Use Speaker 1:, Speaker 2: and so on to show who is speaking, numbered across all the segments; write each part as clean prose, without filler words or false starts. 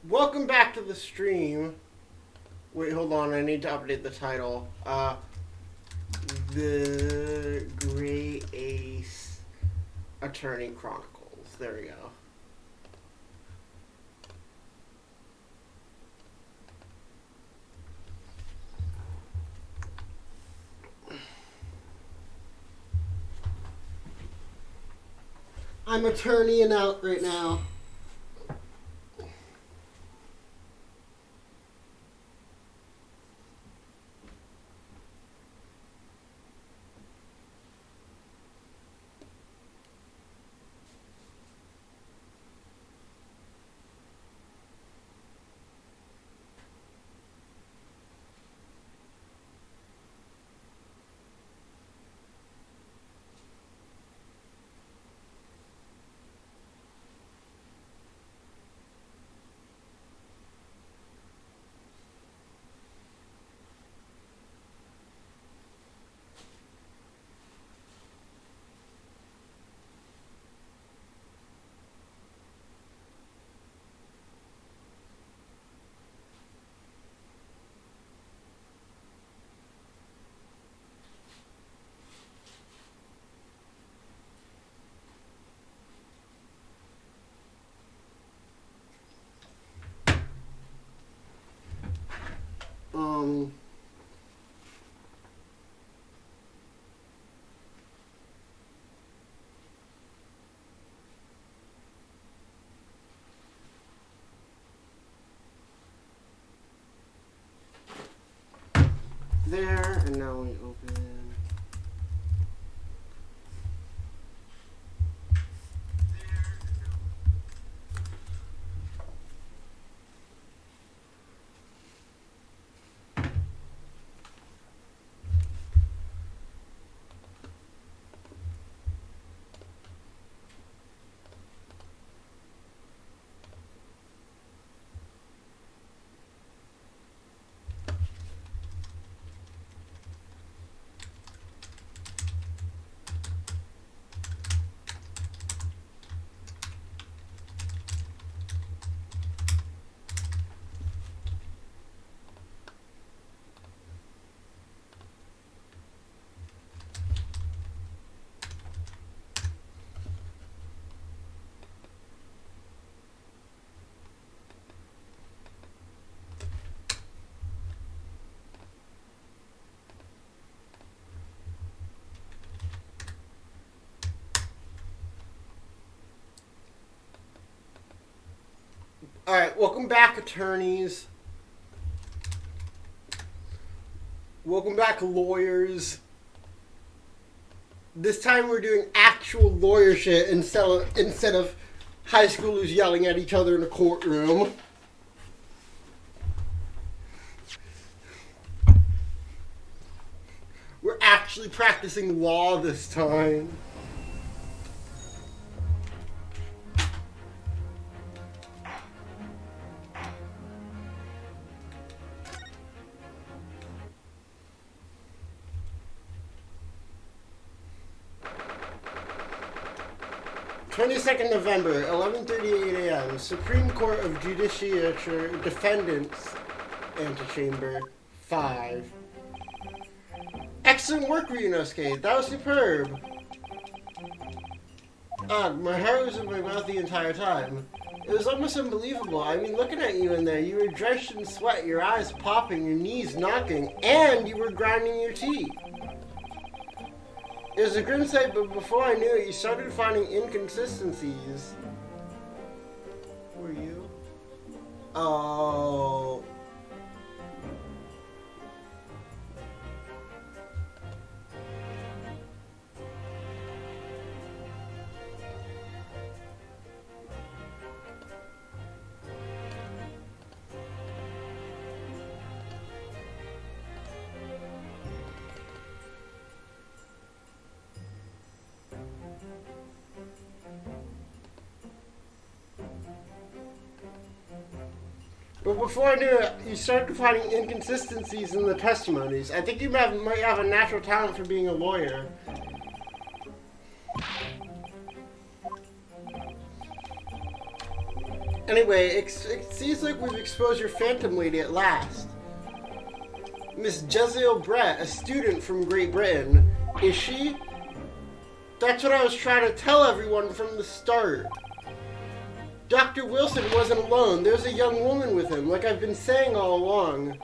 Speaker 1: Welcome back to the stream. Wait, hold on. I need to update the title. The Gray Ace Attorney Chronicles. There we go. I'm attorneying out right now. Um, there, and now we open. Alright, welcome back, attorneys. Welcome back, lawyers. This time we're doing actual lawyer shit instead of high schoolers yelling at each other in a courtroom. We're actually practicing law this time. 22nd November, 11:38 a.m. Supreme Court of Judicature, Defendants, Antechamber 5. Excellent work, Ryunosuke. That was superb. My heart was in my mouth the entire time. It was almost unbelievable. I mean, looking at you in there, you were drenched in sweat, your eyes popping, your knees knocking, and you were grinding your teeth. It was a grim sight, but before I knew it, you started finding inconsistencies. Who are you? Oh. But before I knew it, you started finding inconsistencies in the testimonies. I think you might have a natural talent for being a lawyer. Anyway, it seems like we've exposed your Phantom Lady at last. Miss Jezeel Brett, a student from Great Britain. Is she? That's what I was trying to tell everyone from the start. Dr. Wilson wasn't alone. There's a young woman with him, like I've been saying all along.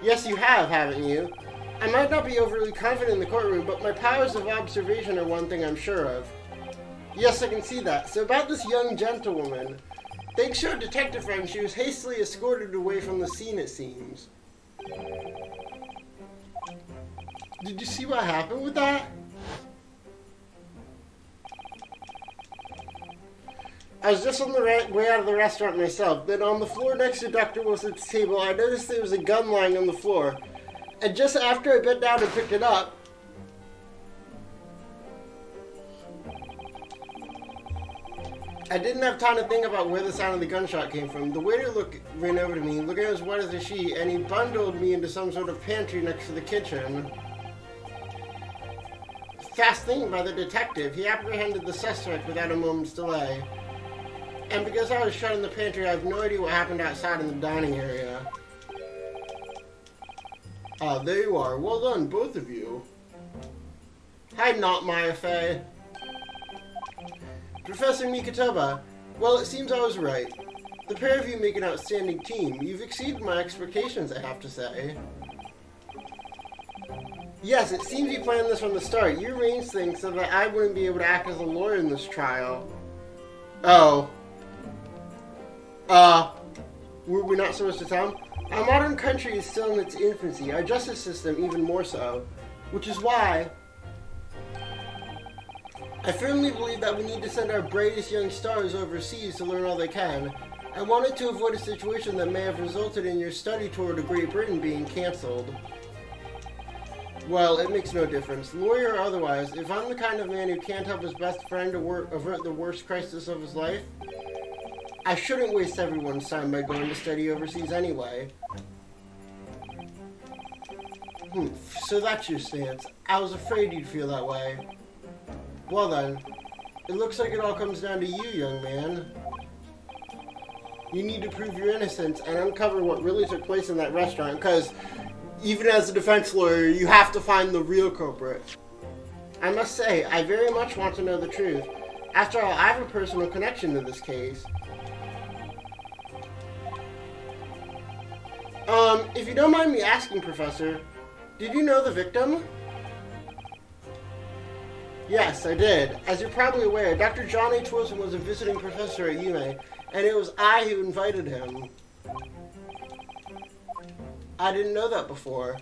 Speaker 1: Yes, you have, haven't you? I might not be overly confident in the courtroom, but my powers of observation are one thing I'm sure of. Yes, I can see that. So about this young gentlewoman. Thanks to a detective friend, she was hastily escorted away from the scene, it seems. Did you see what happened with that? I was just on the way out of the restaurant myself. Then on the floor next to Dr. Wilson's table, I noticed there was a gun lying on the floor. And just after I bent down and picked it up, I didn't have time to think about where the sound of the gunshot came from. The waiter ran over to me, looking as white as a sheet, and he bundled me into some sort of pantry next to the kitchen. Fast thinking by the detective, he apprehended the suspect without a moment's delay. And because I was shut in the pantry, I have no idea what happened outside in the dining area. Ah, there you are. Well done, both of you. Hi, not Maya Fey. Professor Mikitoba, well, it seems I was right. The pair of you make an outstanding team. You've exceeded my expectations, I have to say. Yes, it seems you planned this from the start. You arranged things so that I wouldn't be able to act as a lawyer in this trial. Oh. Were we not supposed to tell him? Our modern country is still in its infancy, our justice system even more so. Which is why I firmly believe that we need to send our brightest young stars overseas to learn all they can. I wanted to avoid a situation that may have resulted in your study tour to Great Britain being cancelled. Well, it makes no difference. Lawyer or otherwise, if I'm the kind of man who can't help his best friend to avert the worst crisis of his life, I shouldn't waste everyone's time by going to study overseas anyway. So that's your stance. I was afraid you'd feel that way. Well then, it looks like it all comes down to you, young man. You need to prove your innocence and uncover what really took place in that restaurant, because even as a defense lawyer, you have to find the real culprit. I must say, I very much want to know the truth. After all, I have a personal connection to this case. If you don't mind me asking, Professor, did you know the victim? Yes, I did. As you're probably aware, Dr. John H. Wilson was a visiting professor at UMA, and it was I who invited him. I didn't know that before.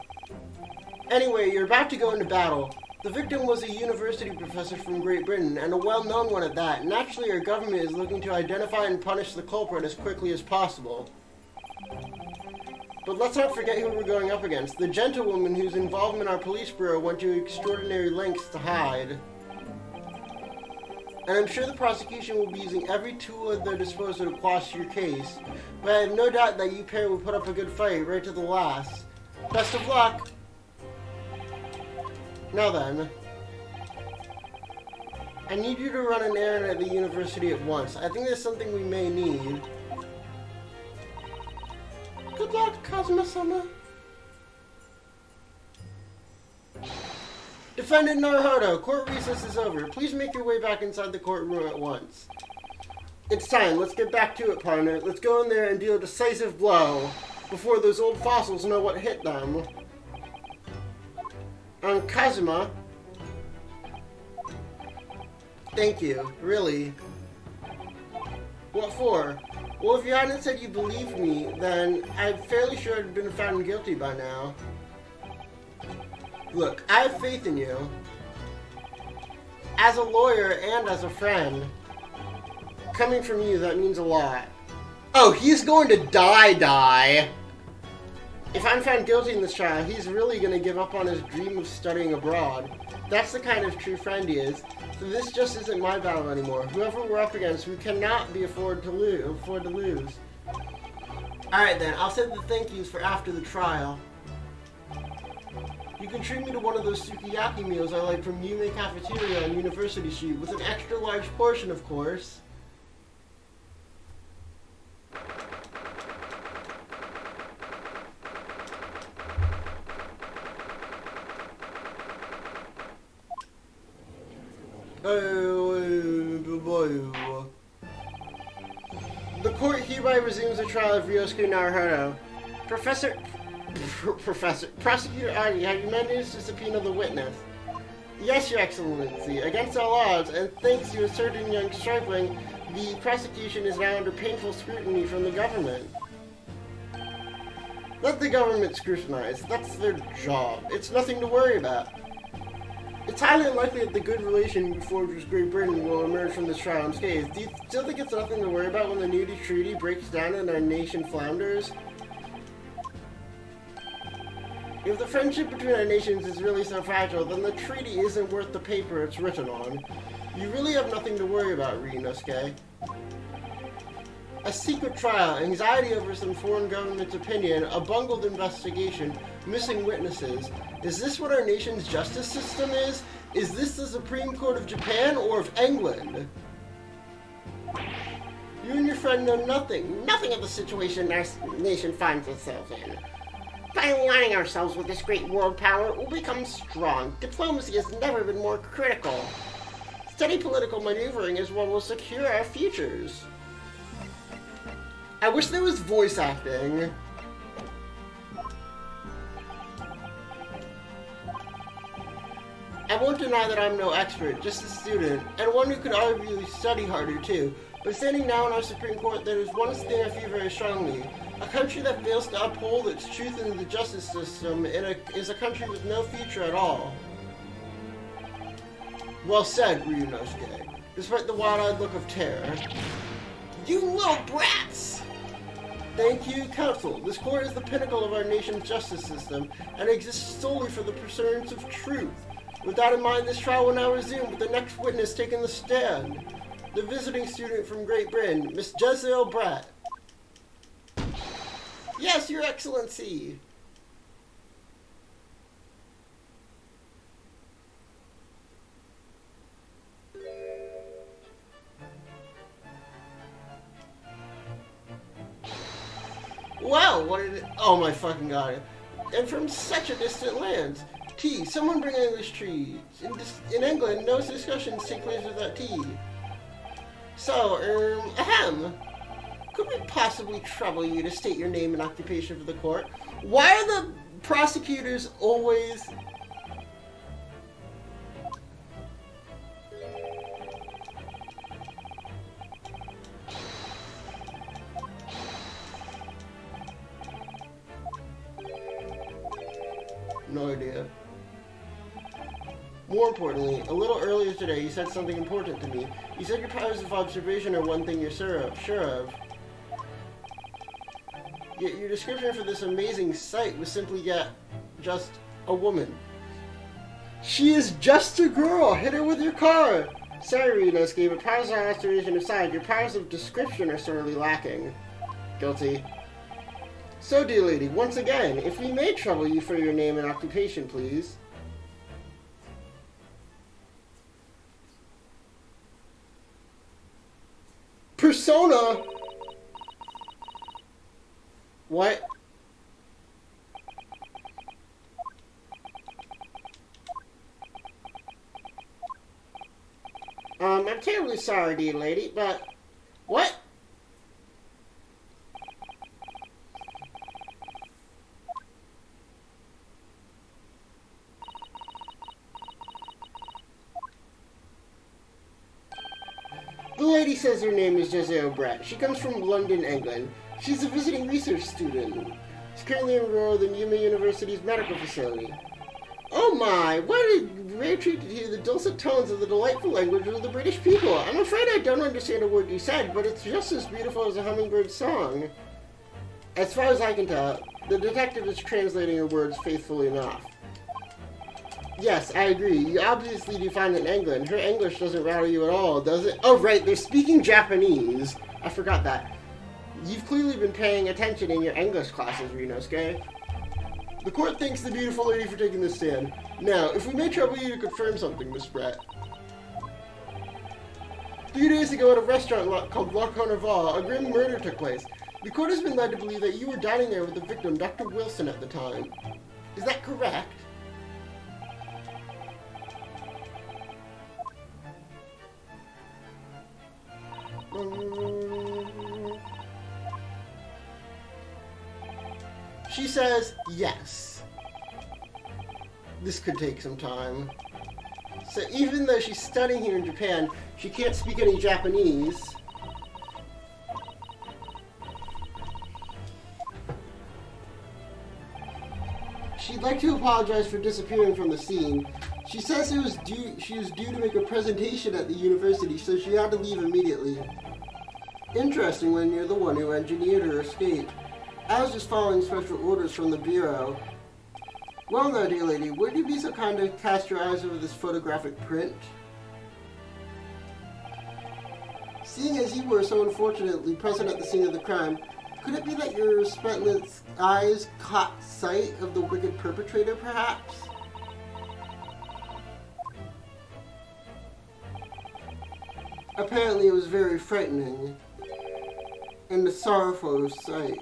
Speaker 1: Anyway, you're about to go into battle. The victim was a university professor from Great Britain, and a well-known one at that. Naturally, our government is looking to identify and punish the culprit as quickly as possible. But let's not forget who we're going up against. The gentlewoman whose involvement our police bureau went to extraordinary lengths to hide. And I'm sure the prosecution will be using every tool at their disposal to quash your case. But I have no doubt that you pair will put up a good fight right to the last. Best of luck! Now then, I need you to run an errand at the university at once. I think there's something we may need. Good luck, Kazuma-sama. Defendant Naruhodo, court recess is over. Please make your way back inside the courtroom at once. It's time. Let's get back to it, partner. Let's go in there and deal a decisive blow before those old fossils know what hit them. Kazuma. Thank you. Really. What for? Well, if you hadn't said you believed me, then I'm fairly sure I'd been found guilty by now. Look, I have faith in you. As a lawyer and as a friend. Coming from you, that means a lot. Oh, he's going to die. If I'm found guilty in this trial, he's really going to give up on his dream of studying abroad. That's the kind of true friend he is. So this just isn't my battle anymore. Whoever we're up against, we cannot afford to lose. Alright then, I'll send the thank yous for after the trial. You can treat me to one of those sukiyaki meals I like from Yume Cafeteria on University Street, with an extra large portion, of course. The court hereby resumes the trial of Ryosuke Naruhodo. Prosecutor Adi, have you managed to subpoena the witness? Yes, Your Excellency. Against all odds, and thanks to a certain young stripling, the prosecution is now under painful scrutiny from the government. Let the government scrutinize. That's their job. It's nothing to worry about. It's highly unlikely that the good relation forged with Great Britain will emerge from this trial unscathed. Do you still think it's nothing to worry about when the new treaty breaks down and our nation flounders? If the friendship between our nations is really so fragile, then the treaty isn't worth the paper it's written on. You really have nothing to worry about, Ryunosuke. A secret trial, anxiety over some foreign government's opinion, a bungled investigation, missing witnesses. Is this what our nation's justice system is? Is this the Supreme Court of Japan or of England? You and your friend know nothing of the situation our nation finds itself in. By aligning ourselves with this great world power, we'll become strong. Diplomacy has never been more critical. Steady political maneuvering is what will secure our futures. I wish there was voice acting. I won't deny that I'm no expert, just a student, and one who could arguably study harder too. But standing now in our Supreme Court, there is one thing I feel very strongly. A country that fails to uphold its truth in the justice system is a country with no future at all. Well said, Ryunosuke, despite the wild-eyed look of terror. You little brats! Thank you, Counsel. This court is the pinnacle of our nation's justice system, and exists solely for the pursuance of truth. With that in mind, this trial will now resume with the next witness taking the stand. The visiting student from Great Britain, Miss Jezreel Brett. Yes, Your Excellency! Wow, what did it... Oh my fucking god. And from such a distant land. Tea. Someone bring English trees. In England, no discussions take place without tea. So, ahem. Could we possibly trouble you to state your name and occupation for the court? Why are the prosecutors always... No idea. More importantly, a little earlier today, you said something important to me. You said your powers of observation are one thing you're sure of. Yet your description for this amazing sight was simply just a woman. She is just a girl! Hit her with your car! Sorry, Ryunosuke, but powers of observation aside, your powers of description are sorely lacking. Guilty. So, dear lady, once again, if we may trouble you for your name and occupation, please. Persona? What? I'm terribly sorry, dear lady, but... What? The lady says her name is Jezreel Brett. She comes from London, England. She's a visiting research student. She's currently enrolled in Yuma University's medical facility. Oh my, what a rare treat to hear the dulcet tones of the delightful language of the British people. I'm afraid I don't understand a word you said, but it's just as beautiful as a hummingbird's song. As far as I can tell, the detective is translating her words faithfully enough. Yes, I agree. You obviously do fine in England. Her English doesn't rattle you at all, does it? Oh, right, they're speaking Japanese. I forgot that. You've clearly been paying attention in your English classes, Ryunosuke. The court thanks the beautiful lady for taking this stand. Now, if we may trouble you to confirm something, Miss Brett. 3 days ago at a restaurant called La Carnival, a grim murder took place. The court has been led to believe that you were dining there with the victim, Dr. Wilson, at the time. Is that correct? She says yes. This could take some time. So even though she's studying here in Japan, she can't speak any Japanese. She'd like to apologize for disappearing from the scene. She says she was due to make a presentation at the university, so she had to leave immediately. Interesting when you're the one who engineered her escape. I was just following special orders from the Bureau. Well now, dear lady, would you be so kind to cast your eyes over this photographic print? Seeing as you were so unfortunately present at the scene of the crime, could it be that your relentless eyes caught sight of the wicked perpetrator, perhaps? Apparently it was very frightening, and a sorrowful sight.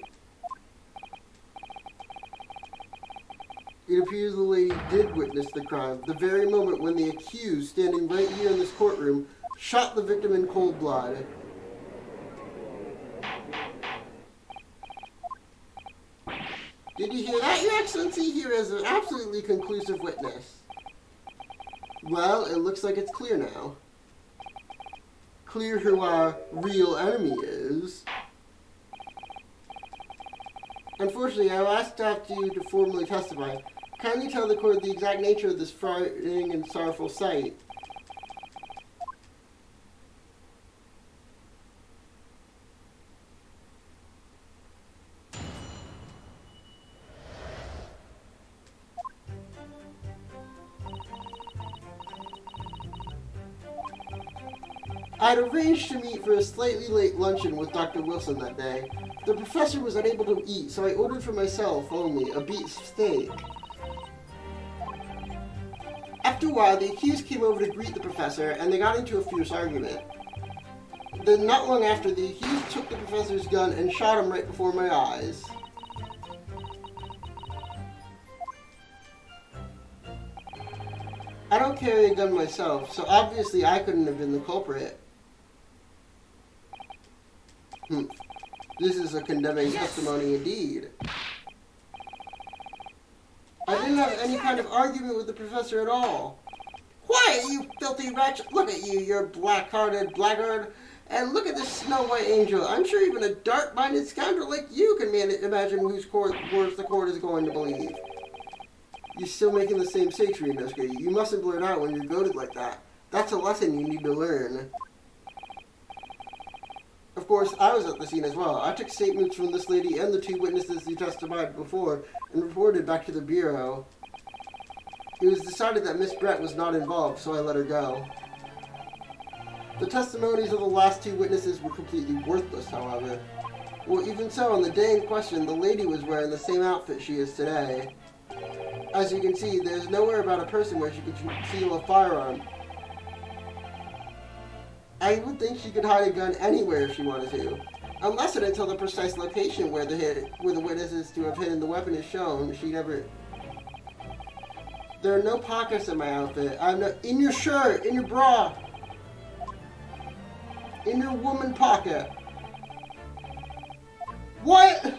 Speaker 1: It appears the lady did witness the crime, the very moment when the accused, standing right here in this courtroom, shot the victim in cold blood. Did you hear that, Your Excellency? Here is an absolutely conclusive witness. Well, it looks like it's clear now. Clear who our real enemy is. Unfortunately, I will ask you to formally testify. Kindly tell the court the exact nature of this frightening and sorrowful sight. I'd arranged to meet for a slightly late luncheon with Dr. Wilson that day. The professor was unable to eat, so I ordered for myself only a beef steak. After a while, the accused came over to greet the professor, and they got into a fierce argument. Then, not long after, the accused took the professor's gun and shot him right before my eyes. I don't carry a gun myself, so obviously I couldn't have been the culprit. This is a condemning testimony indeed. I didn't have any kind of argument with the professor at all. Quiet, you filthy wretch! Look at you, you black-hearted blackguard! And look at this snow-white angel. I'm sure even a dark-minded scoundrel like you can imagine whose words the court is going to believe. You're still making the same satire, Inosuke. You mustn't blurt out when you're goaded like that. That's a lesson you need to learn. Of course, I was at the scene as well. I took statements from this lady and the two witnesses who testified before and reported back to the Bureau. It was decided that Miss Brett was not involved, so I let her go. The testimonies of the last two witnesses were completely worthless, however. Well, even so, on the day in question, the lady was wearing the same outfit she is today. As you can see, there's nowhere about a person where she could conceal a firearm. I would think she could hide a gun anywhere if she wanted to. Unless and until the precise location where the witness is to have hidden the weapon is shown, she never... There are no pockets in my outfit. I'm not... In your shirt! In your bra! In your woman pocket! What?!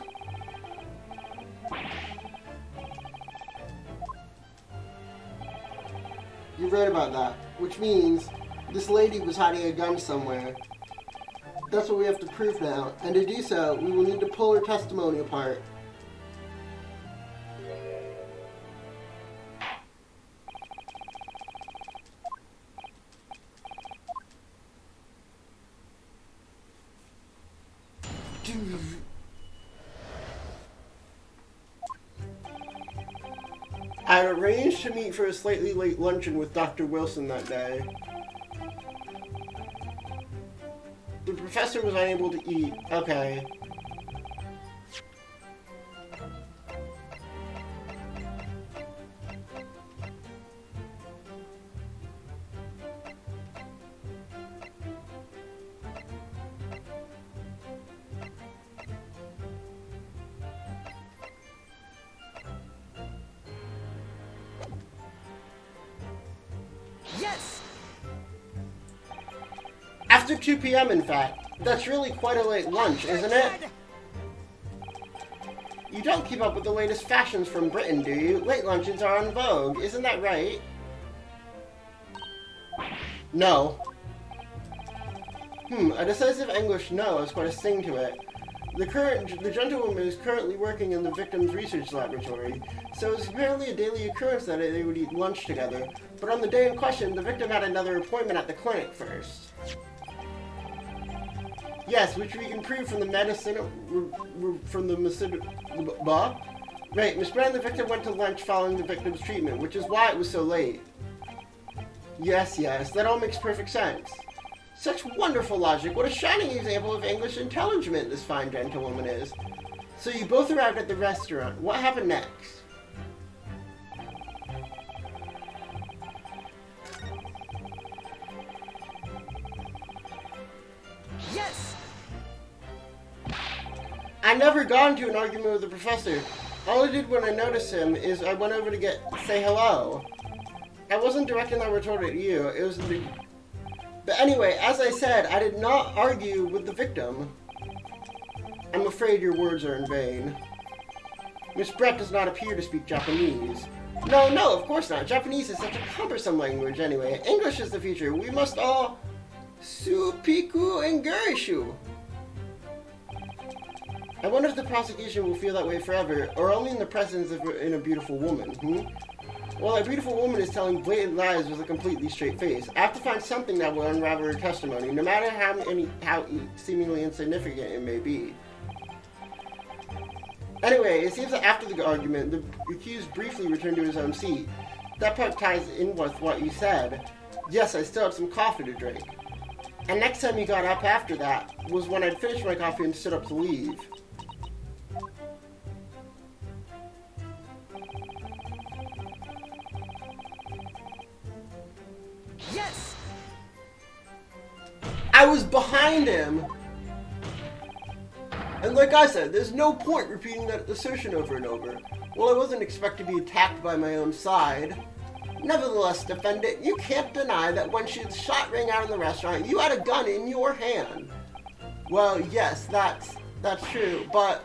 Speaker 1: You're right about that. Which means... this lady was hiding a gun somewhere. That's what we have to prove now, and to do so, we will need to pull her testimony apart. I arranged to meet for a slightly late luncheon with Dr. Wilson that day. The professor was unable to eat. Okay.
Speaker 2: Yes!
Speaker 1: After 2 p.m. in fact. That's really quite a late lunch, isn't it? You don't keep up with the latest fashions from Britain, do you? Late luncheons are en vogue, isn't that right? No. A decisive English no has quite a sting to it. The gentlewoman is currently working in the victim's research laboratory, so it's apparently a daily occurrence that they would eat lunch together. But on the day in question, the victim had another appointment at the clinic first. Yes, which we can prove from the medicine, Right, Miss Brown, the victim went to lunch following the victim's treatment, which is why it was so late. Yes, that all makes perfect sense. Such wonderful logic. What a shining example of English intelligence this fine gentlewoman is. So you both arrived at the restaurant. What happened next?
Speaker 2: Yes!
Speaker 1: I never got into an argument with the professor. All I did when I noticed him is I went over to say hello. I wasn't directing that retort at you. It was the... But anyway, as I said, I did not argue with the victim. I'm afraid your words are in vain. Miss Brett does not appear to speak Japanese. No, of course not. Japanese is such a cumbersome language anyway. English is the future. We must all... Supiku and Gerishu. I wonder if the prosecution will feel that way forever, or only in the presence of a beautiful woman, Well, a beautiful woman is telling blatant lies with a completely straight face. I have to find something that will unravel her testimony, no matter how seemingly insignificant it may be. Anyway, it seems that after the argument, the accused briefly returned to his own seat. That part ties in with what you said. Yes, I still had some coffee to drink. And next time he got up after that was when I'd finished my coffee and stood up to leave.
Speaker 2: Yes!
Speaker 1: I was behind him! And like I said, there's no point repeating that assertion over and over. Well, I wasn't expected to be attacked by my own side. Nevertheless, defendant, you can't deny that when she shot rang out in the restaurant, you had a gun in your hand. Well, yes, that's true, but...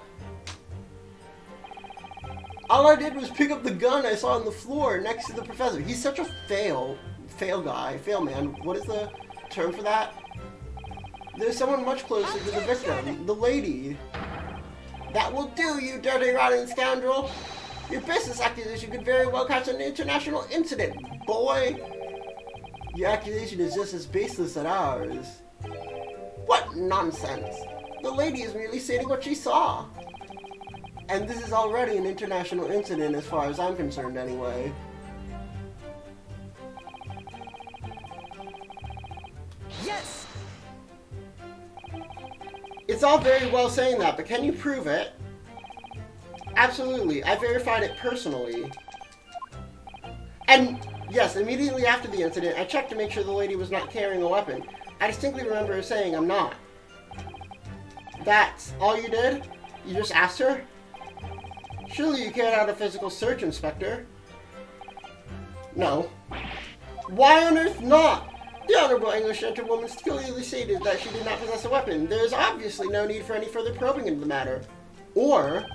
Speaker 1: all I did was pick up the gun I saw on the floor next to the professor. He's such a fail man. What is the term for that? There's someone much closer to the victim, the lady. That will do, you dirty, rotten scoundrel. Your business accusation could very well catch an international incident, boy. Your accusation is just as baseless as ours. What nonsense. The lady is merely stating what she saw. And this is already an international incident as far as I'm concerned anyway.
Speaker 2: Yes!
Speaker 1: It's all very well saying that, but can you prove it? Absolutely. I verified it personally. And, yes, immediately after the incident, I checked to make sure the lady was not carrying a weapon. I distinctly remember her saying, I'm not. That's all you did? You just asked her? Surely you carried out a physical search, Inspector. No. Why on earth not? The Honorable English gentlewoman clearly stated that she did not possess a weapon. There is obviously no need for any further probing into the matter. Or,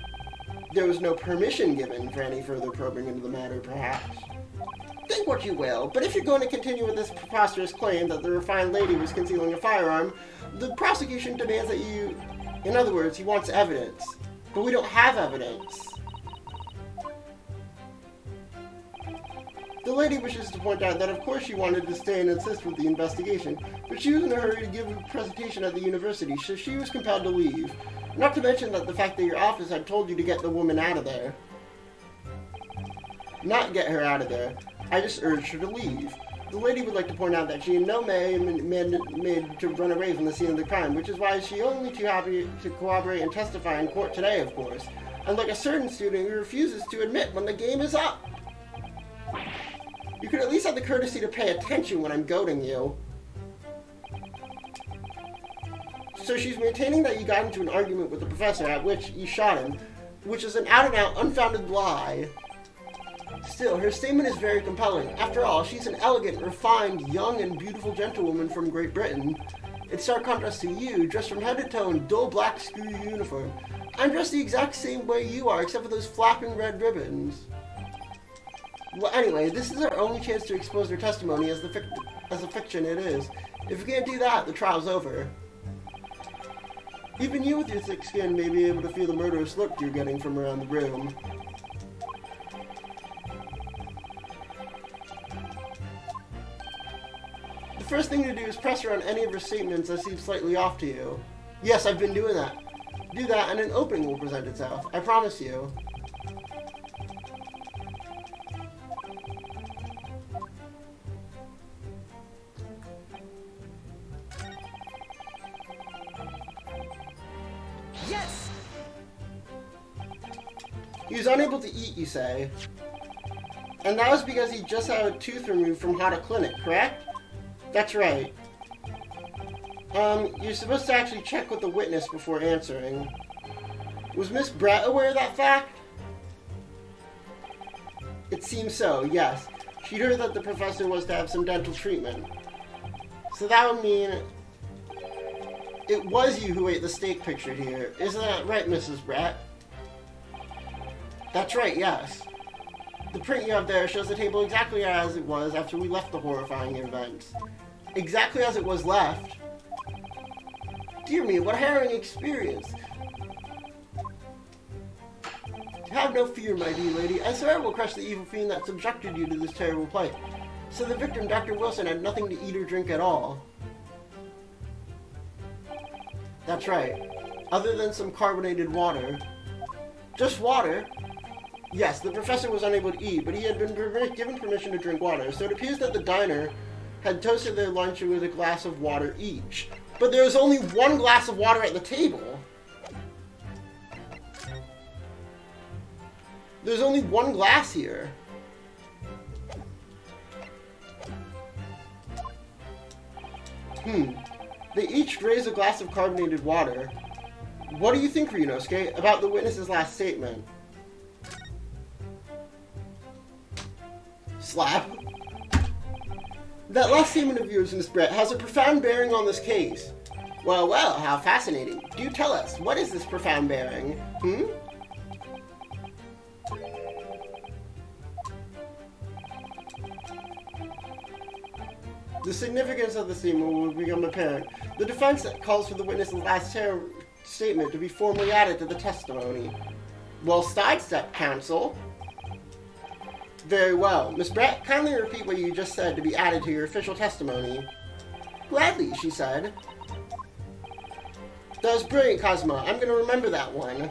Speaker 1: there was no permission given for any further probing into the matter, perhaps. Think what you will, but if you're going to continue with this preposterous claim that the refined lady was concealing a firearm, the prosecution demands that you... In other words, he wants evidence. But we don't have evidence. The lady wishes to point out that of course she wanted to stay and assist with the investigation, but she was in a hurry to give a presentation at the university, so she was compelled to leave. Not to mention that the fact that your office had told you to get the woman out of there. Not get her out of there. I just urged her to leave. The lady would like to point out that she in no way made to run away from the scene of the crime, which is why she only too happy to cooperate and testify in court today, of course. Unlike a certain student who refuses to admit when the game is up. You could at least have the courtesy to pay attention when I'm goading you. So she's maintaining that you got into an argument with the professor at which you shot him, which is an out-and-out unfounded lie. Still, her statement is very compelling. After all, she's an elegant, refined, young, and beautiful gentlewoman from Great Britain. It's stark contrast to you, dressed from head to toe in dull black screw uniform. I'm dressed the exact same way you are, except for those flapping red ribbons. Well, anyway, this is our only chance to expose their testimony as a fiction it is. If we can't do that, the trial's over. Even you with your thick skin may be able to feel the murderous look you're getting from around the room. The first thing to do is press her on any of her statements that seem slightly off to you. Yes, I've been doing that. Do that and an opening will present itself. I promise you.
Speaker 2: Yes!
Speaker 1: He was unable to eat, you say. And that was because he just had a tooth removed from Hada Clinic, correct? That's right. You're supposed to actually check with the witness before answering. Was Miss Brett aware of that fact? It seems so, yes. She'd heard that the professor was to have some dental treatment. So that would mean it was you who ate the steak pictured here. Isn't that right, Mrs. Brett? That's right, yes. The print you have there shows the table exactly as it was after we left the horrifying events. Exactly as it was left. Dear me, what a harrowing experience. Have no fear, my dear lady. I swear I will crush the evil fiend that subjected you to this terrible plight. So the victim, Dr. Wilson, had nothing to eat or drink at all. That's right. Other than some carbonated water. Just water? Yes, the professor was unable to eat, but he had been given permission to drink water, so it appears that the diner had toasted their lunch with a glass of water each. But there was only one glass of water at the table. There's only one glass here. They each raised a glass of carbonated water. What do you think, Ryunosuke, about the witness's last statement? Slap. That last statement of yours, Miss Brett, has a profound bearing on this case. Well, well, how fascinating. Do tell us, what is this profound bearing? The significance of the statement will become apparent. The defense calls for the witness's last statement to be formally added to the testimony. Well, sidestep, counsel. Very well. Miss Brett, kindly repeat what you just said to be added to your official testimony. Gladly, she said. That was brilliant, Cosmo. I'm going to remember that one.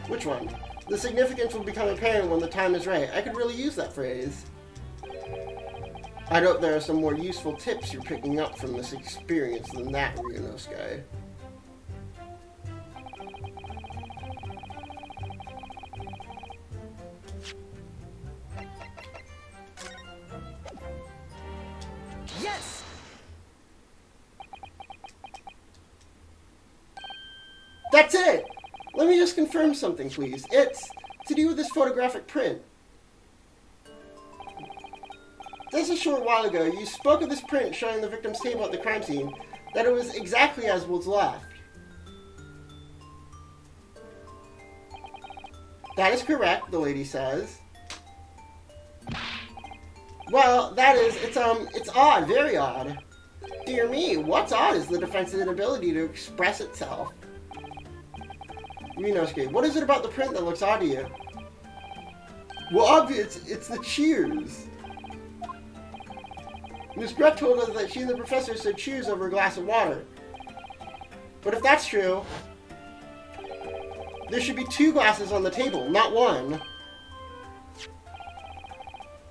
Speaker 1: Which one? The significance will become apparent when the time is right. I could really use that phrase. I hope there are some more useful tips you're picking up from this experience than that, Ryunosuke.
Speaker 2: Yes!
Speaker 1: That's it! Let me just confirm something, please. It's to do with this photographic print. Just a short while ago, you spoke of this print showing the victim's table at the crime scene, that it was exactly as was left. That is correct, the lady says. Well, that is, it's odd, very odd. Dear me, what's odd is the defense's inability to express itself. Ryunosuke, what is it about the print that looks odd to you? Well, obvious, it's the cheers. Miss Brett told us that she and the professor said cheers over a glass of water. But if that's true, there should be 2 glasses on the table, not 1.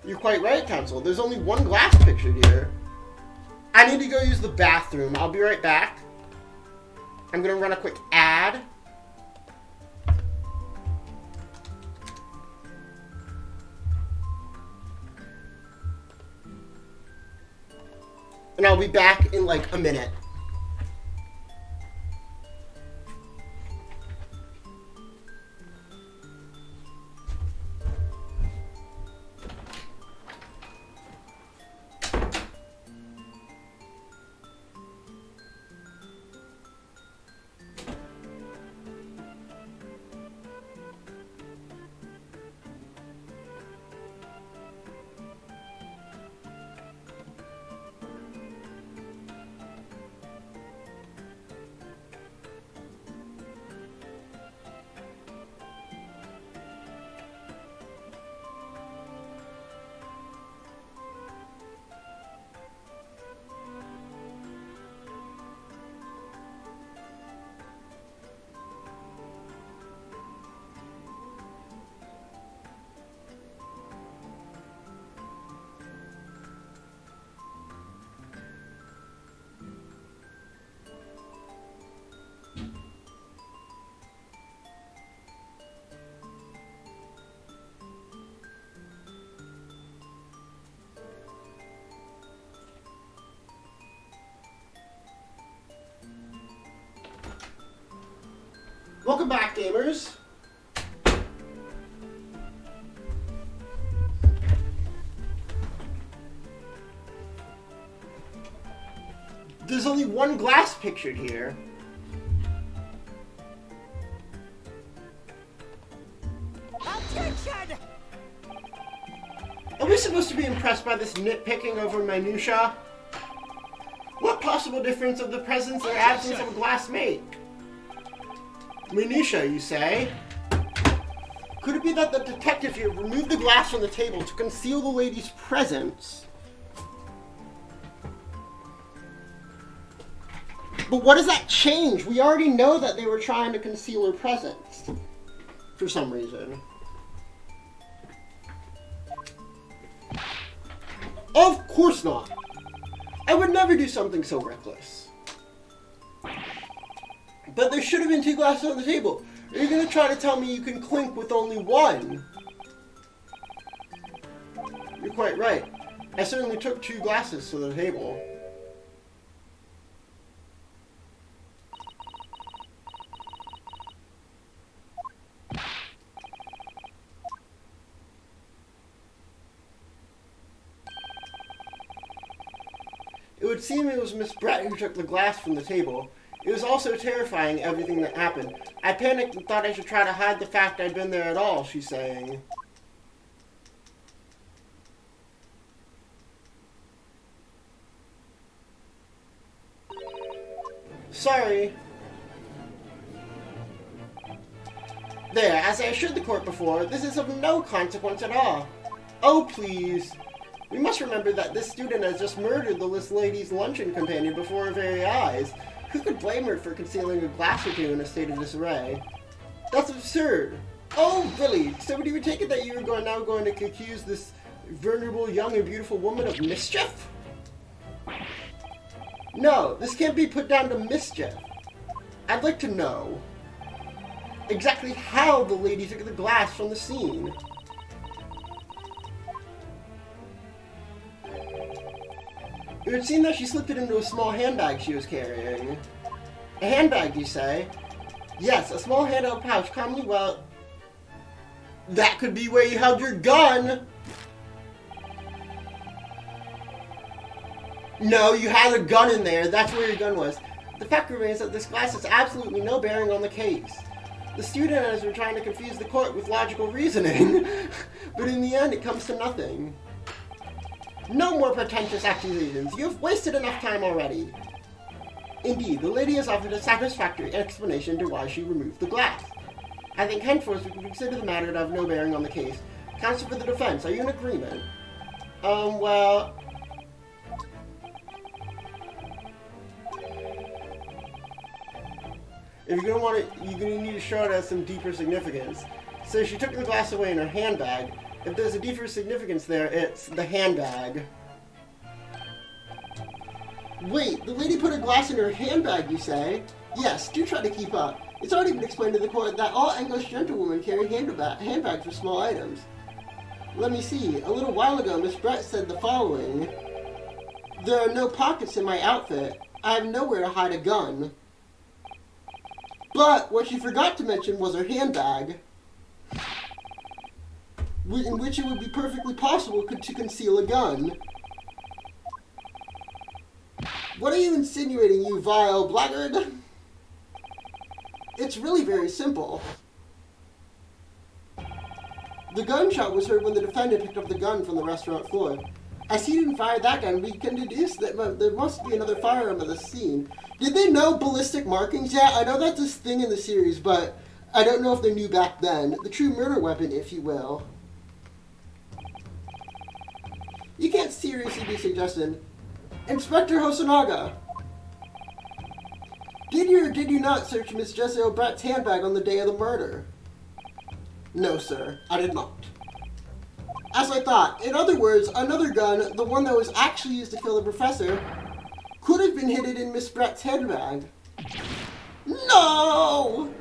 Speaker 1: You're quite right, counsel. There's only 1 glass pictured here. I need to go use the bathroom. I'll be right back. I'm going to run a quick ad. And I'll be back in like a minute. Welcome back, gamers. There's only one glass pictured here.
Speaker 2: Attention!
Speaker 1: Are we supposed to be impressed by this nitpicking over minutia? What possible difference of the presence or absence of a glass make? Minutia, you say? Could it be that the detective here removed the glass from the table to conceal the lady's presence? But what does that change? We already know that they were trying to conceal her presence. For some reason. Of course not. I would never do something so reckless. But there should have been 2 glasses on the table. Are you going to try to tell me you can clink with only 1? You're quite right. I certainly took 2 glasses to the table. It would seem it was Miss Brett who took the glass from the table. It was also terrifying, everything that happened. I panicked and thought I should try to hide the fact I'd been there at all, she's saying. Sorry. There, as I assured the court before, this is of no consequence at all. Oh, please. We must remember that this student has just murdered this lady's luncheon companion before our very eyes. Who could blame her for concealing a glass or 2 in a state of disarray? That's absurd. Oh, really? So do you take it that you are now going to accuse this vulnerable, young, and beautiful woman of mischief? No, this can't be put down to mischief. I'd like to know exactly how the lady took the glass from the scene. It would seem that she slipped it into a small handbag she was carrying. A handbag, you say? Yes, a small handheld pouch, commonly well... That could be where you held your gun! No, you had a gun in there. That's where your gun was. The fact remains that this glass has absolutely no bearing on the case. The student has been trying to confuse the court with logical reasoning, but in the end it comes to nothing. No more pretentious accusations. You have wasted enough time already. Indeed, the lady has offered a satisfactory explanation to why she removed the glass. I think henceforth we can consider the matter to have no bearing on the case. Counsel for the defense, are you in agreement? Well... If you're you're gonna need to show it as some deeper significance. So she took the glass away in her handbag. If there's a deeper significance there, it's the handbag. Wait, the lady put a glass in her handbag, you say? Yes, do try to keep up. It's already been explained to the court that all English gentlewomen carry handbags for small items. Let me see. A little while ago, Miss Brett said the following. There are no pockets in my outfit. I have nowhere to hide a gun. But what she forgot to mention was her handbag, in which it would be perfectly possible to conceal a gun. What are you insinuating, you vile blackguard? It's really very simple. The gunshot was heard when the defendant picked up the gun from the restaurant floor. As he didn't fire that gun, we can deduce that there must be another firearm at the scene. Did they know ballistic markings? Yeah, I know that's this thing in the series, but I don't know if they knew back then. The true murder weapon, if you will. You can't seriously be suggesting. Inspector Hosonaga, did you or did you not search Miss Jezebel Brett's handbag on the day of the murder? No, sir, I did not. As I thought. In other words, another gun, the one that was actually used to kill the professor, could have been hidden in Miss Brett's handbag. No!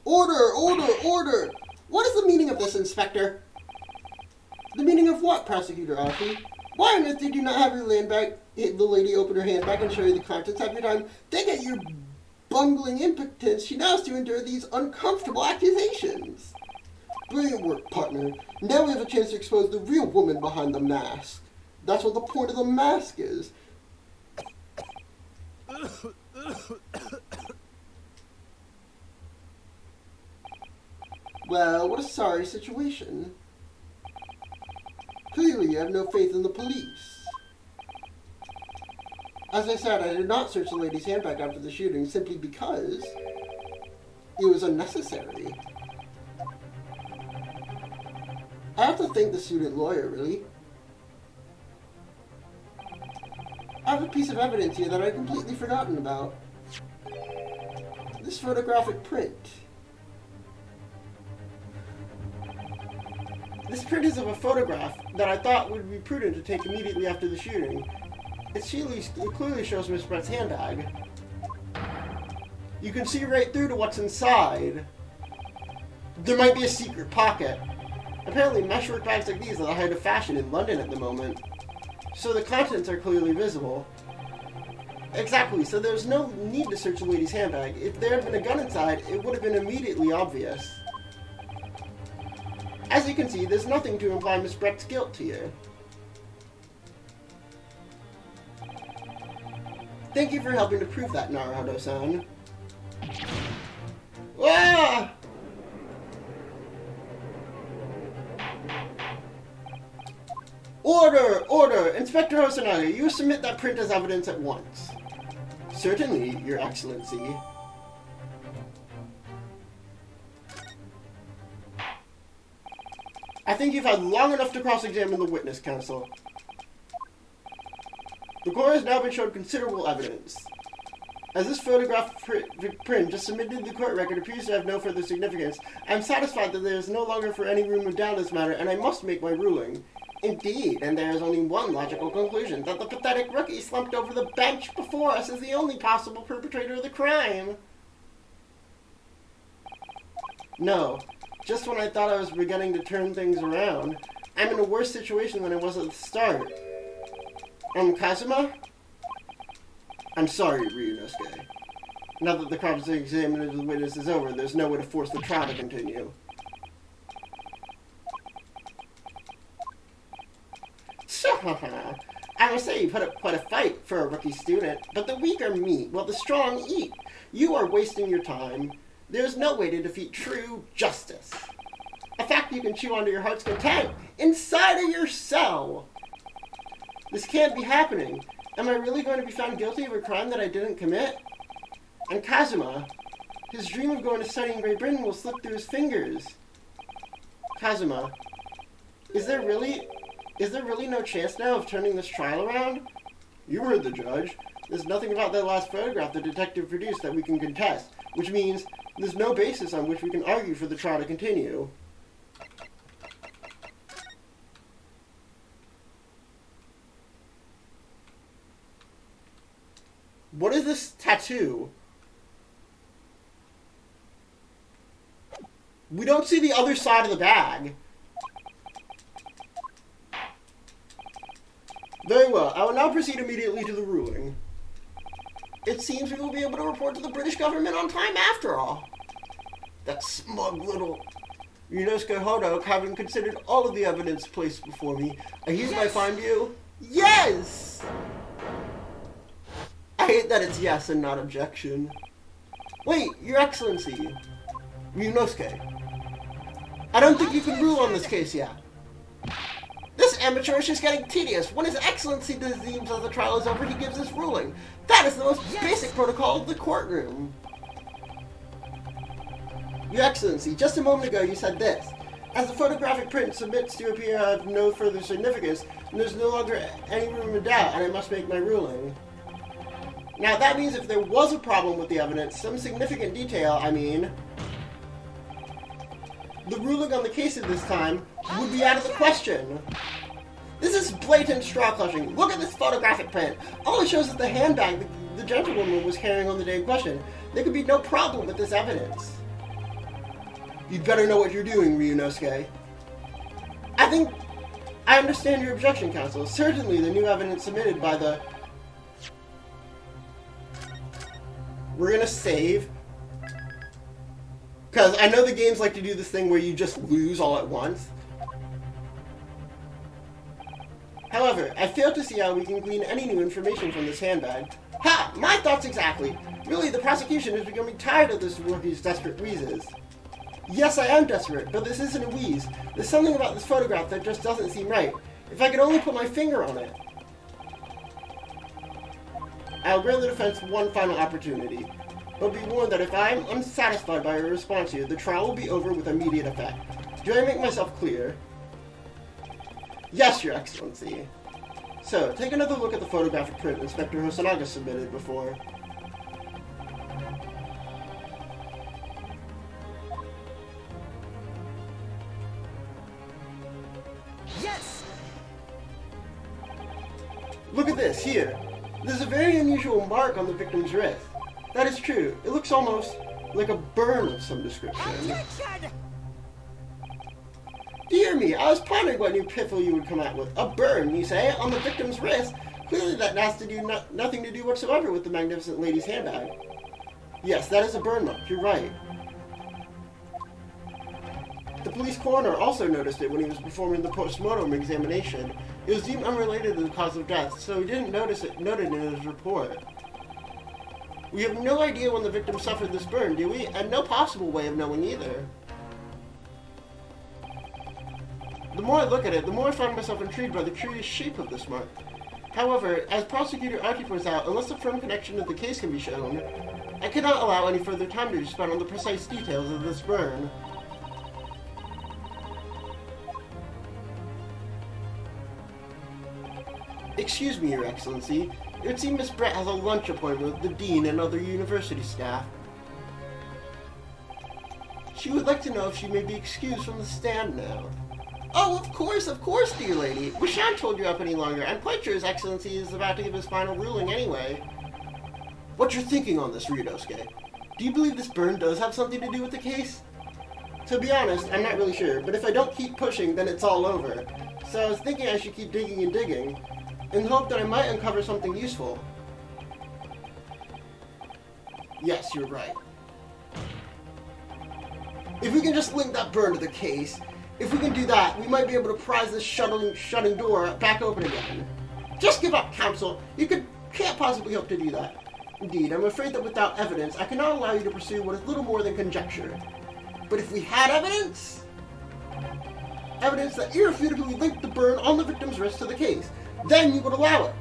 Speaker 1: Order! Order! Order! What is the meaning of this, Inspector? The meaning of what, Prosecutor Archie? Why on earth did you not have your the lady open her handbag and show you the contents every time? Think at your bungling impotence, she now has to endure these uncomfortable accusations. Brilliant work, partner. Now we have a chance to expose the real woman behind the mask. That's what the point of the mask is. Well, what a sorry situation. Clearly you have no faith in the police. As I said, I did not search the lady's handbag after the shooting simply because it was unnecessary. I have to thank the student lawyer, really. I have a piece of evidence here that I'd completely forgotten about. This photographic print. This print is of a photograph that I thought would be prudent to take immediately after the shooting. It clearly shows Miss Brett's handbag. You can see right through to what's inside. There might be a secret pocket. Apparently meshwork bags like these are the height of fashion in London at the moment. So the contents are clearly visible. Exactly, so there's no need to search the lady's handbag. If there had been a gun inside, it would have been immediately obvious. As you can see, there's nothing to imply Miss Brett's guilt here. Thank you for helping to prove that, Naruhodo-san. Ah! Order! Order! Inspector Hosonaga, you submit that print as evidence at once. Certainly, Your Excellency. I think you've had long enough to cross-examine the witness, Counsel. The court has now been shown considerable evidence. As this photograph print just submitted to the court record appears to have no further significance, I am satisfied that there is no longer for any room of doubt in this matter, and I must make my ruling. Indeed, and there is only one logical conclusion, that the pathetic rookie slumped over the bench before us is the only possible perpetrator of the crime. No, just when I thought I was beginning to turn things around, I'm in a worse situation than I was at the start. Kazuma? I'm sorry, Ryunosuke. Now that the cross-examination of the witness is over, there's no way to force the trial to continue. I must say you put up quite a fight for a rookie student, but the weak are meat, while the strong eat. You are wasting your time. There's no way to defeat true justice. A fact you can chew on to your heart's content, inside of your cell. This can't be happening. Am I really going to be found guilty of a crime that I didn't commit? And Kazuma, his dream of going to study in Great Britain will slip through his fingers. Kazuma, is there really no chance now of turning this trial around? You heard the judge. There's nothing about that last photograph the detective produced that we can contest, which means there's no basis on which we can argue for the trial to continue. What is this tattoo? We don't see the other side of the bag. Very well. I will now proceed immediately to the ruling. It seems we will be able to report to the British government on time after all. That smug little Ryunosuke Hodo, having considered all of the evidence placed before me, I hereby find you... Yes! I hate that it's yes and not objection. Wait, Your Excellency. Ryunosuke. I don't think you can rule on this case yet. This amateurish is getting tedious. When His Excellency deems that the trial is over, he gives his ruling. That is the most basic protocol of the courtroom. Your Excellency, just a moment ago you said this. As the photographic print submits to appear to have no further significance, there's no longer any room of doubt, and I must make my ruling. Now that means if there was a problem with the evidence, some significant detail, I mean, the ruling on the case at this time would be out of the question. This is blatant straw clutching. Look at this photographic print. All it shows is the handbag the gentlewoman was carrying on the day in question. There could be no problem with this evidence. You'd better know what you're doing, Ryunosuke. I I understand your objection, counsel. Certainly the new evidence submitted by the... We're gonna save. Because I know the games like to do this thing where you just lose all at once. However, I fail to see how we can glean any new information from this handbag. Ha! My thoughts exactly! Really, the prosecution is becoming tired of this rookie's desperate wheezes. Yes, I am desperate, but this isn't a wheeze. There's something about this photograph that just doesn't seem right. If I could only put my finger on it. I'll grant the defense one final opportunity. But be warned that if I am unsatisfied by your response here, the trial will be over with immediate effect. Do I make myself clear? Yes, Your Excellency. So, take another look at the photographic print Inspector Hosanaga submitted before.
Speaker 2: Yes!
Speaker 1: Look at this, here. There's a very unusual mark on the victim's wrist. That is true. It looks almost like a burn of some description.
Speaker 2: Objection!
Speaker 1: Dear me, I was pondering what new piffle you would come out with. A burn, you say, on the victim's wrist? Clearly that has to do nothing to do whatsoever with the magnificent lady's handbag. Yes, that is a burn mark. You're right. The police coroner also noticed it when he was performing the post-mortem examination. It was deemed unrelated to the cause of death, so he didn't note it in his report. We have no idea when the victim suffered this burn, do we? And no possible way of knowing either. The more I look at it, the more I find myself intrigued by the curious shape of this mark. However, as Prosecutor Archie points out, unless a firm connection to the case can be shown, I cannot allow any further time to be spent on the precise details of this burn. Excuse me, Your Excellency. It would seem Miss Brett has a lunch appointment with the Dean and other university staff. She would like to know if she may be excused from the stand now. Oh, of course, dear lady. We shan't hold you up any longer. I'm quite sure His Excellency is about to give his final ruling anyway. What's your thinking on this, Ryudosuke? Do you believe this burn does have something to do with the case? To be honest, I'm not really sure, but if I don't keep pushing, then it's all over. So I was thinking I should keep digging and digging, in the hope that I might uncover something useful. Yes, you're right. If we can just link that burn to the case, if we can do that, we might be able to prise this shutting door back open again. Just give up, counsel. You can't possibly hope to do that. Indeed, I'm afraid that without evidence, I cannot allow you to pursue what is little more than conjecture. But if we had evidence that irrefutably linked the burn on the victim's wrist to the case, then you would allow it.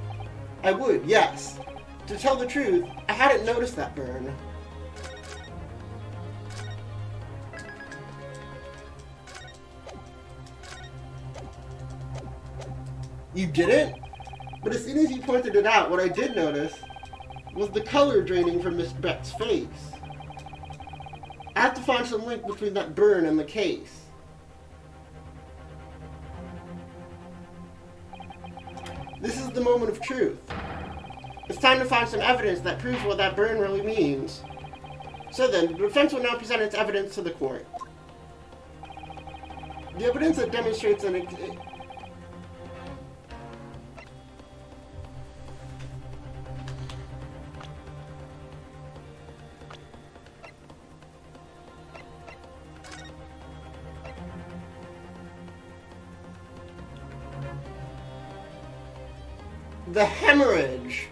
Speaker 1: I would, yes. To tell the truth, I hadn't noticed that burn. You didn't? But as soon as you pointed it out, what I did notice was the color draining from Miss Brett's face. I have to find some link between that burn and the case. This is the moment of truth. It's time to find some evidence that proves what that burn really means. So then, the defense will now present its evidence to the court. The evidence that demonstrates an the hemorrhage.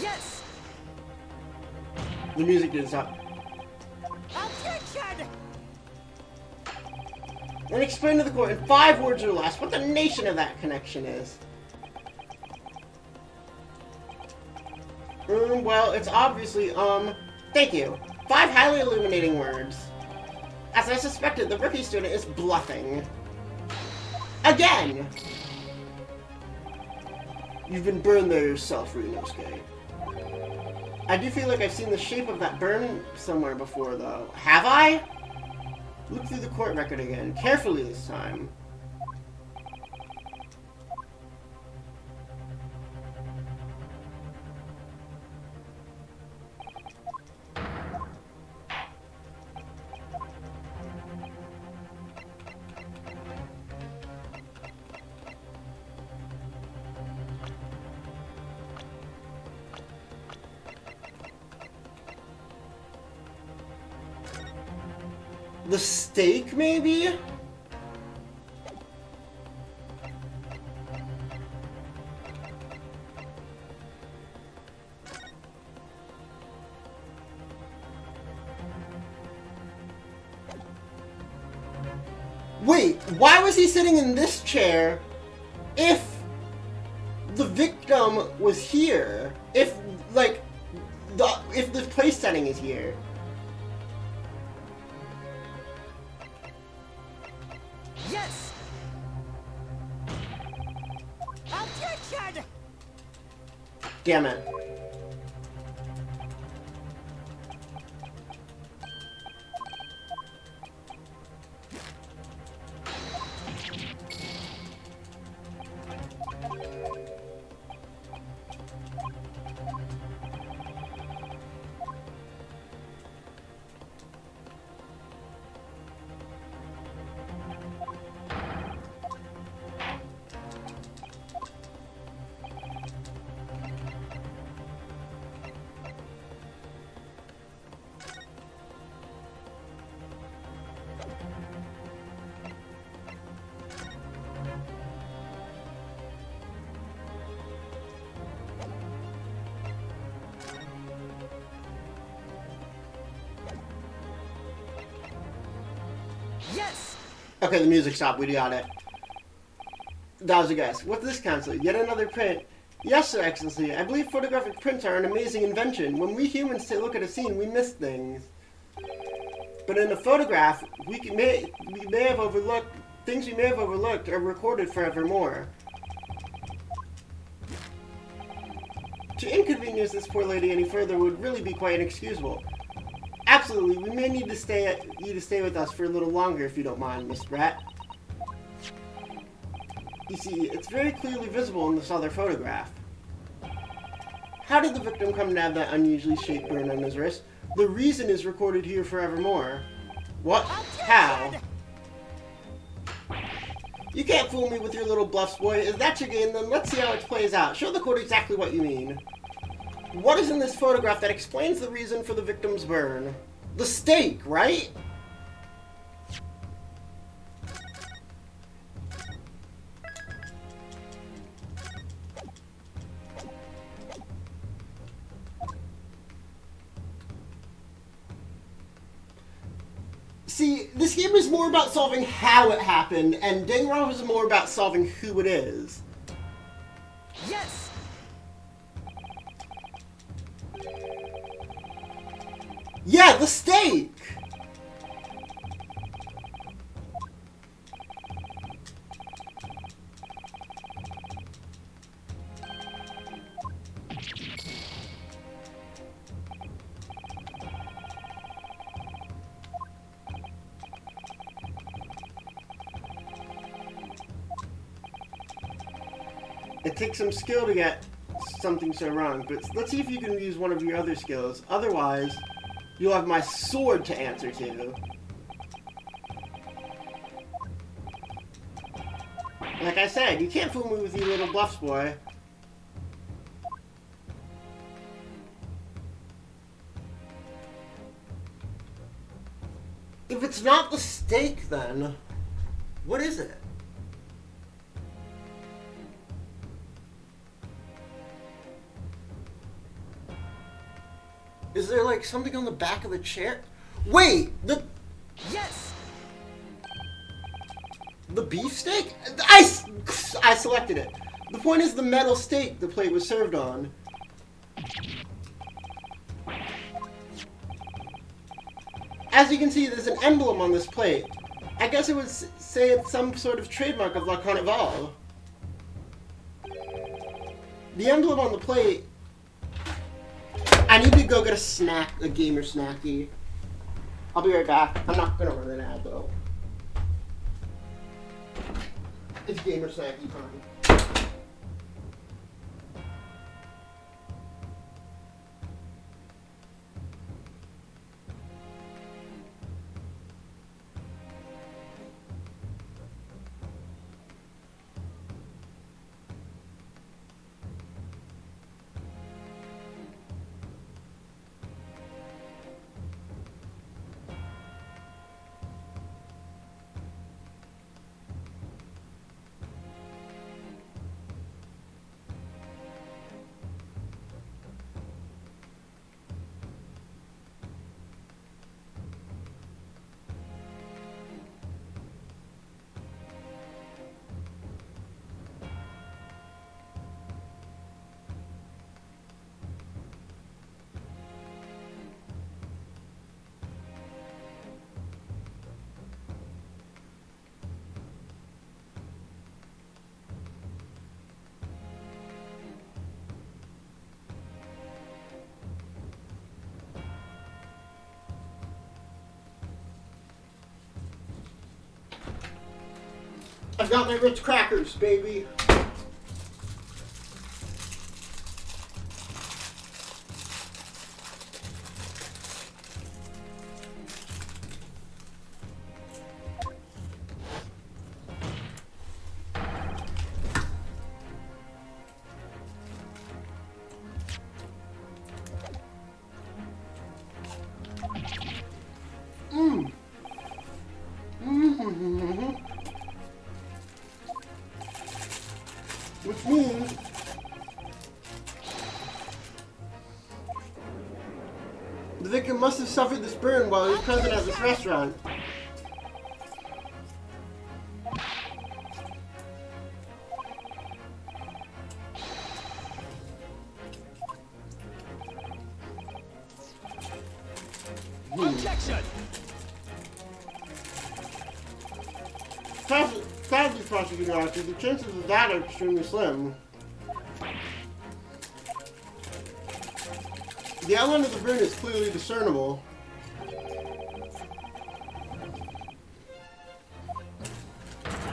Speaker 2: Yes!
Speaker 1: The music didn't stop.
Speaker 2: Objection!
Speaker 1: And explain to the court in 5 words or less what the nation of that connection is. Well, it's obviously, thank you. 5 highly illuminating words. As I suspected, the rookie student is bluffing. Again! You've been burned there yourself, Ryunosuke. I do feel like I've seen the shape of that burn somewhere before, though. Have I? Look through the court record again, carefully this time. The stake, maybe? Wait, why was he sitting in this chair if the victim was here? If, like, if the place setting is here?
Speaker 2: Yes! Objection!
Speaker 1: Damn it.
Speaker 2: Yes!
Speaker 1: Okay, the music stopped. We got it. That was a guess. What's this, Counselor? Yet another print. Yes, Sir Excellency. I believe photographic prints are an amazing invention. When we humans take a look at a scene, we miss things. But in a photograph, we may have overlooked things we may have overlooked are recorded forevermore. To inconvenience this poor lady any further would really be quite inexcusable. Absolutely, we may need to you to stay with us for a little longer if you don't mind, Miss Brett. You see, it's very clearly visible in this other photograph. How did the victim come to have that unusually shaped burn on his wrist? The reason is recorded here forevermore. What? How? You can't fool me with your little bluffs, boy. Is that your game? Then let's see how it plays out. Show the court exactly what you mean. What is in this photograph that explains the reason for the victim's burn? The stake, right? See, this game is more about solving how it happened, and Danganronpa is more about solving who it is.
Speaker 2: Yes!
Speaker 1: Yeah, the stake! It takes some skill to get something so wrong, but let's see if you can use one of your other skills. Otherwise, you'll have my sword to answer to. Like I said, you can't fool me with your little bluffs, boy. If it's not the stake, then what is it? Is there like something on the back of the chair? Wait,
Speaker 2: Yes!
Speaker 1: the beefsteak? I selected it. The point is the metal steak the plate was served on. As you can see, there's an emblem on this plate. I guess it would say it's some sort of trademark of La Carnival. The emblem on the plate... I need to go get a snack, a gamer snacky. I'll be right back. I'm not gonna run an ad though. It's gamer snacky time. I've got my Ritz crackers, baby. Which means the victim must have suffered this burn while he was present at this restaurant.
Speaker 2: Objection!
Speaker 1: Sadly, prosecuting officer, the chances of that are extremely slim. The outline of the burn is clearly discernible.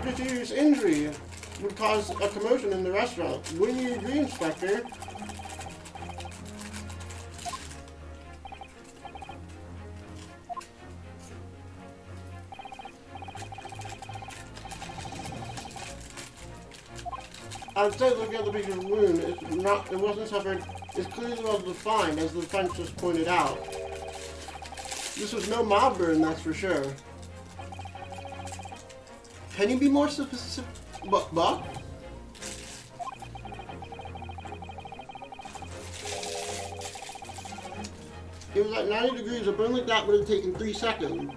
Speaker 1: A serious injury would cause a commotion in the restaurant. Wouldn't you agree, Inspector? Outside, looking at the picture of the wound, it wasn't suffered as clearly well defined as the defense just pointed out. This was no mob burn, that's for sure. Can you be more specific? What? It was at 90 degrees. A burn like that would have taken 3 seconds.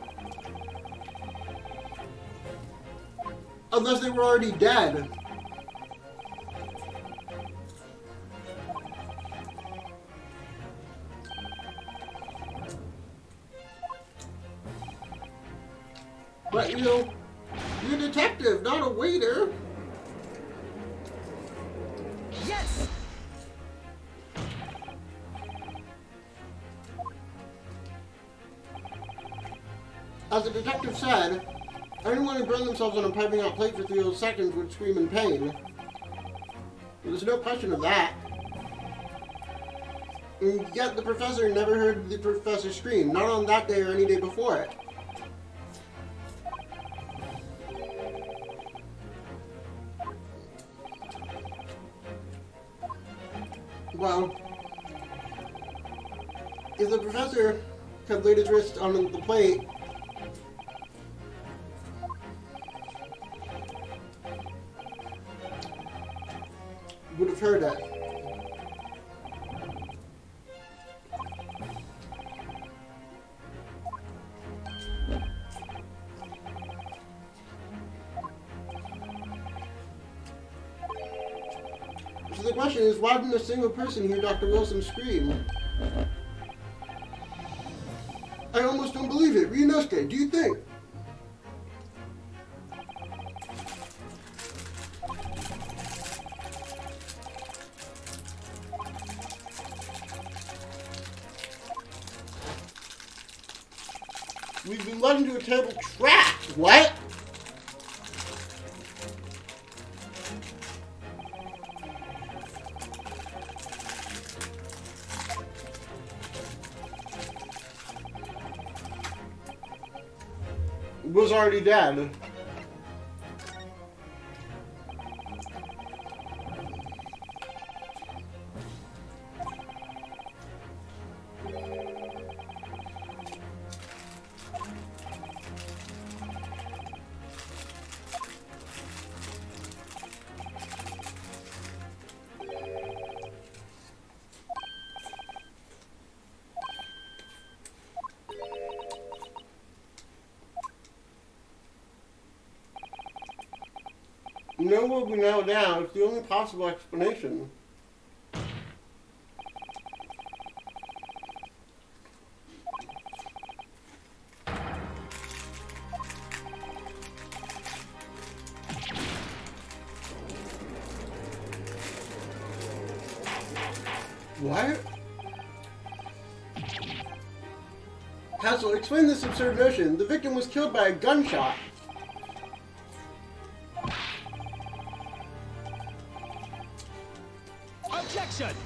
Speaker 1: Unless they were already dead. But, you know, you're a detective, not a waiter.
Speaker 2: Yes!
Speaker 1: As the detective said, anyone who burned themselves on a piping hot plate for 3 seconds would scream in pain. There's no question of that. And yet the professor never heard the professor scream, not on that day or any day before it. Well, if the professor had laid his wrist on the plate, would have heard it. So the question is, why didn't a single person hear Dr. Wilson scream? I almost don't believe it. Ryunosuke, do you think? We've been led into a terrible trap. What? Was already dead. No will be nailed down. It's the only possible explanation. What? Counsel, explain this absurd notion. The victim was killed by a gunshot.
Speaker 2: Objection!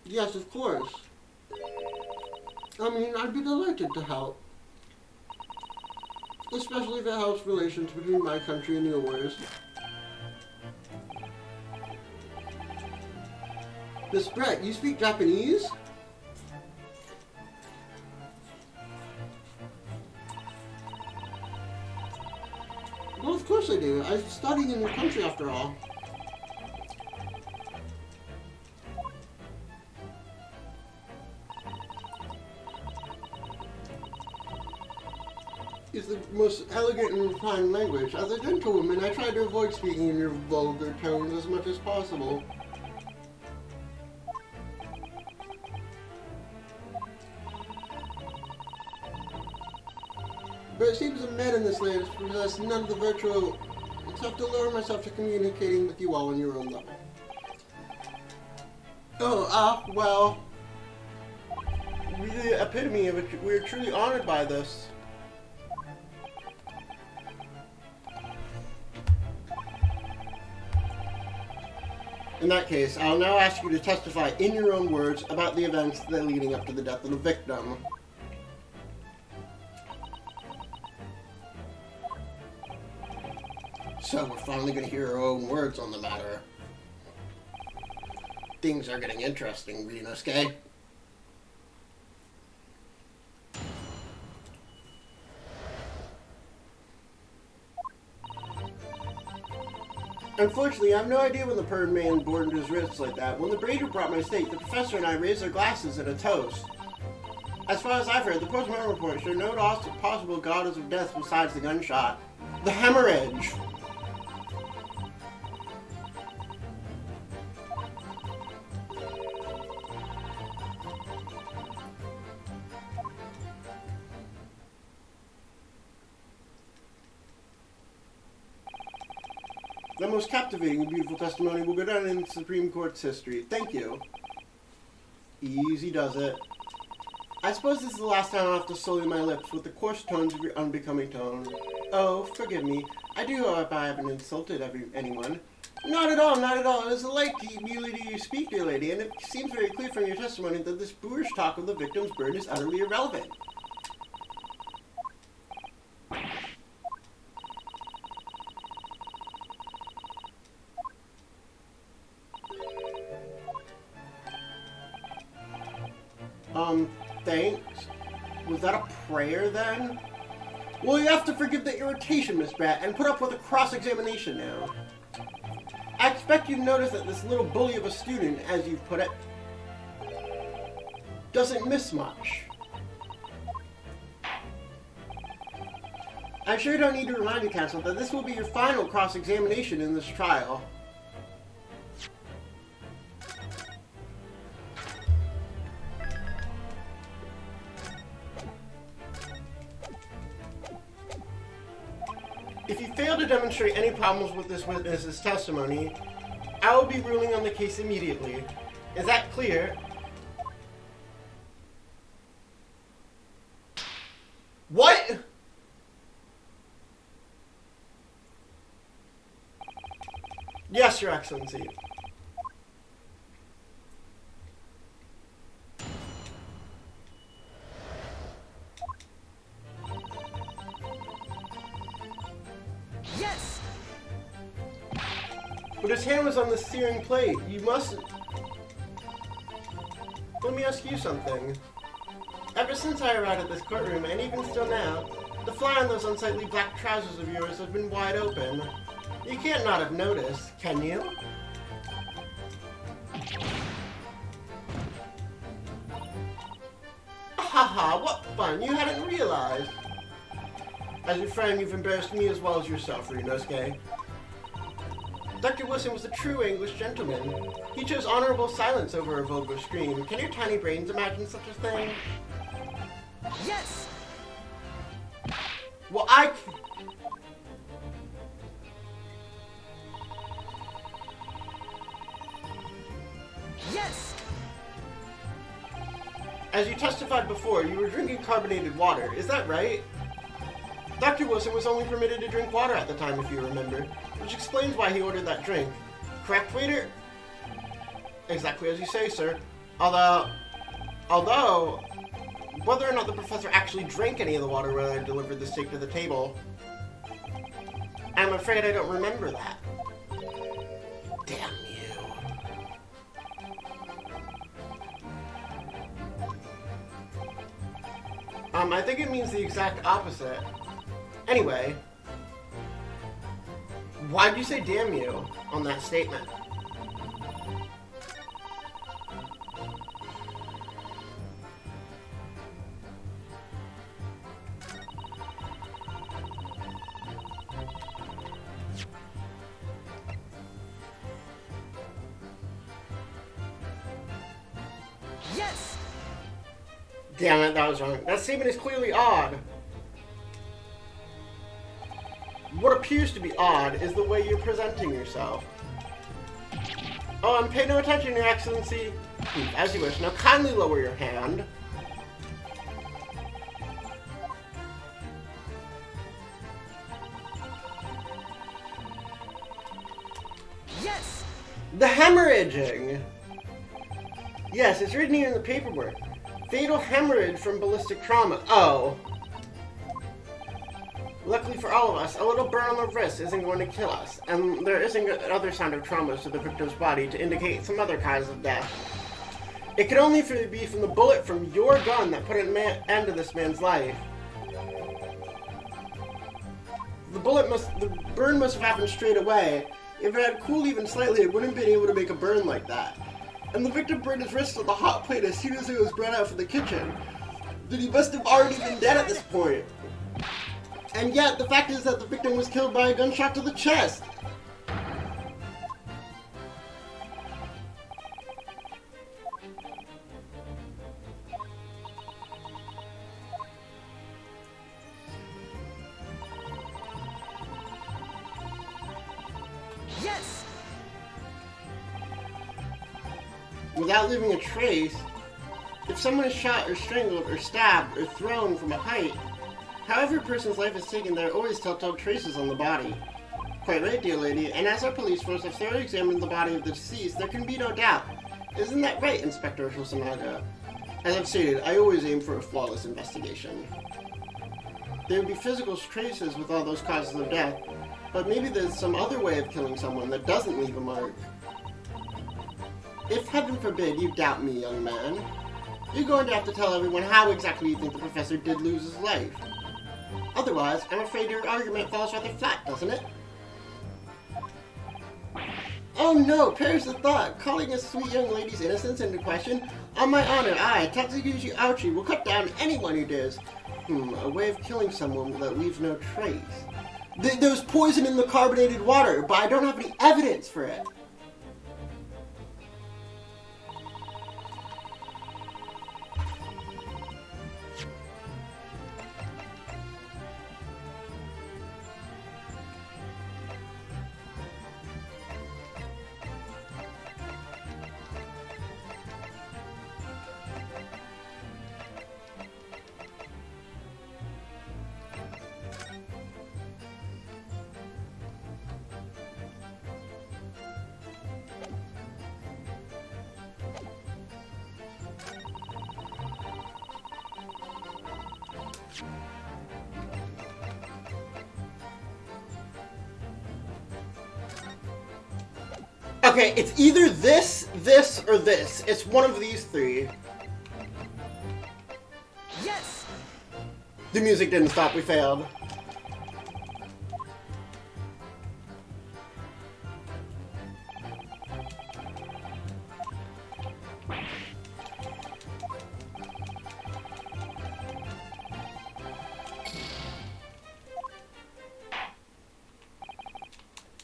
Speaker 1: Yes, of course. I mean, I'd be delighted to help. Especially if it helps relations between my country and yours. Miss Brett, you speak Japanese? Well, of course I do. I'm studying in your country after all. It's the most elegant and refined language. As a gentlewoman, I try to avoid speaking in your vulgar tones as much as possible. But it seems the men in this land possess none of the virtual, except to lure myself to communicating with you all on your own level. Oh, well, the epitome of it. We're truly honored by this. In that case, I'll now ask you to testify in your own words about the events that leading up to the death of the victim. So we're finally going to hear our own words on the matter. Things are getting interesting, Ryunosuke. Unfortunately, I have no idea when the bird man broadened his wrists like that. When the breeder brought my steak, the professor and I raised our glasses in a toast. As far as I've heard, the postmortem report showed no possible cause of death besides the gunshot. The hemorrhage! The most captivating and beautiful testimony will go down in the Supreme Court's history. Thank you. Easy does it. I suppose this is the last time I'll have to sully my lips with the coarse tones of your unbecoming tone. Oh, forgive me. I do hope I haven't insulted anyone. Not at all, not at all. It is a light to merely to you speak, dear lady, and it seems very clear from your testimony that this boorish talk of the victim's burden is utterly irrelevant. Thanks. Was that a prayer, then? Well, you have to forgive the irritation, Miss Bratt, and put up with a cross-examination now. I expect you've noticed that this little bully of a student, as you've put it, doesn't miss much. I'm sure you don't need to remind you, counsel, that this will be your final cross-examination in this trial. If you fail to demonstrate any problems with this witness's testimony, I will be ruling on the case immediately. Is that clear? What? Yes, Your Excellency.
Speaker 2: Yes!
Speaker 1: But his hand was on the steering plate. You must... Let me ask you something. Ever since I arrived at this courtroom, and even still now, the fly on those unsightly black trousers of yours has been wide open. You can't not have noticed, can you? Haha, what fun! You hadn't realized. As your friend, you've embarrassed me as well as yourself, Ryunosuke. Dr. Wilson was a true English gentleman. He chose honorable silence over a vulgar scream. Can your tiny brains imagine such a thing?
Speaker 2: Yes!
Speaker 1: Well,
Speaker 2: Yes!
Speaker 1: As you testified before, you were drinking carbonated water. Is that right? Dr. Wilson was only permitted to drink water at the time, if you remember, which explains why he ordered that drink. Correct, waiter? Exactly as you say, sir. Although, whether or not the professor actually drank any of the water when I delivered the steak to the table, I'm afraid I don't remember that. Damn you. I think it means the exact opposite. Anyway, why'd you say damn you on that statement?
Speaker 2: Yes!
Speaker 1: Damn it, that was wrong. That statement is clearly odd. What appears to be odd is the way you're presenting yourself. Oh, and pay no attention, Your Excellency. As you wish. Now kindly lower your hand.
Speaker 2: Yes!
Speaker 1: The hemorrhaging! Yes, it's written here in the paperwork. Fatal hemorrhage from ballistic trauma. Oh. Luckily for all of us, a little burn on the wrist isn't going to kill us, and there isn't another sign of traumas to the victim's body to indicate some other cause of death. It could only be from the bullet from your gun that put an end to this man's life. The burn must have happened straight away. If it had cooled even slightly, it wouldn't have been able to make a burn like that. And the victim burned his wrist on the hot plate as soon as it was brought out from the kitchen. Then he must have already been dead at this point. And yet, the fact is that the victim was killed by a gunshot to the chest. without leaving a trace. If someone is shot or strangled or stabbed or thrown from a height, however a person's life is taken, there are always telltale traces on the body. Quite right, dear lady, and as our police force have thoroughly examined the body of the deceased, there can be no doubt. Isn't that right, Inspector Hosonaga? As I've stated, I always aim for a flawless investigation. There would be physical traces with all those causes of death, but maybe there's some other way of killing someone that doesn't leave a mark. If heaven forbid you doubt me, young man, you're going to have to tell everyone how exactly you think the professor did lose his life. Otherwise, I'm afraid your argument falls rather flat, doesn't it? Oh no, perish the thought! Calling a sweet young lady's innocence into question? On my honor, I, Tatsuguchi Ouchi, will cut down anyone who dares. A way of killing someone that leaves no trace. There's poison in the carbonated water, but I don't have any evidence for it. Okay, it's either this, this, or this. It's one of these three.
Speaker 2: Yes!
Speaker 1: The music didn't stop, we failed.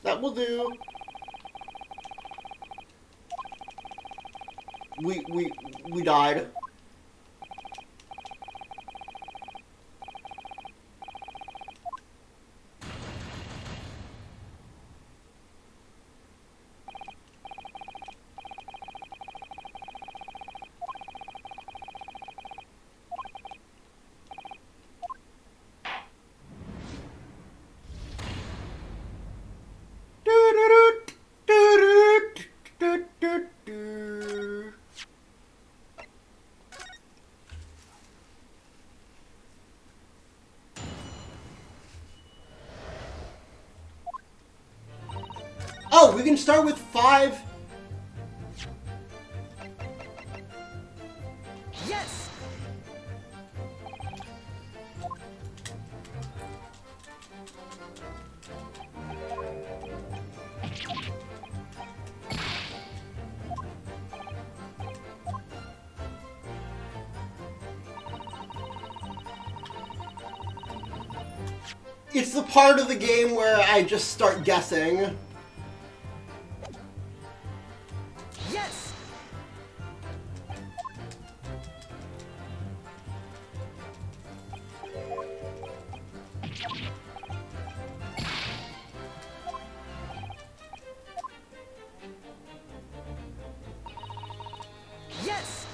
Speaker 1: That will do. We died. Oh, we can start with 5.
Speaker 2: Yes!
Speaker 1: It's the part of the game where I just start guessing.
Speaker 2: Yes! Yes!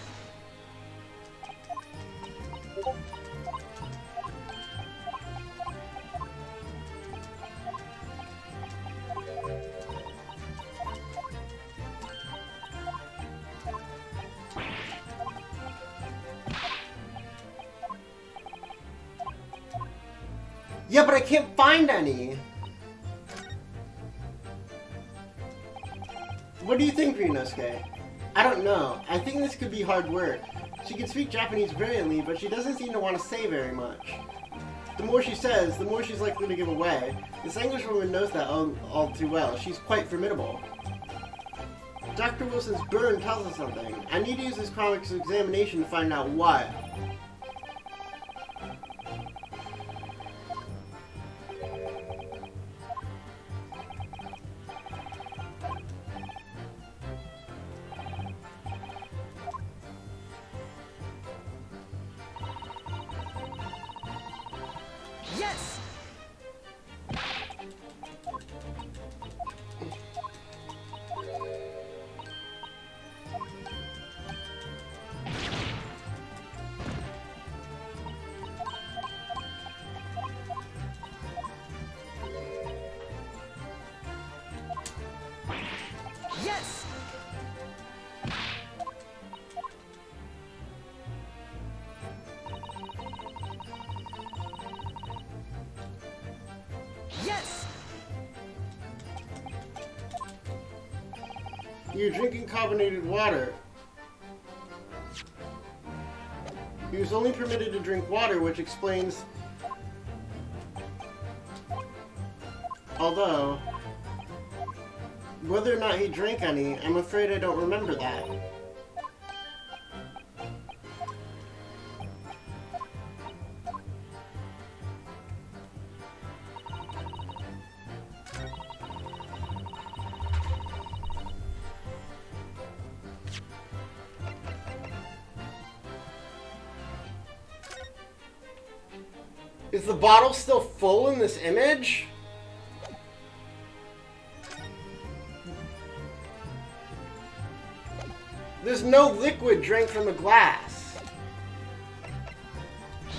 Speaker 1: Yeah, but I can't find any. What do you think, Rinosuke? I don't know. I think this could be hard work. She can speak Japanese brilliantly, but she doesn't seem to want to say very much. The more she says, the more she's likely to give away. This Englishwoman knows that all too well. She's quite formidable. Dr. Wilson's burn tells us something. I need to use this comic's examination to find out what.
Speaker 2: Yes!
Speaker 1: You're drinking carbonated water. He was only permitted to drink water, which explains... Although, whether or not he drank any, I'm afraid I don't remember that. Is the bottle still full in this image? There's no liquid drank from the glass.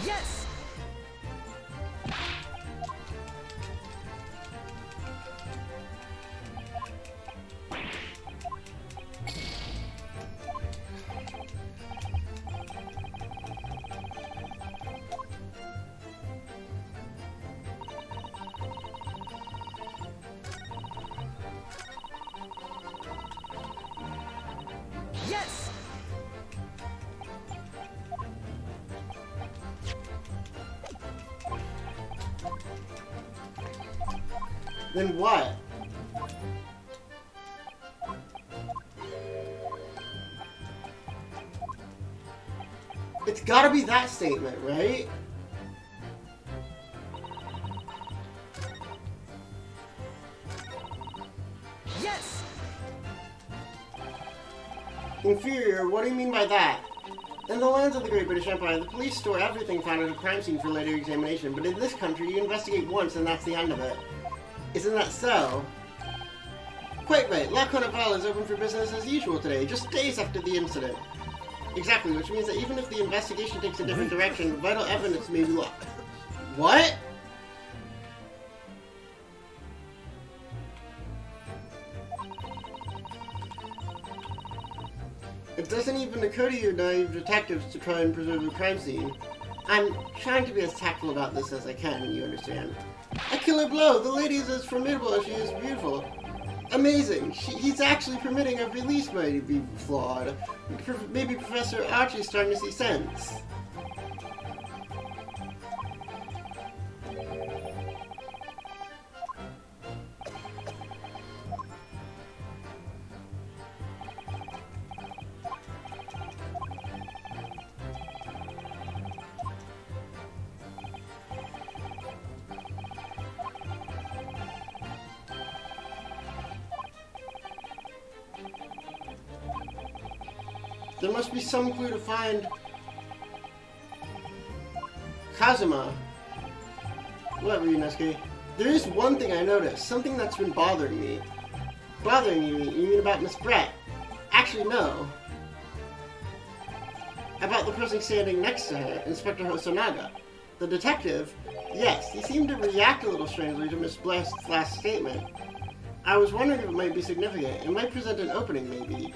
Speaker 2: Yes! Yes!
Speaker 1: Then what? It's gotta be that statement, right?
Speaker 2: Yes!
Speaker 1: Inferior, what do you mean by that? In the lands of the Great British Empire, the police store everything found at a crime scene for later examination, but in this country, you investigate once and that's the end of it. Isn't that so? Quite right, La Carnival is open for business as usual today, just days after the incident. Exactly, which means that even if the investigation takes a different direction, vital evidence may be lost. What? It doesn't even occur to you naive detectives to try and preserve the crime scene. I'm trying to be as tactful about this as I can, you understand. A killer blow! The lady is as formidable as she is beautiful. Amazing! He's actually permitting a release might be flawed. Maybe Professor Archie's starting to see sense. There must be some clue to find Kazuma. What, Ryunosuke? There is one thing I noticed, something that's been bothering me. Bothering you? You mean about Miss Brett? Actually, no. About the person standing next to her, Inspector Hosonaga. The detective? Yes, he seemed to react a little strangely to Miss Brett's last statement. I was wondering if it might be significant. It might present an opening, maybe.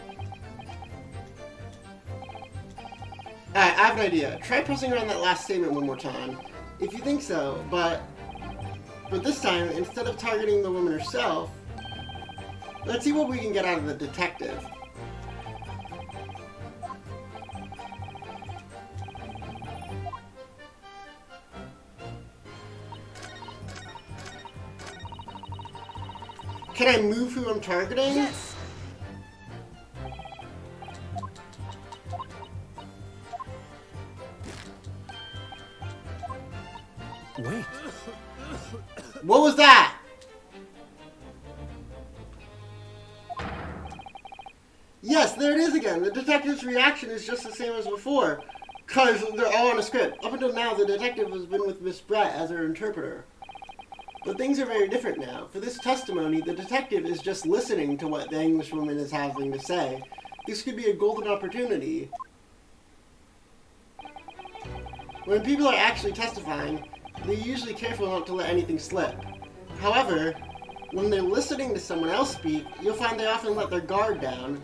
Speaker 1: Alright, I have an idea. Try pressing around that last statement one more time. If you think so, but this time, instead of targeting the woman herself, let's see what we can get out of the detective. Can I move who I'm targeting?
Speaker 2: Yes!
Speaker 3: Wait.
Speaker 1: What was that? Yes, there it is again. The detective's reaction is just the same as before. Because they're all on a script. Up until now, the detective has been with Miss Brett as her interpreter. But things are very different now. For this testimony, the detective is just listening to what the Englishwoman is having to say. This could be a golden opportunity. When people are actually testifying, they're usually careful not to let anything slip. However, when they're listening to someone else speak, you'll find they often let their guard down.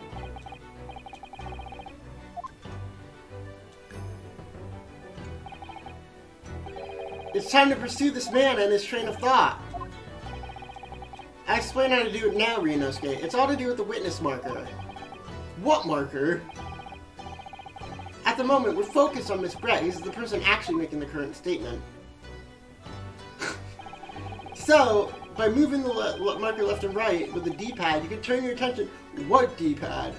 Speaker 1: It's time to pursue this man and his train of thought. I explain how to do it now, Ryunosuke. It's all to do with the witness marker. What marker? At the moment, we're focused on Miss Brett, who's the person actually making the current statement. So, by moving the marker left and right with the D-pad, you can turn your attention... What D-pad?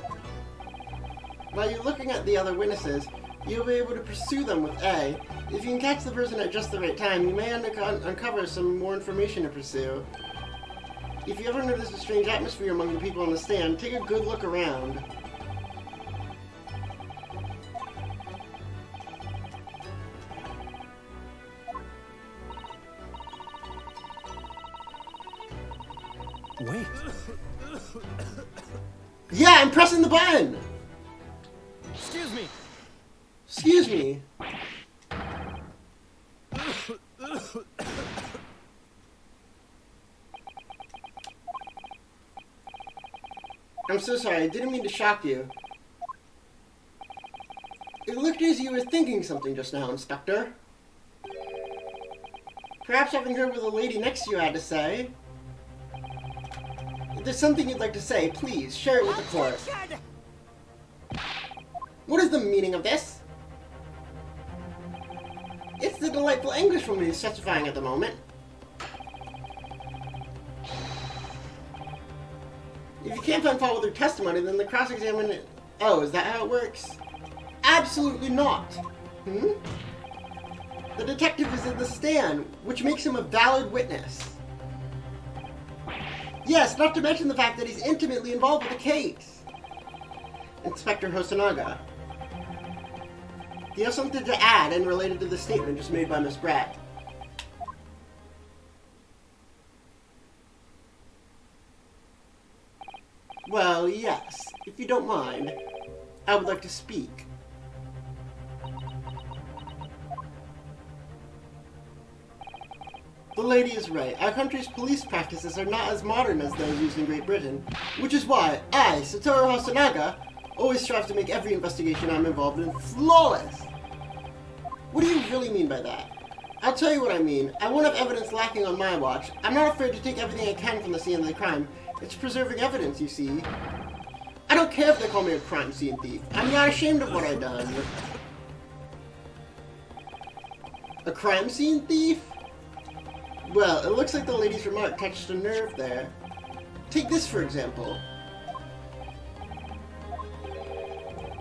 Speaker 1: While you're looking at the other witnesses, you'll be able to pursue them with A. If you can catch the person at just the right time, you may uncover some more information to pursue. If you ever notice a strange atmosphere among the people on the stand, take a good look around.
Speaker 2: Wait.
Speaker 1: Yeah, I'm pressing the button!
Speaker 2: Excuse me.
Speaker 1: Excuse me. I'm so sorry, I didn't mean to shock you. It looked as you were thinking something just now, Inspector. Perhaps having heard what the lady next to you had to say. If there's something you'd like to say, please share it with the court. What is the meaning of this? It's the delightful Englishwoman who's testifying at the moment. If you can't find fault with her testimony, then the cross-examination... Oh, is that how it works? Absolutely not! The detective is in the stand, which makes him a valid witness. Yes, not to mention the fact that he's intimately involved with the case. Inspector Hosonaga. Do you have something to add and related to the statement just made by Miss Brett? Well, yes. If you don't mind, I would like to speak. The lady is right. Our country's police practices are not as modern as those used in Great Britain, which is why I, Satoru Hosonaga, always strive to make every investigation I'm involved in flawless. What do you really mean by that? I'll tell you what I mean. I won't have evidence lacking on my watch. I'm not afraid to take everything I can from the scene of the crime. It's preserving evidence, you see. I don't care if they call me a crime scene thief. I'm not ashamed of what I've done. A crime scene thief? Well, it looks like the lady's remark touched a nerve there. Take this, for example.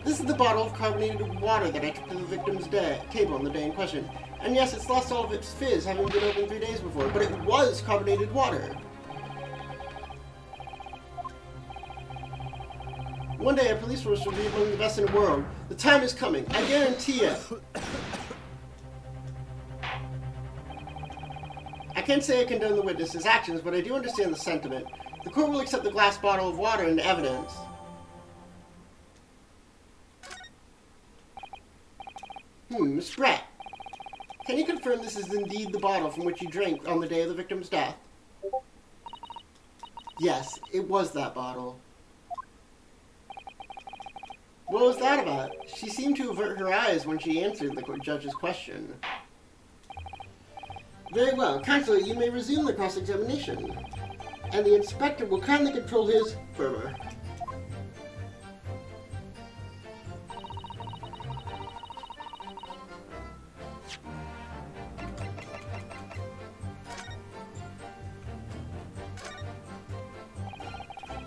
Speaker 1: This is the bottle of carbonated water that I took to the victim's table on the day in question. And yes, it's lost all of its fizz, having been open 3 days before, but it was carbonated water. One day, a police force will be among the best in the world. The time is coming, I guarantee it. I can't say I condone the witness's actions, but I do understand the sentiment. The court will accept the glass bottle of water into evidence. Miss Brett, can you confirm this is indeed the bottle from which you drank on the day of the victim's death? Yes, it was that bottle. What was that about? She seemed to avert her eyes when she answered the judge's question. Very well. Counselor, you may resume the cross-examination. And the inspector will kindly control his fervor.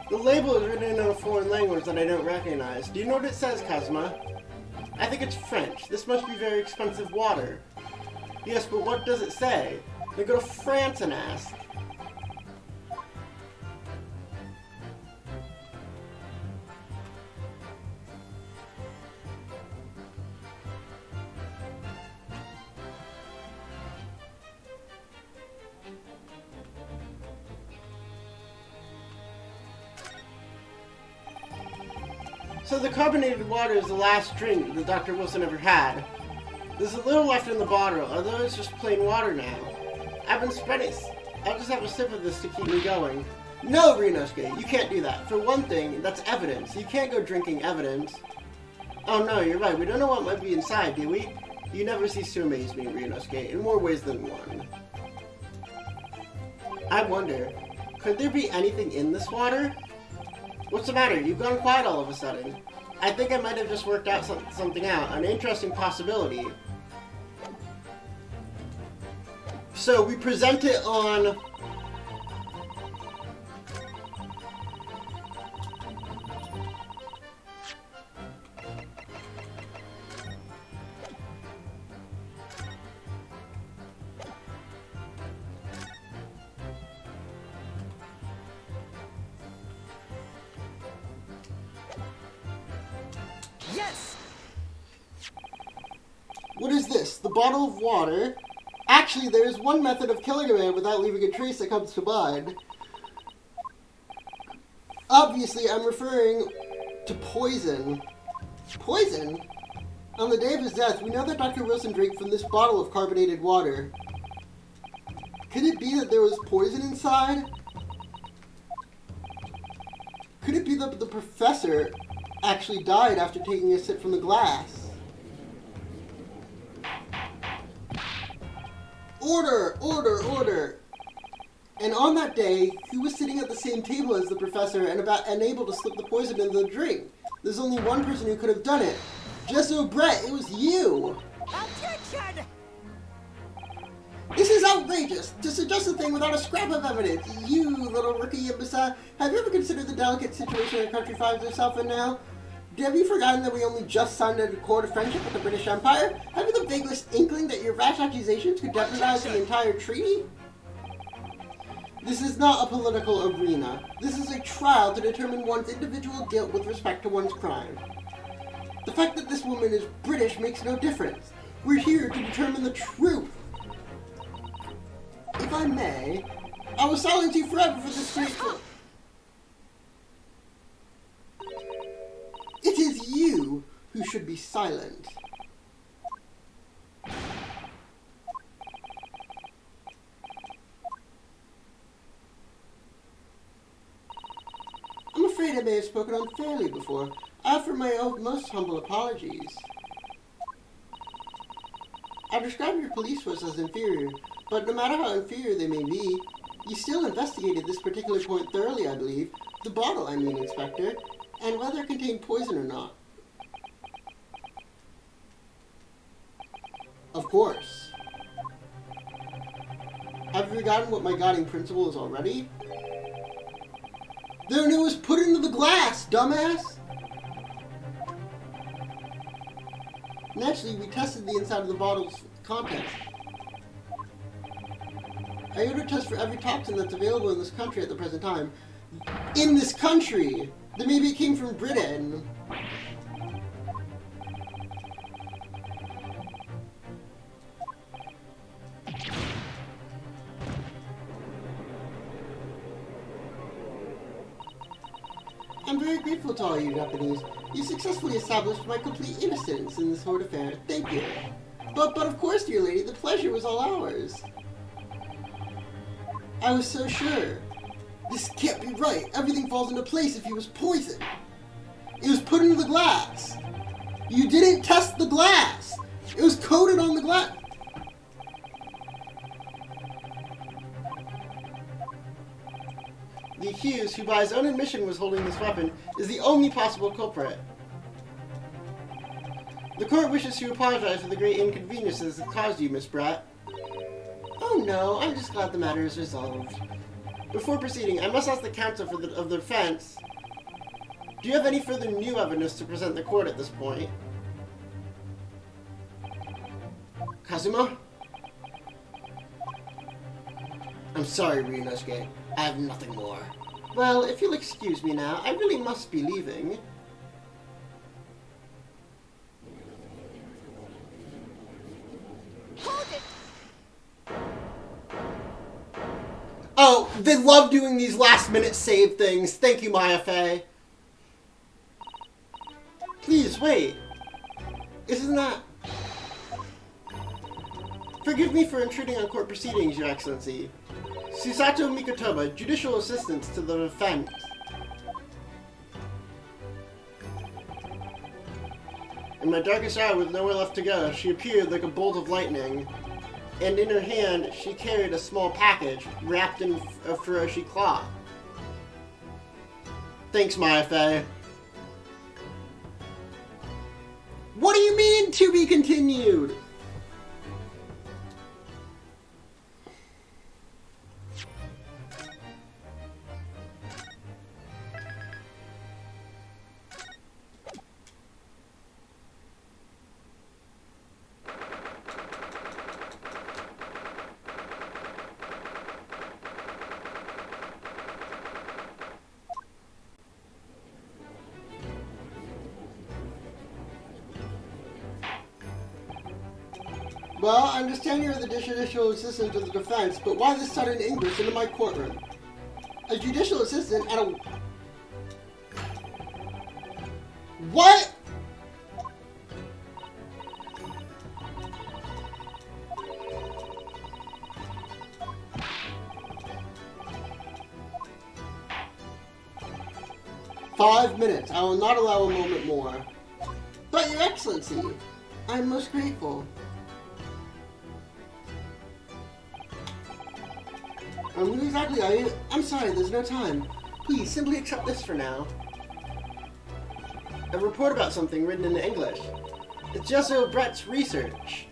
Speaker 1: The label is written in a foreign language that I don't recognize. Do you know what it says, Kazuma? I think it's French. This must be very expensive water. Yes, but what does it say? Then go to France and ask. So the carbonated water is the last drink that Dr. Wilson ever had. There's a little left in the bottle, although it's just plain water now. I've been spreading. I'll just have a sip of this to keep me going. No, Ryunosuke, you can't do that. For one thing, that's evidence. You can't go drinking evidence. Oh no, you're right. We don't know what might be inside, do we? You never cease to amaze me, Ryunosuke, in more ways than one. I wonder, could there be anything in this water? What's the matter? You've gone quiet all of a sudden. I think I might have just worked out something out. An interesting possibility. So we present it on...
Speaker 2: Yes!
Speaker 1: What is this? The bottle of water? Actually, there is one method of killing a man without leaving a trace that comes to mind. Obviously, I'm referring to poison. Poison? On the day of his death, we know that Dr. Wilson drank from this bottle of carbonated water. Could it be that there was poison inside? Could it be that the professor actually died after taking a sip from the glass? Order! Order! Order! And on that day, he was sitting at the same table as the professor and able to slip the poison into the drink. There's only one person who could have done it. Jezio Brett, it was you!
Speaker 3: Objection!
Speaker 1: This is outrageous! To suggest a thing without a scrap of evidence! You little rookie imbecile! Have you ever considered the delicate situation our country finds herself in now? Have you forgotten that we only just signed a accord of friendship with the British Empire? Have you the vaguest inkling that your rash accusations could jeopardize the entire treaty? This is not a political arena. This is a trial to determine one's individual guilt with respect to one's crime. The fact that this woman is British makes no difference. We're here to determine the truth. If I may, I will silence you forever for this grateful... It is you who should be silent. I'm afraid I may have spoken unfairly before. I offer my most humble apologies. I describe your police force as inferior, but no matter how inferior they may be, you still investigated this particular point thoroughly, I believe. The bottle, I mean, Inspector, and whether it contained poison or not. Of course. Have you forgotten what my guiding principle is already? Then it was put into the glass, dumbass! Naturally, we tested the inside of the bottle's contents. I ordered tests for every toxin that's available in this country at the present time. In this country! Then maybe it came from Britain. I'm very grateful to all you Japanese. You successfully established my complete innocence in this whole affair. Thank you. But of course, dear lady, the pleasure was all ours. I was so sure. This can't be right. Everything falls into place if he was poisoned. It was put into the glass. You didn't test the glass. It was coated on the glass. The accused, who by his own admission was holding this weapon, is the only possible culprit. The court wishes to apologize for the great inconveniences it caused you, Miss Brett. Oh no, I'm just glad the matter is resolved. Before proceeding, I must ask the counsel of the defense, do you have any further new evidence to present the court at this point? Kazuma? I'm sorry, Ryunosuke. I have nothing more. Well, if you'll excuse me now, I really must be leaving.
Speaker 3: Hold it!
Speaker 1: Oh, they love doing these last-minute save things. Thank you, Maya Fey. Please, wait. Isn't that... Forgive me for intruding on court proceedings, Your Excellency. Susato Mikotoba, judicial assistance to the defense. In my darkest hour, with nowhere left to go, she appeared like a bolt of lightning, and in her hand she carried a small package wrapped in a furoshi cloth. Thanks, Maya Fey. What do you mean, to be continued? Well, I understand you're the judicial assistant to the defense, but why this sudden ingress into my courtroom? A judicial assistant at a... What? "5 minutes. I will not allow a moment more." "But, Your Excellency, I am most grateful." Who exactly are you? I'm sorry, there's no time. Please, simply accept this for now. A report about something written in English. It's Jezio Brett's research.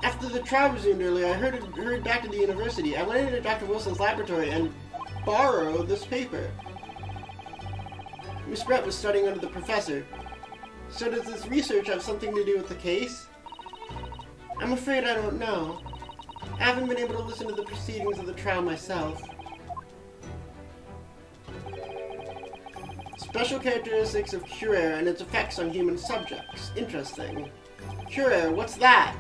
Speaker 1: After the trial resumed earlier, I hurried back to the university. I went into Dr. Wilson's laboratory and borrowed this paper. Miss Brett was studying under the professor. So does this research have something to do with the case? I'm afraid I don't know. I haven't been able to listen to the proceedings of the trial myself. Special characteristics of Curer and its effects on human subjects. Interesting. Curer, what's that?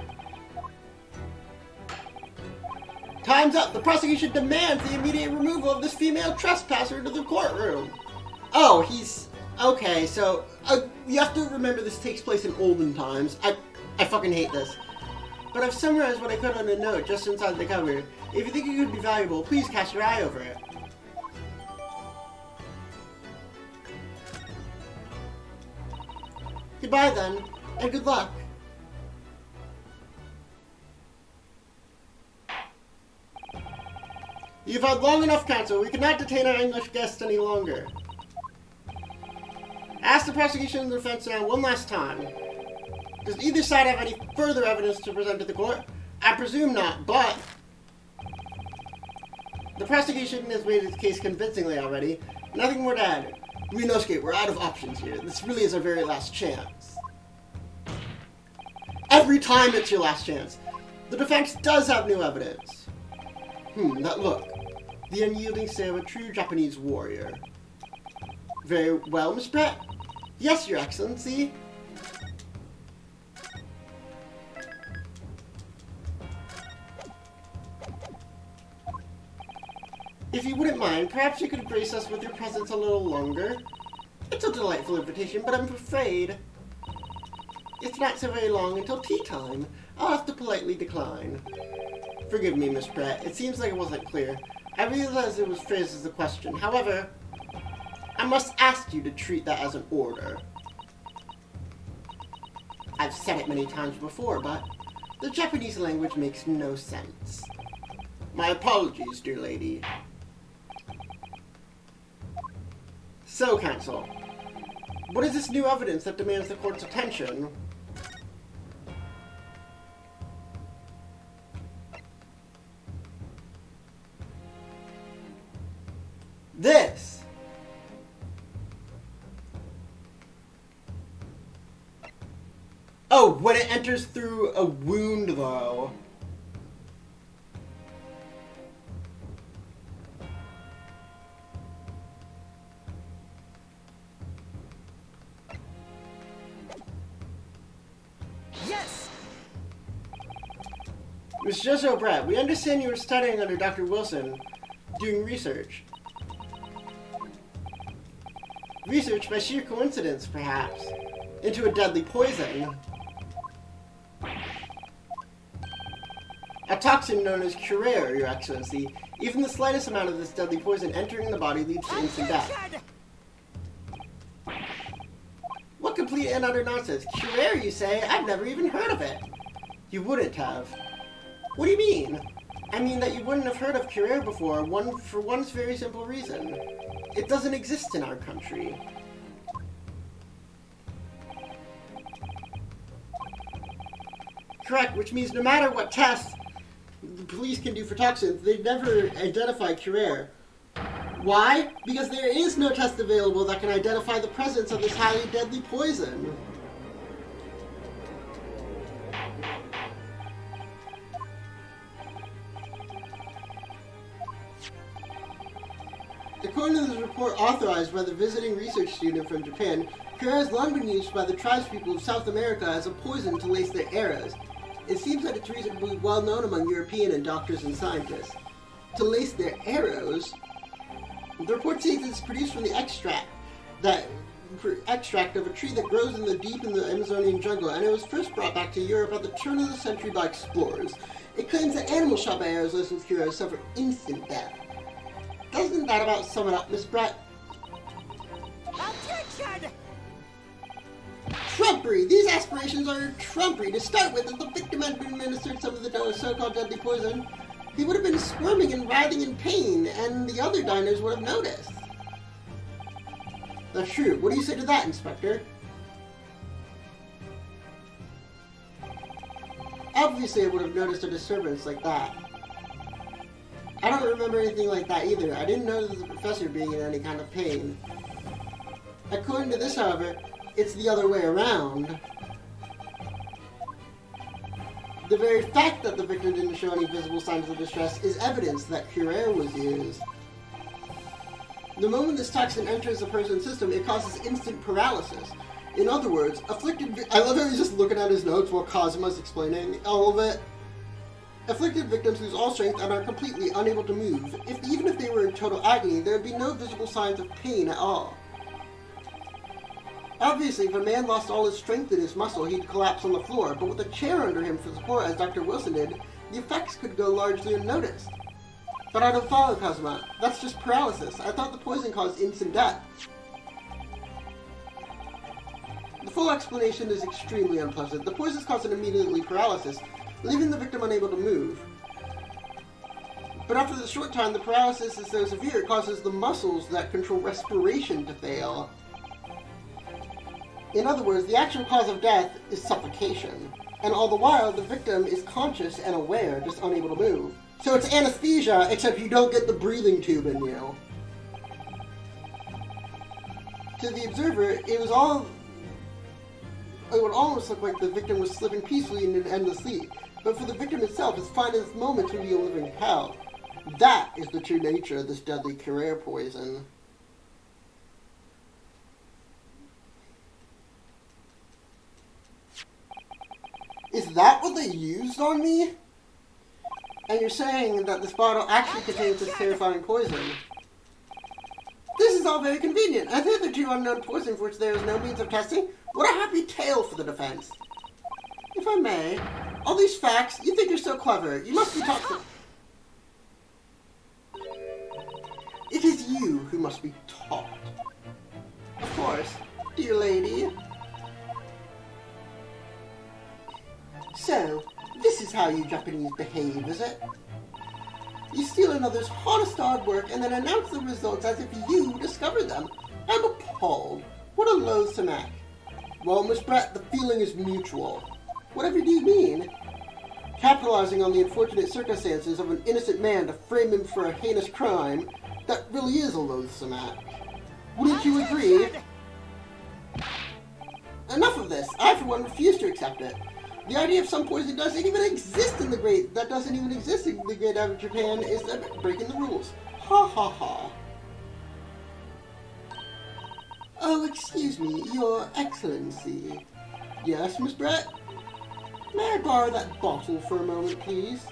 Speaker 1: Time's up! The prosecution demands the immediate removal of this female trespasser to the courtroom. Oh, he's... Okay, so... you have to remember this takes place in olden times. I fucking hate this. But I've summarized what I could on a note just inside the cover. If you think it could be valuable, please cast your eye over it. Goodbye then, and good luck. You've had long enough, counsel. We cannot detain our English guests any longer. Ask the prosecution and the defense now one last time. Does either side have any further evidence to present to the court? I presume not, but... The prosecution has made its case convincingly already. Nothing more to add. Ryunosuke, we're out of options here. This really is our very last chance. Every time it's your last chance. The defense does have new evidence. That look. The unyielding stare of a true Japanese warrior. Very well, Miss Brett. Yes, Your Excellency. If you wouldn't mind, perhaps you could grace us with your presence a little longer. It's a delightful invitation, but I'm afraid it's not so very long until tea time. I'll have to politely decline. Forgive me, Miss Brett. It seems like it wasn't clear. I realize it was phrased as a question. However, I must ask you to treat that as an order. I've said it many times before, but the Japanese language makes no sense. My apologies, dear lady. So, counsel, what is this new evidence that demands the court's attention? This! Oh, when it enters through a wound, though.
Speaker 3: Yes!
Speaker 1: Miss Jezio Brett, we understand you were studying under Dr. Wilson, doing research. Research by sheer coincidence, perhaps, into a deadly poison. A toxin known as Curer, Your Excellency. Even the slightest amount of this deadly poison entering the body leads to instant death. What complete and utter nonsense. Curer, you say? I've never even heard of it. You wouldn't have. What do you mean? I mean that you wouldn't have heard of Curer before, for one very simple reason. It doesn't exist in our country. Correct, which means no matter what tests the police can do for toxins, they never identify Curer. Why? Because there is no test available that can identify the presence of this highly deadly poison. According to this report authorized by the visiting research student from Japan, Curer has long been used by the tribespeople of South America as a poison to lace their arrows. It seems that it's reasonably well known among European and doctors and scientists. To lace their arrows? The report states it's produced from the extract of a tree that grows deep in the Amazonian jungle, and it was first brought back to Europe at the turn of the century by explorers. It claims that animal shot by arrows laced with Curer suffer instant death. Doesn't that about sum it up, Miss Brett?
Speaker 3: Objection!
Speaker 1: Trumpery! These aspirations are trumpery. To start with, if the victim had been administered some of the so-called deadly poison, he would have been squirming and writhing in pain, and the other diners would have noticed. That's true. What do you say to that, Inspector? Obviously, I would have noticed a disturbance like that. I don't remember anything like that either. I didn't notice the professor being in any kind of pain. According to this, however, it's the other way around. The very fact that the victim didn't show any visible signs of distress is evidence that Curer was used. The moment this toxin enters the person's system, it causes instant paralysis. In other words, I love how he's just looking at his notes while Kazuma's explaining all of it. Afflicted victims lose all strength and are completely unable to move. Even if they were in total agony, there would be no visible signs of pain at all. Obviously, if a man lost all his strength in his muscle, he'd collapse on the floor, but with a chair under him for support, as Dr. Wilson did, the effects could go largely unnoticed. But I don't follow, Kazuma. That's just paralysis. I thought the poison caused instant death. The full explanation is extremely unpleasant. The poison caused an immediately paralysis, leaving the victim unable to move. But after the short time, the paralysis is so severe it causes the muscles that control respiration to fail. In other words, the actual cause of death is suffocation. And all the while, the victim is conscious and aware, just unable to move. So it's anesthesia, except you don't get the breathing tube in you. To the observer, it would almost look like the victim was slipping peacefully into an endless sleep. But for the victim itself, its finest moments would be a living hell. That is the true nature of this deadly Curer poison. Is that what they used on me? And you're saying that this bottle actually contains this terrifying poison. This is all very convenient. A hitherto unknown poison for which there is no means of testing. What a happy tale for the defense. If I may, all these facts, you think you're so clever. You must be taught to... It is you who must be taught. Of course, dear lady. So, this is how you Japanese behave, is it? You steal another's hard work and then announce the results as if you discovered them. I'm appalled. What a loathsome act. Well, Miss Brett, the feeling is mutual. Whatever do you mean? Capitalizing on the unfortunate circumstances of an innocent man to frame him for a heinous crime, that really is a loathsome act. Wouldn't you agree? Enough of this. I, for one, refuse to accept it. The idea of some poison doesn't even exist in the great out of Japan is breaking the rules. Ha ha ha. Oh, excuse me, Your Excellency. Yes, Miss Brett? May I borrow that bottle for a moment, please?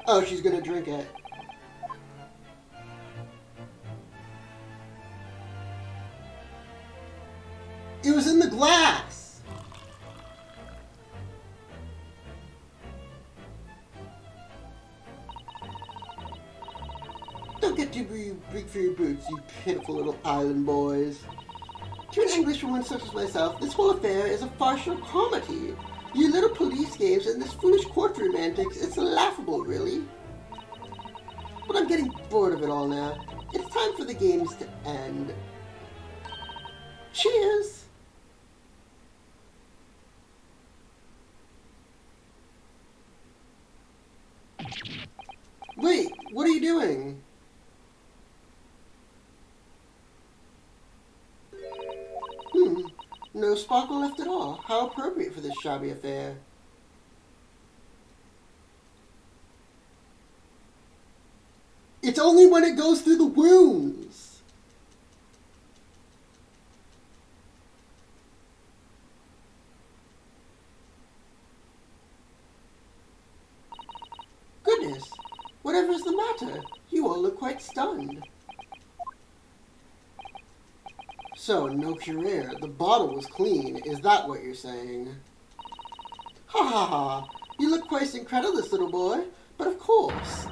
Speaker 1: Oh, she's gonna drink it. It was in the glass! Don't get too big for your boots, you pitiful little island boys. To an Englishwoman such as myself, this whole affair is a farcical comedy. You little police games and this foolish courtroom antics, it's laughable, really. But I'm getting bored of it all now. It's time for the games to end. Cheers! Wait, what are you doing? No sparkle left at all. How appropriate for this shabby affair. It's only when it goes through the wounds. Goodness, whatever's the matter? You all look quite stunned. So, no curare. The bottle was clean. Is that what you're saying? Ha ha ha. You look quite incredulous, little boy. But of course.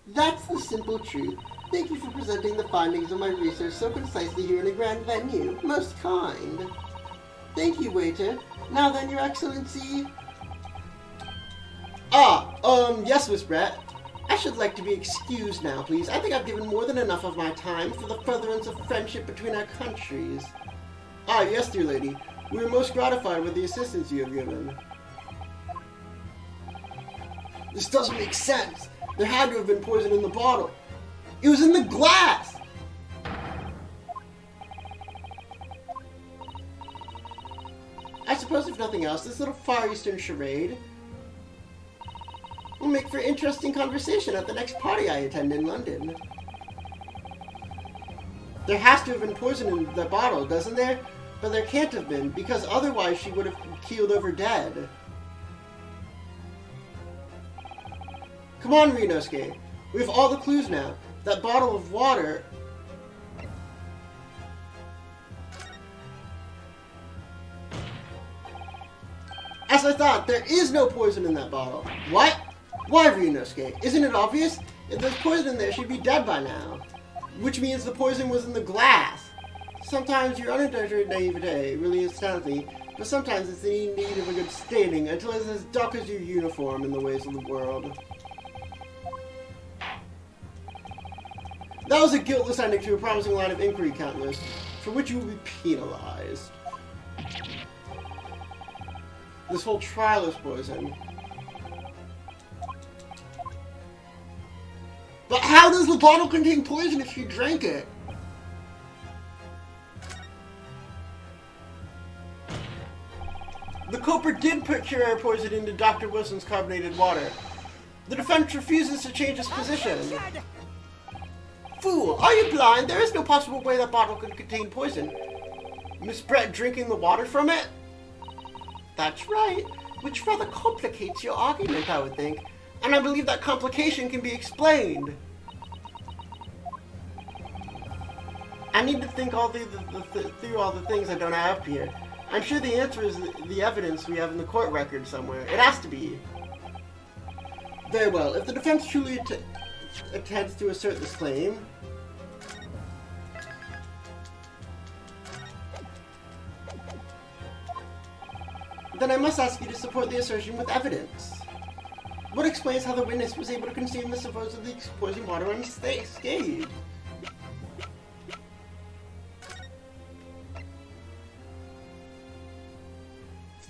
Speaker 1: That's the simple truth. Thank you for presenting the findings of my research so concisely here in a grand venue. Most kind. Thank you, waiter. Now then, Your Excellency. Yes, Miss Brett. I should like to be excused now, please. I think I've given more than enough of my time for the furtherance of friendship between our countries. Ah, yes, dear lady. We are most gratified with the assistance you have given. This doesn't make sense. There had to have been poison in the bottle. It was in the glass! I suppose, if nothing else, this little Far Eastern charade will make for interesting conversation at the next party I attend in London. There has to have been poison in the bottle, doesn't there? But there can't have been, because otherwise she would have keeled over dead. Come on, Rinosuke. We have all the clues now. That bottle of water... As I thought, there is no poison in that bottle. What? Why, Rinosuke? Isn't it obvious? If there's poison in there, she'd be dead by now. Which means the poison was in the glass. Sometimes your unadulterated naivete really astounds me, but sometimes it's in need of a good staining until it's as dark as your uniform in the ways of the world. That was a guiltless ending to a promising line of inquiry, Countess, for which you will be penalized. This whole trial is poison. But how does the bottle contain poison if she drank it? The culprit did put curare poison into Dr. Wilson's carbonated water. The defense refuses to change its position. Fool! Are you blind? There is no possible way that bottle could contain poison. Miss Brett drinking the water from it? That's right, which rather complicates your argument, I would think. And I believe that complication can be explained. I need to think through all the things I don't have up here. I'm sure the answer is the evidence we have in the court record somewhere. It has to be. Very well. If the defense truly attempts to assert this claim, then I must ask you to support the assertion with evidence. What explains how the witness was able to consume the supposedly poisoned water unscathed?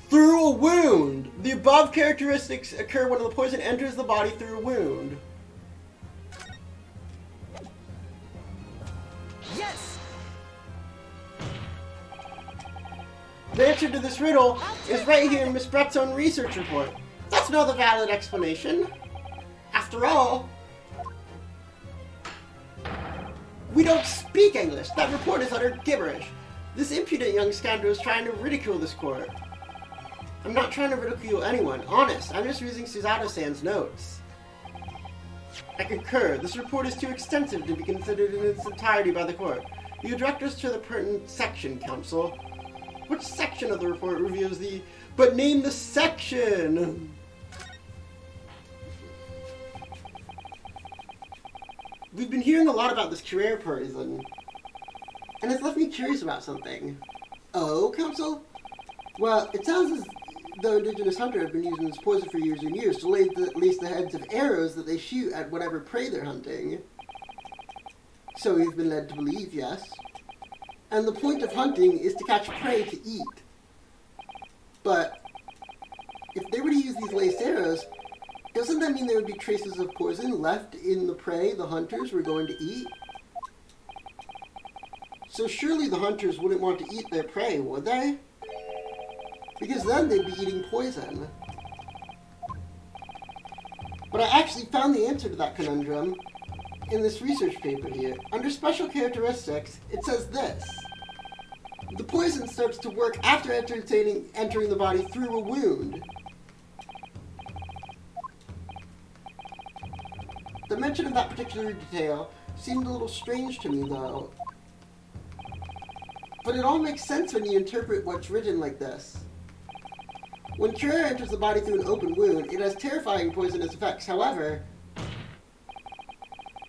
Speaker 1: Through a wound! The above characteristics occur when the poison enters the body through a wound.
Speaker 3: Yes!
Speaker 1: The answer to this riddle is right here in Miss Brett's own research report. That's not a valid explanation. After all, we don't speak English. That report is utter gibberish. This impudent young scoundrel is trying to ridicule this court. I'm not trying to ridicule anyone. Honest, I'm just using Suzato-san's notes. I concur. This report is too extensive to be considered in its entirety by the court. You direct us to the pertinent section, counsel. Which section of the report reveals the... But name the section! We've been hearing a lot about this curare poison, and it's left me curious about something. Oh, counsel? Well, it sounds as though indigenous hunters have been using this poison for years and years to lace the heads of arrows that they shoot at whatever prey they're hunting. So we've been led to believe, yes. And the point of hunting is to catch prey to eat. But if they were to use these laced arrows, doesn't that mean there would be traces of poison left in the prey the hunters were going to eat? So surely the hunters wouldn't want to eat their prey, would they? Because then they'd be eating poison. But I actually found the answer to that conundrum in this research paper here. Under special characteristics, it says this. The poison starts to work after entering the body through a wound. The mention of that particular detail seemed a little strange to me, though. But it all makes sense when you interpret what's written like this. When Curer enters the body through an open wound, it has terrifying poisonous effects. However,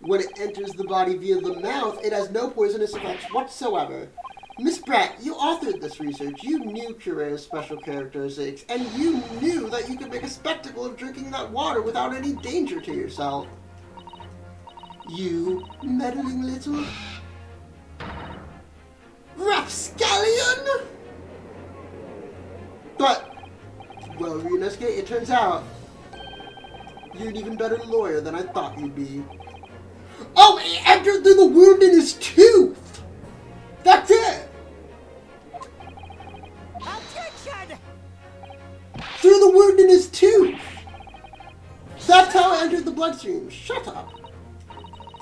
Speaker 1: when it enters the body via the mouth, it has no poisonous effects whatsoever. Miss Brett, you authored this research. You knew Curer's special characteristics, and you knew that you could make a spectacle of drinking that water without any danger to yourself. You meddling little rapscallion! But, well, Ryunosuke, it turns out you're an even better lawyer than I thought you'd be. Oh, he entered through the wound in his tooth! That's it!
Speaker 3: Objection!
Speaker 1: Through the wound in his tooth! That's how it entered the bloodstream. Shut up.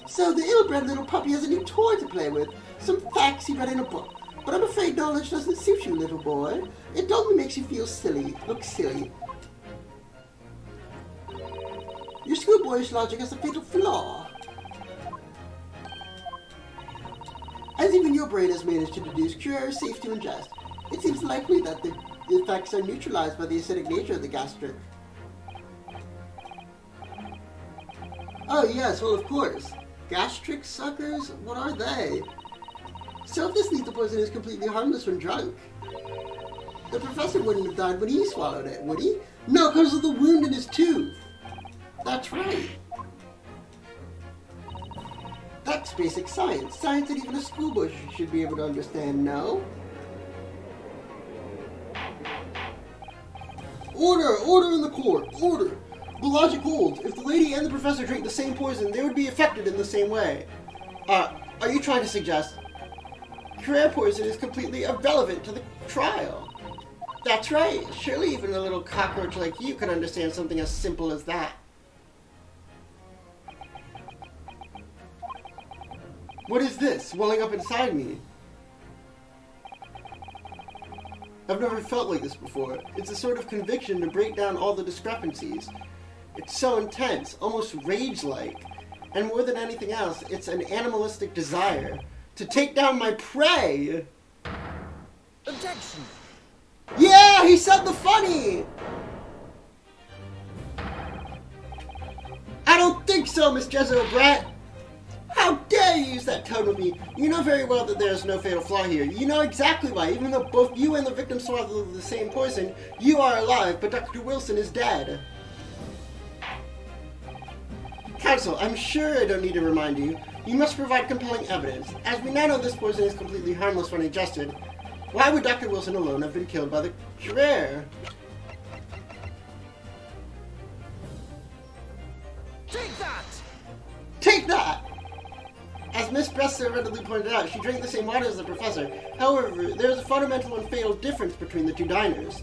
Speaker 1: So the ill-bred little puppy has a new toy to play with. Some facts he read in a book. But I'm afraid knowledge doesn't suit you, little boy. It only makes you feel silly. Look silly. Your schoolboyish logic has a fatal flaw. As even your brain has managed to deduce, Curer is safe to ingest. It seems likely that the effects are neutralized by the acidic nature of the gastric. Oh yes, well of course. Gastric suckers? What are they? So if this lethal poison is completely harmless when drunk, the professor wouldn't have died when he swallowed it, would he? No, because of the wound in his tooth. That's right. That's basic science. Science that even a schoolboy should be able to understand, no? Order! Order in the court! Order! The logic holds. If the lady and the professor drink the same poison, they would be affected in the same way. Are you trying to suggest Curer poison is completely irrelevant to the trial? That's right. Surely even a little cockroach like you can understand something as simple as that. What is this welling up inside me? I've never felt like this before. It's a sort of conviction to break down all the discrepancies. It's so intense, almost rage-like. And more than anything else, it's an animalistic desire to take down my prey!
Speaker 3: Objection!
Speaker 1: Yeah, he said the funny! I don't think so, Miss Jezebel Brett! How dare you use that tone with me? You know very well that there is no fatal flaw here. You know exactly why. Even though both you and the victim swallowed the same poison, you are alive, but Dr. Wilson is dead. Counsel, I'm sure I don't need to remind you. You must provide compelling evidence. As we now know this poison is completely harmless when ingested, why would Dr. Wilson alone have been killed by the Curer?
Speaker 3: Take that!
Speaker 1: Take that! As Miss Brester readily pointed out, she drank the same water as the professor. However, there is a fundamental and fatal difference between the two diners.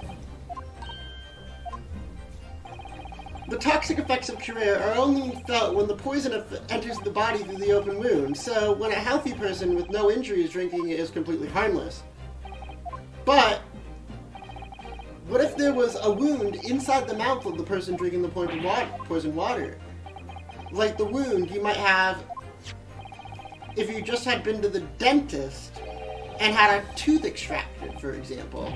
Speaker 1: The toxic effects of Curer are only felt when the poison enters the body through the open wound, so when a healthy person with no injuries drinking it is completely harmless. But what if there was a wound inside the mouth of the person drinking the poisoned water? Like the wound you might have if you just had been to the dentist and had a tooth extracted, for example.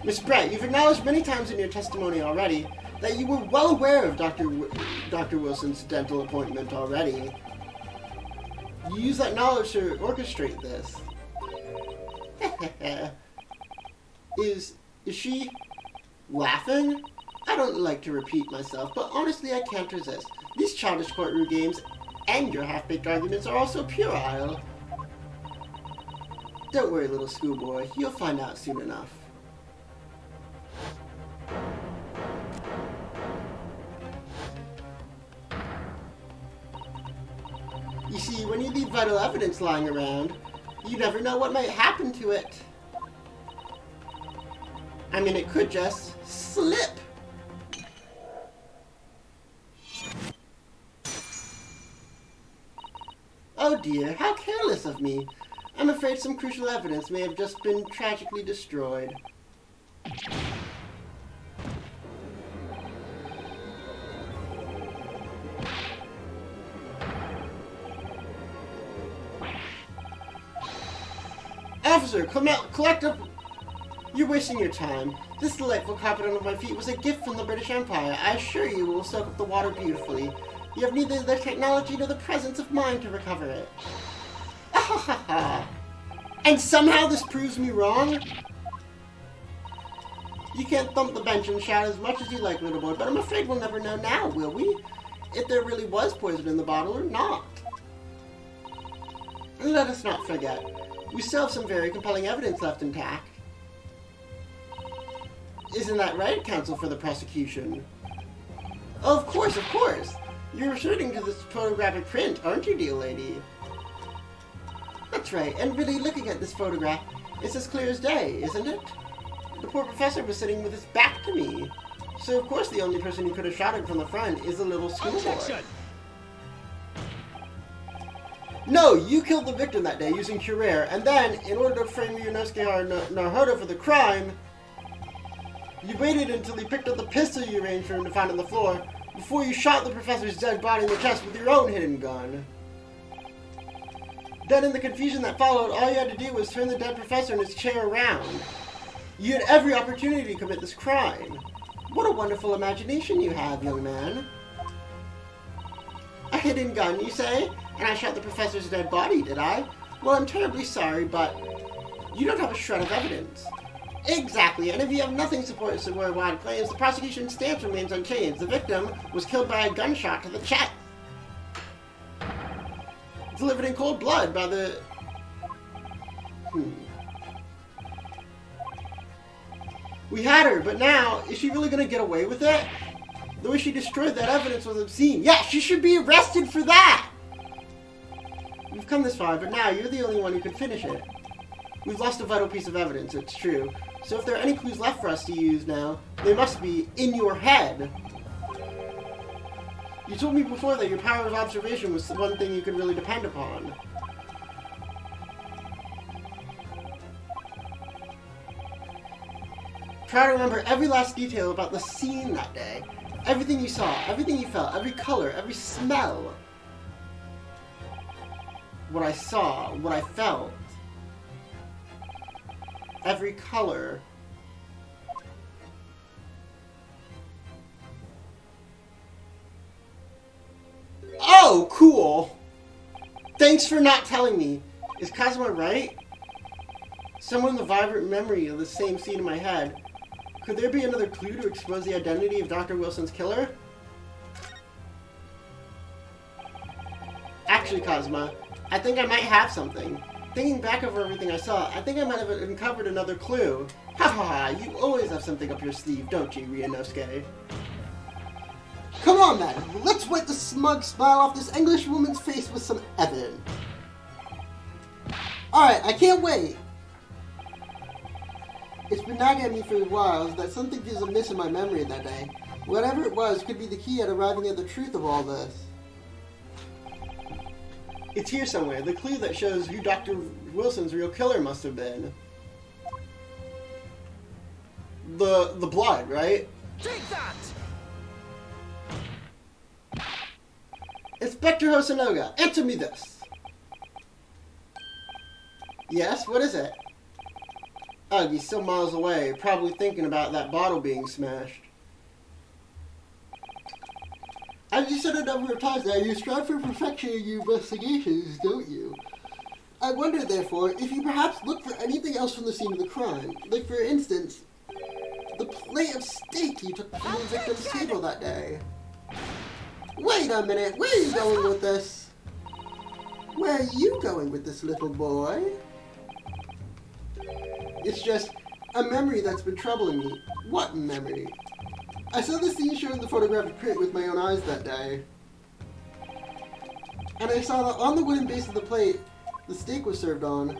Speaker 1: Miss Brett, you've acknowledged many times in your testimony already that you were well aware of Dr. Wilson's dental appointment already. You use that knowledge to orchestrate this. Is she laughing? I don't like to repeat myself, but honestly I can't resist. These childish courtroom games and your half-baked arguments are also puerile. Don't worry, little schoolboy. You'll find out soon enough. You see, when you leave vital evidence lying around, you never know what might happen to it. I mean, it could just slip. Oh dear, how careless of me. I'm afraid some crucial evidence may have just been tragically destroyed. Officer, collect up. You're wasting your time. This delightful carpet under my feet was a gift from the British Empire. I assure you it will soak up the water beautifully. You have neither the technology nor the presence of mind to recover it. And somehow this proves me wrong? You can't thump the bench and shout as much as you like, little boy, but I'm afraid we'll never know now, will we? If there really was poison in the bottle or not. And let us not forget, we still have some very compelling evidence left intact. Isn't that right, counsel for the prosecution? Oh, of course, of course. You're referring to this photographic print, aren't you, dear lady? That's right, and really looking at this photograph, it's as clear as day, isn't it? The poor professor was sitting with his back to me. So of course the only person who could have shot him from the front is a little schoolboy. No, you killed the victim that day using Curer, and then, in order to frame Ryunosuke Naruto for the crime, you waited until he picked up the pistol you arranged for him to find on the floor, before you shot the professor's dead body in the chest with your own hidden gun. Then in the confusion that followed, all you had to do was turn the dead professor in his chair around. You had every opportunity to commit this crime. What a wonderful imagination you have, young man. A hidden gun, you say? And I shot the professor's dead body, did I? Well, I'm terribly sorry, but you don't have a shred of evidence. Exactly, and if you have nothing to support worldwide claims, the prosecution's stance remains unchanged. The victim was killed by a gunshot to the chest. Delivered in cold blood by the... We had her, but now, is she really going to get away with it? The way she destroyed that evidence was obscene. Yeah, she should be arrested for that! We've come this far, but now you're the only one who can finish it. We've lost a vital piece of evidence, it's true. So if there are any clues left for us to use now, they must be in your head. You told me before that your power of observation was the one thing you could really depend upon. Try to remember every last detail about the scene that day. Everything you saw, everything you felt, every color, every smell. What I saw, what I felt. Every color. Oh, cool! Thanks for not telling me. Is Kazuma right? Somewhere in the vibrant memory of the same scene in my head. Could there be another clue to expose the identity of Dr. Wilson's killer? Actually, Kazuma, I think I might have something. Thinking back over everything I saw, I think I might have uncovered another clue. Ha ha ha, you always have something up your sleeve, don't you, Ryunosuke? Come on then, let's wipe the smug smile off this English woman's face with some evidence. Alright, I can't wait. It's been nagging at me for a while that something is amiss in my memory that day. Whatever it was could be the key at arriving at the truth of all this. It's here somewhere, the clue that shows who Dr. Wilson's real killer must have been. The blood, right?
Speaker 3: Take that!
Speaker 1: Inspector Hosonoga, answer me this. Yes, what is it? Ugh, he's still miles away, probably thinking about that bottle being smashed. As you said a number of times now, you strive for perfection in your investigations, don't you? I wonder, therefore, if you perhaps look for anything else from the scene of the crime. Like, for instance, the plate of steak you took from the victim's table that day. Wait a minute, where are you going with this? Where are you going with this, little boy? It's just a memory that's been troubling me. What memory? I saw the scene shown in the photographic print with my own eyes that day. And I saw that on the wooden base of the plate the steak was served on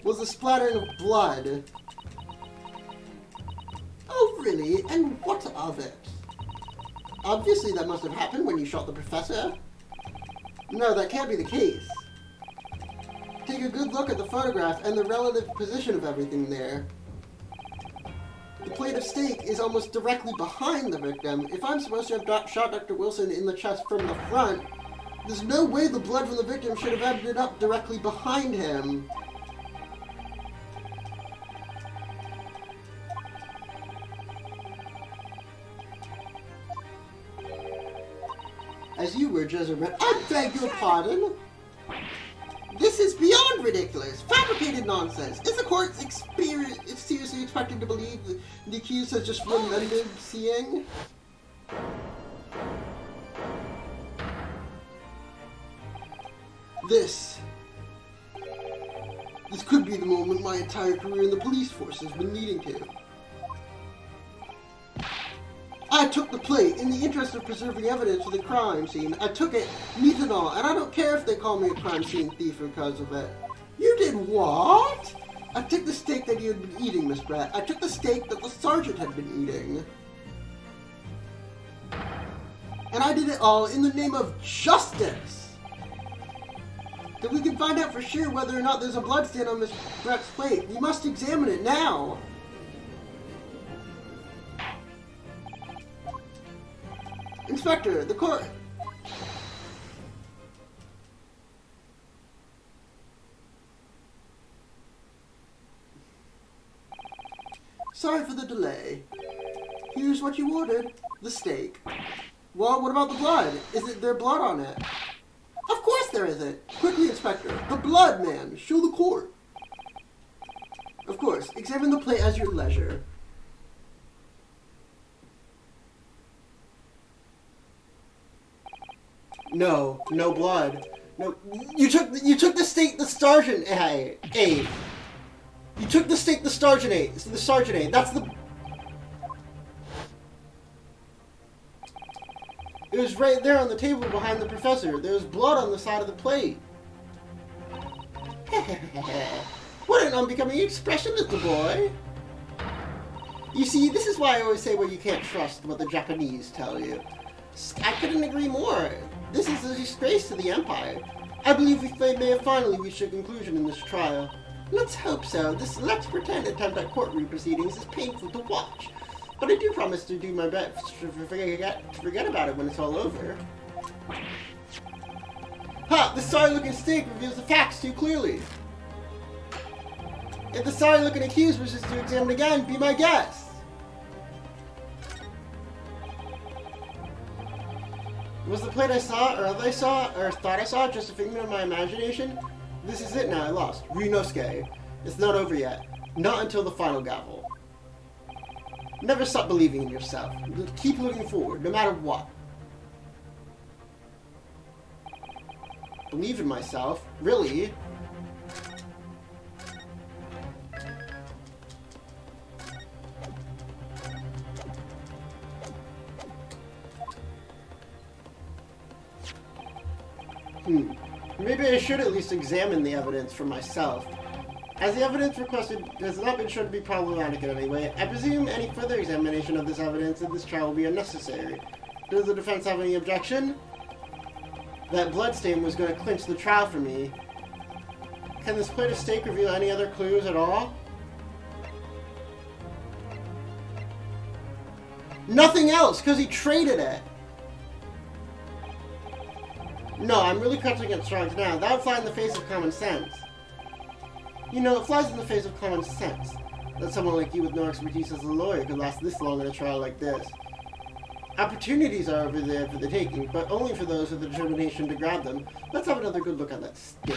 Speaker 1: was a splattering of blood. Oh, really? And what of it? Obviously that must have happened when you shot the professor. No, that can't be the case. Take a good look at the photograph and the relative position of everything there. The plate of steak is almost directly behind the victim. If I'm supposed to have shot Dr. Wilson in the chest from the front, there's no way the blood from the victim should have ended up directly behind him. As you were, Jezebel, I beg your pardon? This is beyond ridiculous. Fabricated nonsense. Is the court seriously expected to believe the accused has just remembered seeing? This could be the moment my entire career in the police force has been leading to. I took the plate in the interest of preserving evidence for the crime scene. I took it, meat and all, and I don't care if they call me a crime scene thief because of it. You did what? I took the steak that you had been eating, Miss Brett. I took the steak that the sergeant had been eating. And I did it all in the name of justice. If we can find out for sure whether or not there's a bloodstain on Miss Brett's plate, we must examine it now. Inspector, the court... Sorry for the delay. Here's what you ordered. The steak. Well, what about the blood? Is there blood on it? Of course there isn't. Quickly, Inspector. The blood, man. Show the court. Of course. Examine the plate at your leisure. No, no blood. No, you took the steak the sergeant ate. You took the steak the sergeant ate. The sergeant ate. That's the. It was right there on the table behind the professor. There was blood on the side of the plate. What an unbecoming expression, little boy. You see, this is why I always say, well, you can't trust what the Japanese tell you. I couldn't agree more. This is a disgrace to the Empire. I believe we may have finally reached a conclusion in this trial. Let's hope so. This let's pretend attempt at courtroom proceedings is painful to watch. But I do promise to do my best to forget about it when it's all over. Ha! The sorry-looking steak reveals the facts too clearly. If the sorry-looking accused wishes to examine again, be my guest. Was the plate I saw, or other I saw, or thought I saw, just a figment of my imagination? This is it now, I lost. Ryunosuke. It's not over yet. Not until the final gavel. Never stop believing in yourself. Keep looking forward, no matter what. Believe in myself? Really? Maybe I should at least examine the evidence for myself. As the evidence requested has not been shown to be problematic in any way, I presume any further examination of this evidence in this trial will be unnecessary. Does the defense have any objection? That bloodstain was going to clinch the trial for me. Can this plate of steak reveal any other clues at all? Nothing else, because he traded it. No, I'm really clutching at straws now. That would fly in the face of common sense. You know, it flies in the face of common sense that someone like you with no expertise as a lawyer could last this long in a trial like this. Opportunities are over there for the taking, but only for those with the determination to grab them. Let's have another good look at that steak.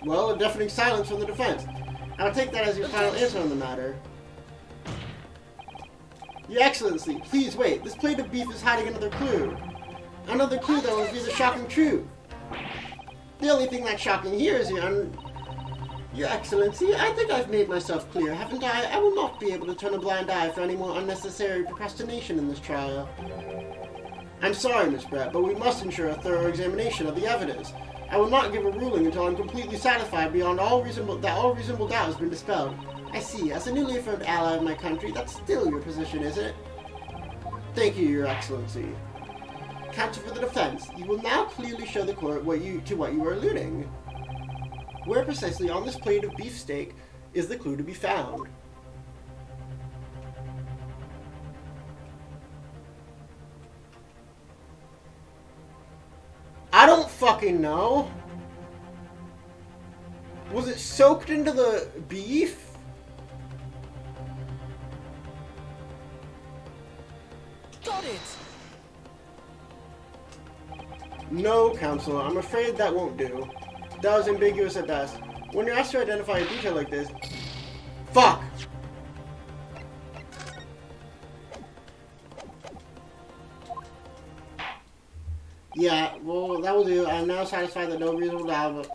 Speaker 1: Well, a deafening silence from the defense. I'll take that as your final answer on the matter. Your Excellency, please wait. This plate of beef is hiding another clue. Another clue that will reveal the shocking truth. The only thing that's shocking here is Your Excellency, I think I've made myself clear, haven't I? I will not be able to turn a blind eye for any more unnecessary procrastination in this trial. I'm sorry, Miss Brett, but we must ensure a thorough examination of the evidence. I will not give a ruling until I'm completely satisfied beyond all reasonable doubt has been dispelled. I see. As a newly affirmed ally of my country, that's still your position, isn't it? Thank you, Your Excellency. Counsel for the defense, you will now clearly show the court what you are alluding. Where precisely on this plate of beefsteak is the clue to be found? I don't fucking know. Was it soaked into the beef?
Speaker 3: Got it!
Speaker 1: No, Counselor, I'm afraid that won't do. That was ambiguous at best. When you're asked to identify a detail like this... Fuck! Yeah, well, that will do. I'm now satisfied that no reasonable doubt...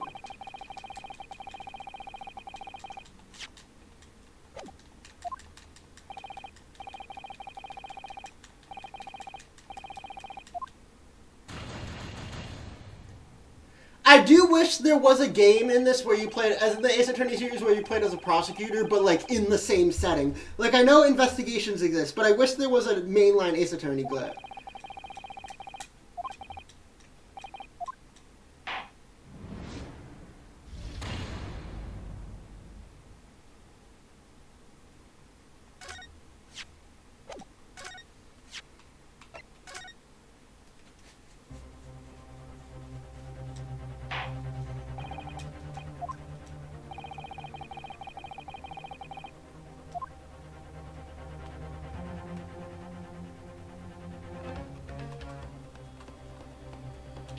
Speaker 1: I do wish there was a game in this where you played, as in the Ace Attorney series, where you played as a prosecutor, but like in the same setting. Like, I know investigations exist, but I wish there was a mainline Ace Attorney glitch.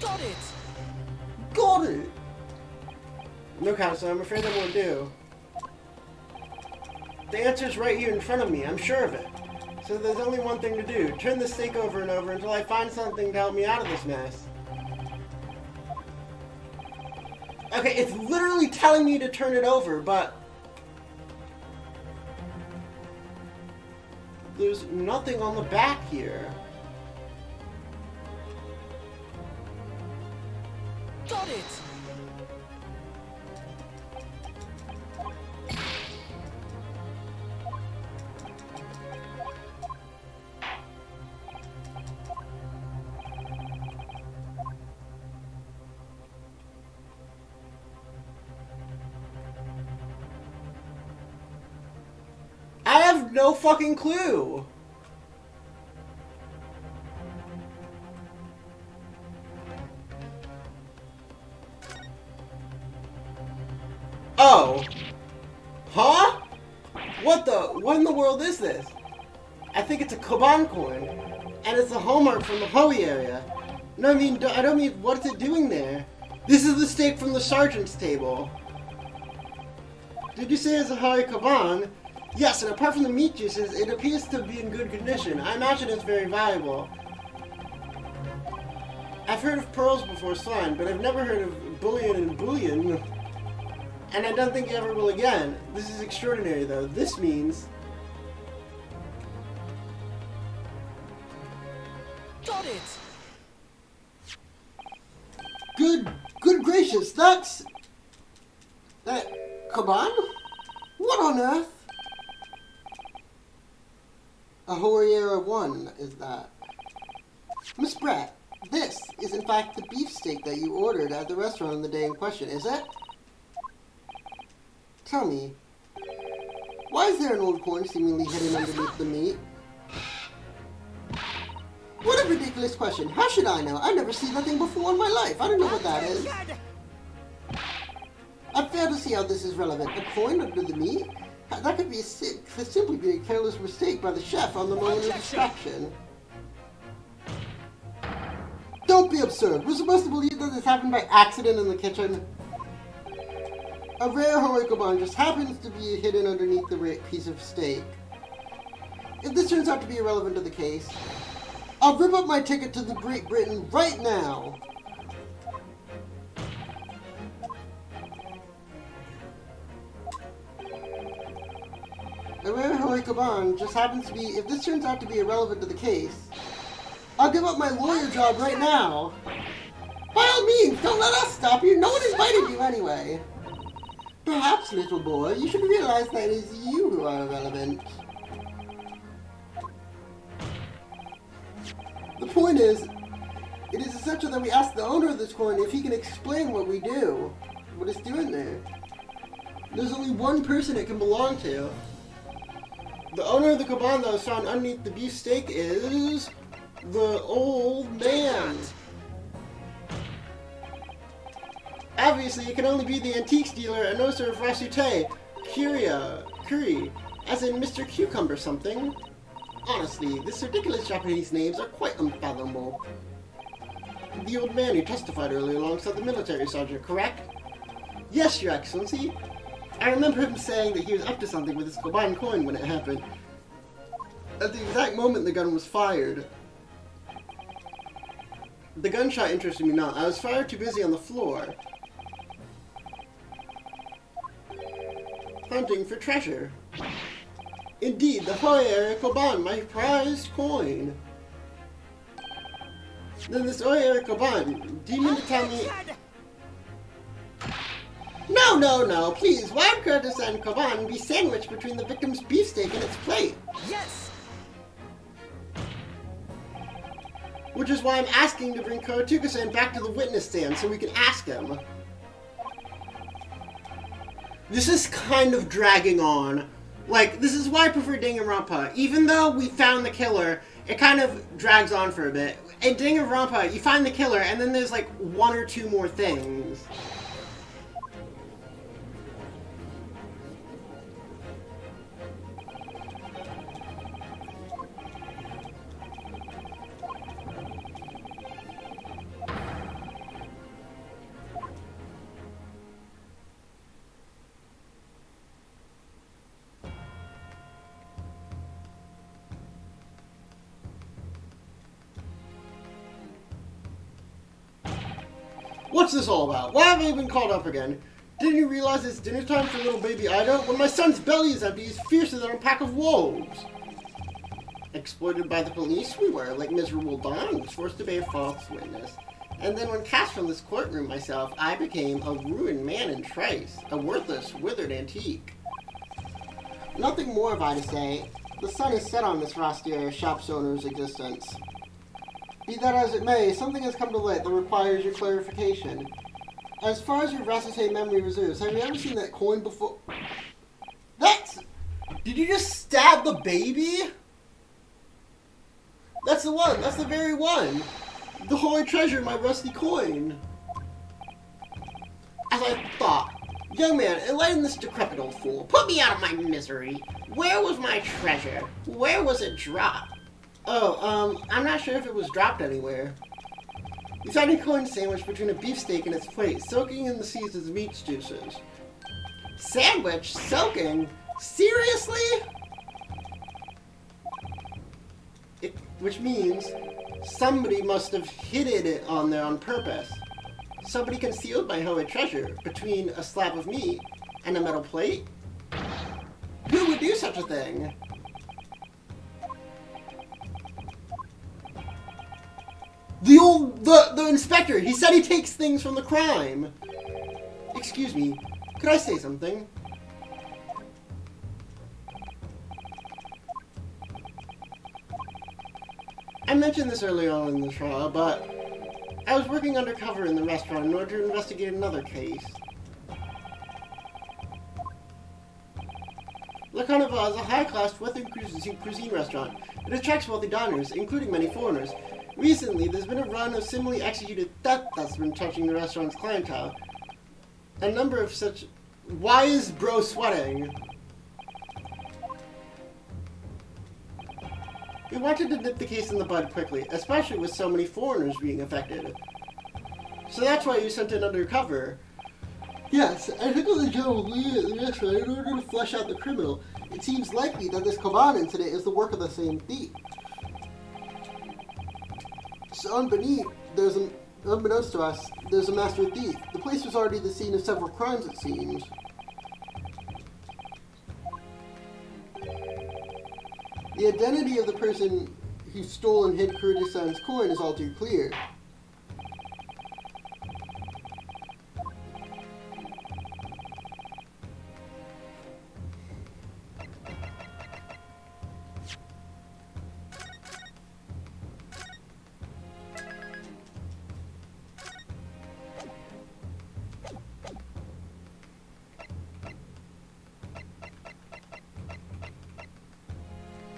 Speaker 3: Got it!
Speaker 1: Got it! No, Counselor, I'm afraid that won't do. The answer's right here in front of me, I'm sure of it. So there's only one thing to do. Turn the steak over and over until I find something to help me out of this mess. Okay, it's literally telling me to turn it over, but... there's nothing on the back here.
Speaker 3: Got it!
Speaker 1: I have no fucking clue. Oh. Huh? What in the world is this? I think it's a Kaban coin. And it's a hallmark from the Hoey area. No, I don't mean, what is it doing there? This is the steak from the sergeant's table. Did you say it's a Hoey Kaban? Yes, and apart from the meat juices, it appears to be in good condition. I imagine it's very valuable. I've heard of pearls before swine, but I've never heard of bullion and bullion. And I don't think I ever will again. This is extraordinary, though. This means...
Speaker 3: Got it!
Speaker 1: Good gracious, that's... Kaban? What on earth? A Horriera 1 is that. Miss Brett, this is in fact the beefsteak that you ordered at the restaurant on the day in question, is it? Tell me, why is there an old coin seemingly hidden underneath the meat? What a ridiculous question. How should I know? I've never seen that thing before in my life. I don't know what that is. I fail to see how this is relevant. A coin under the meat? That could simply be a careless mistake by the chef on the moment of distraction. Don't be absurd. We're supposed to believe that this happened by accident in the kitchen. A rare Horikoban just happens to be hidden underneath the piece of steak. If this turns out to be irrelevant to the case, I'll rip up my ticket to the Great Britain right now. A rare Horikoban just happens to be, if this turns out to be irrelevant to the case, I'll give up my lawyer job right now. By all means, don't let us stop you. No one invited you anyway. Perhaps, little boy, you should realize that it is you who are irrelevant. The point is, it is essential that we ask the owner of this coin if he can explain what we do. What it's doing there. There's only one person it can belong to. The owner of the Koban that was found underneath the beefsteak is the old man. Obviously, it can only be the antiques dealer and Oser of Rasute, Curry, as in Mr. Cucumber something. Honestly, this ridiculous Japanese names are quite unfathomable. The old man who testified earlier alongside the military sergeant, correct? Yes, Your Excellency. I remember him saying that he was up to something with his Koban coin when it happened. At the exact moment the gun was fired. The gunshot interested me not. I was far too busy on the floor, hunting for treasure. Indeed, the Hoyer Koban, my prized coin. Then this Hoyer Koban, do you mean to tell me... No, please, why would Curtis and Koban be sandwiched between the victim's beefsteak and its plate?
Speaker 3: Yes!
Speaker 1: Which is why I'm asking to bring Kuratuka-san back to the witness stand so we can ask him. This is kind of dragging on. Like, this is why I prefer Danganronpa. Even though we found the killer, it kind of drags on for a bit. In Danganronpa, you find the killer, and then there's like one or two more things. What's this all about? Why have I been called up again? Didn't you realize it's dinner time for little baby Ida? When my son's belly is empty, he's fiercer than a pack of wolves. Exploited by the police, we were, like miserable dogs, forced to bear false witness. And then when cast from this courtroom myself, I became a ruined man in trice, a worthless, withered antique. Nothing more have I to say. The sun is set on this Rostier shop's owner's existence. Be that as it may, something has come to light that requires your clarification. As far as your Rasute memory reserves, have you ever seen that coin before? That's... Did you just stab the baby? That's the one. That's the very one. The holy treasure, my rusty coin. As I thought. Young man, enlighten this decrepit old fool. Put me out of my misery. Where was my treasure? Where was it dropped? Oh, I'm not sure if it was dropped anywhere. You found a coin sandwich between a beefsteak and its plate, soaking in the seeds of meat juices. Sandwich? Soaking? Seriously? Which means somebody must have hidden it on there on purpose. Somebody concealed my Hoey treasure between a slab of meat and a metal plate? Who would do such a thing? The inspector, he said he takes things from the crime. Excuse me, could I say something? I mentioned this earlier on in the trial, but I was working undercover in the restaurant in order to investigate another case. La Carnival is a high-class Western cuisine restaurant. It attracts wealthy diners, including many foreigners. Recently, there's been a run of similarly executed theft that's been touching the restaurant's clientele. A number of such... Why is bro sweating? We wanted to nip the case in the bud quickly, especially with so many foreigners being affected. So that's why you sent in undercover. Yes, I think the general will leave at the restaurant in order to flesh out the criminal. It seems likely that this Kaban incident is the work of the same thief. So unbeknownst to us, there's a master thief. The place was already the scene of several crimes, it seems. The identity of the person who stole and hid Kurdistan's coin is all too clear.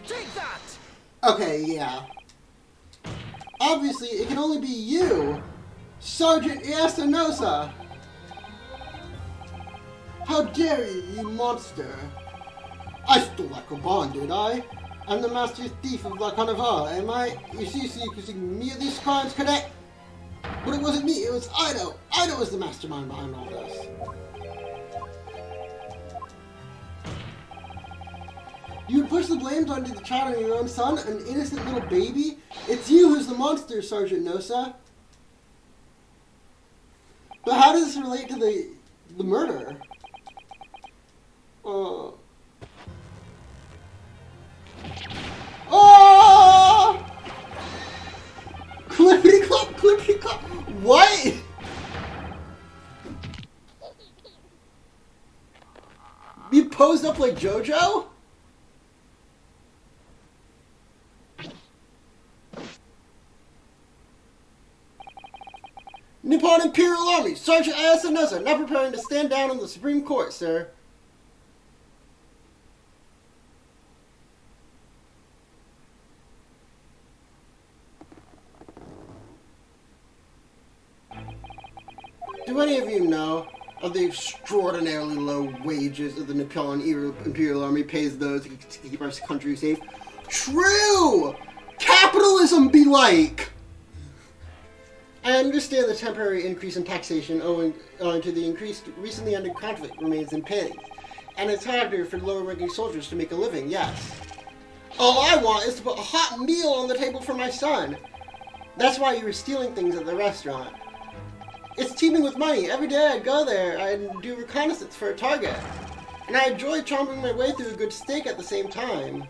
Speaker 3: Take that!
Speaker 1: Okay, yeah. Obviously, it can only be you, Sergeant Yasanosa. How dare you, you monster! I stole that Kaban, did I? I'm the master thief of La Carnival, am I? You seriously accusing me of these crimes, cadet? But it wasn't me, it was Ido. Ido was the mastermind behind all this. You would push the blames onto the child of your own son, an innocent little baby? It's you who's the monster, Sergeant Nosa. But how does this relate to the murder? Oh! Clippity clop, clippity clop. What? You posed up like JoJo? Nippon Imperial Army, Sergeant Ayasanosa, now preparing to stand down on the Supreme Court, sir. Do any of you know of the extraordinarily low wages that the Nippon Imperial Army pays those to keep our country safe? True! Capitalism be like! I understand the temporary increase in taxation owing to the recently ended conflict remains in pennies, and it's harder for lower-ranking soldiers to make a living, yes. All I want is to put a hot meal on the table for my son. That's why you were stealing things at the restaurant. It's teeming with money. Every day I'd go there and do reconnaissance for a target, and I enjoy chomping my way through a good steak at the same time.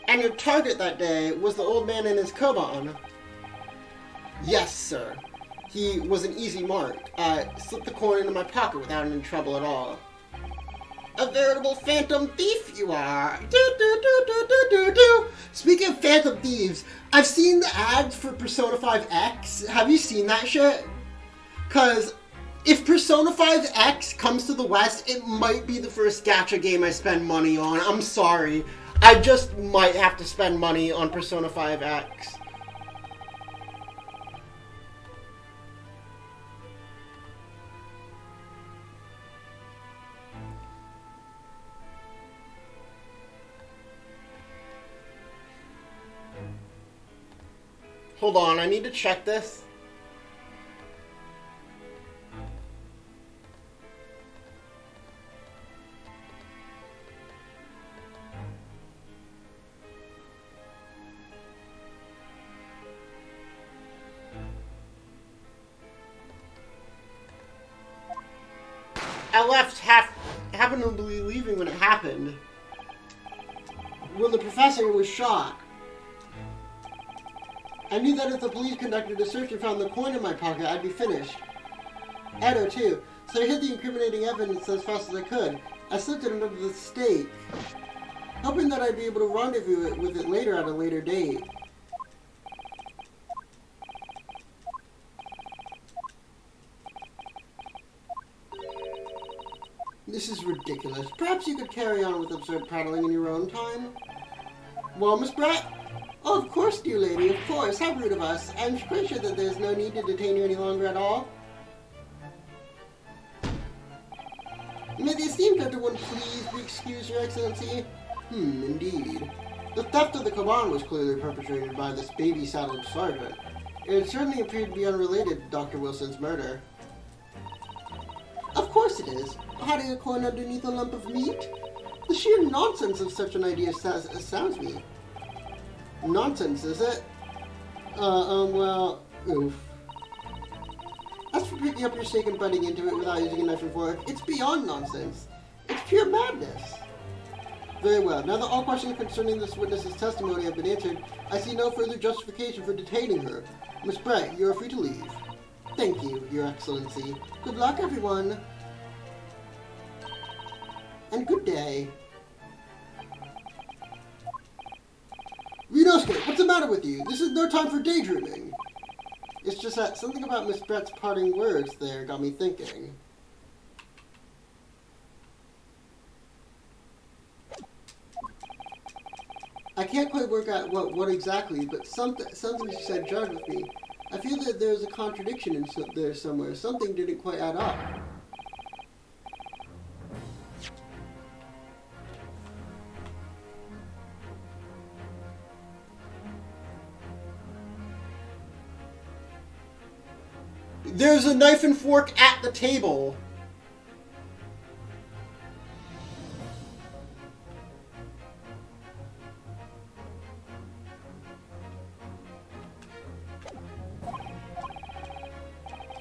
Speaker 1: And your target that day was the old man in his koban. Yes, sir. He was an easy mark. I slipped the coin into my pocket without any trouble at all. A veritable phantom thief you are. Do. Speaking of phantom thieves, I've seen the ads for Persona 5X. Have you seen that shit? Cause if Persona 5X comes to the West, it might be the first gacha game I spend money on. I'm sorry. I just might have to spend money on Persona 5X. Hold on, I need to check this. I left happened to be leaving when it happened. When the professor was shot. I knew that if the police conducted a search and found the coin in my pocket, I'd be finished. Edo too. So I hid the incriminating evidence as fast as I could. I slipped it under the stake, hoping that I'd be able to rendezvous with it later at a later date. This is ridiculous. Perhaps you could carry on with absurd prattling in your own time? Well, Miss Brett? Oh, of course, dear lady, of course. How rude of us. I'm quite sure that there's no need to detain you any longer at all. May the esteemed gentleman please be excused, Your Excellency? Indeed. The theft of the Kaban was clearly perpetrated by this baby-saddled sergeant. It certainly appeared to be unrelated to Dr. Wilson's murder. Of course it is. Hiding a coin underneath a lump of meat? The sheer nonsense of such an idea astounds me. Nonsense, is it? Well, oof. As for picking up your steak and biting into it without using a knife and fork, it's beyond nonsense. It's pure madness. Very well. Now that all questions concerning this witness's testimony have been answered, I see no further justification for detaining her. Miss Brett, you are free to leave. Thank you, Your Excellency. Good luck, everyone. And good day. Ryunosuke, what's the matter with you? This is no time for daydreaming. It's just that something about Miss Brett's parting words there got me thinking. I can't quite work out what exactly, but something she said jarred with me. I feel that there's a contradiction in there somewhere. Something didn't quite add up. There's a knife and fork at the table.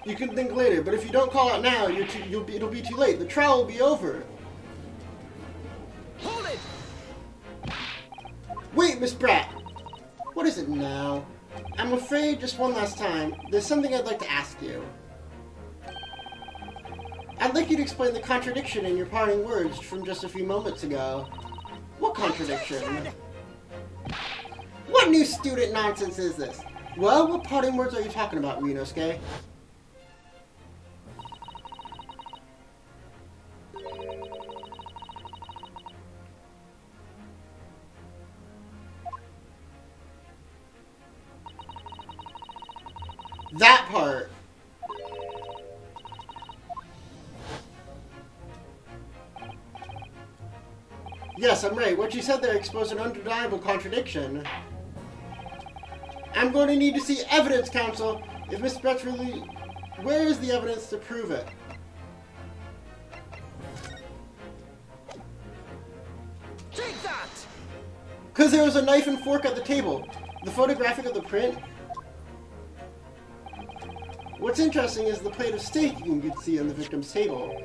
Speaker 1: You can think later, but if you don't call out now, it'll be too late. The trial will be over.
Speaker 3: Hold it!
Speaker 1: Wait, Miss Pratt. What is it now? I'm afraid, just one last time, there's something I'd like to ask you. I'd like you to explain the contradiction in your parting words from just a few moments ago. What contradiction? What new student nonsense is this? Well, what parting words are you talking about, Ryunosuke? That part. Yes, I'm right. What you said there exposed an undeniable contradiction. I'm going to need to see evidence, counsel. If Miss Brett's really... Where is the evidence to prove it?
Speaker 3: Take that!
Speaker 1: Because there was a knife and fork at the table. The photographic of the print. What's interesting is the plate of steak you can see on the victim's table.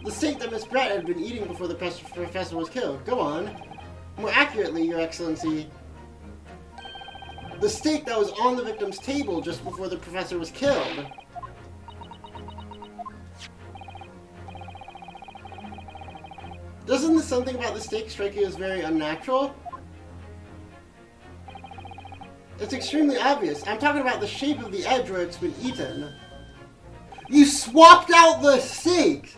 Speaker 1: The steak that Miss Brett had been eating before the professor was killed. Go on. More accurately, Your Excellency, the steak that was on the victim's table just before the professor was killed. Doesn't something about the steak strike you as very unnatural? It's extremely obvious. I'm talking about the shape of the edge where it's been eaten. You swapped out the steak!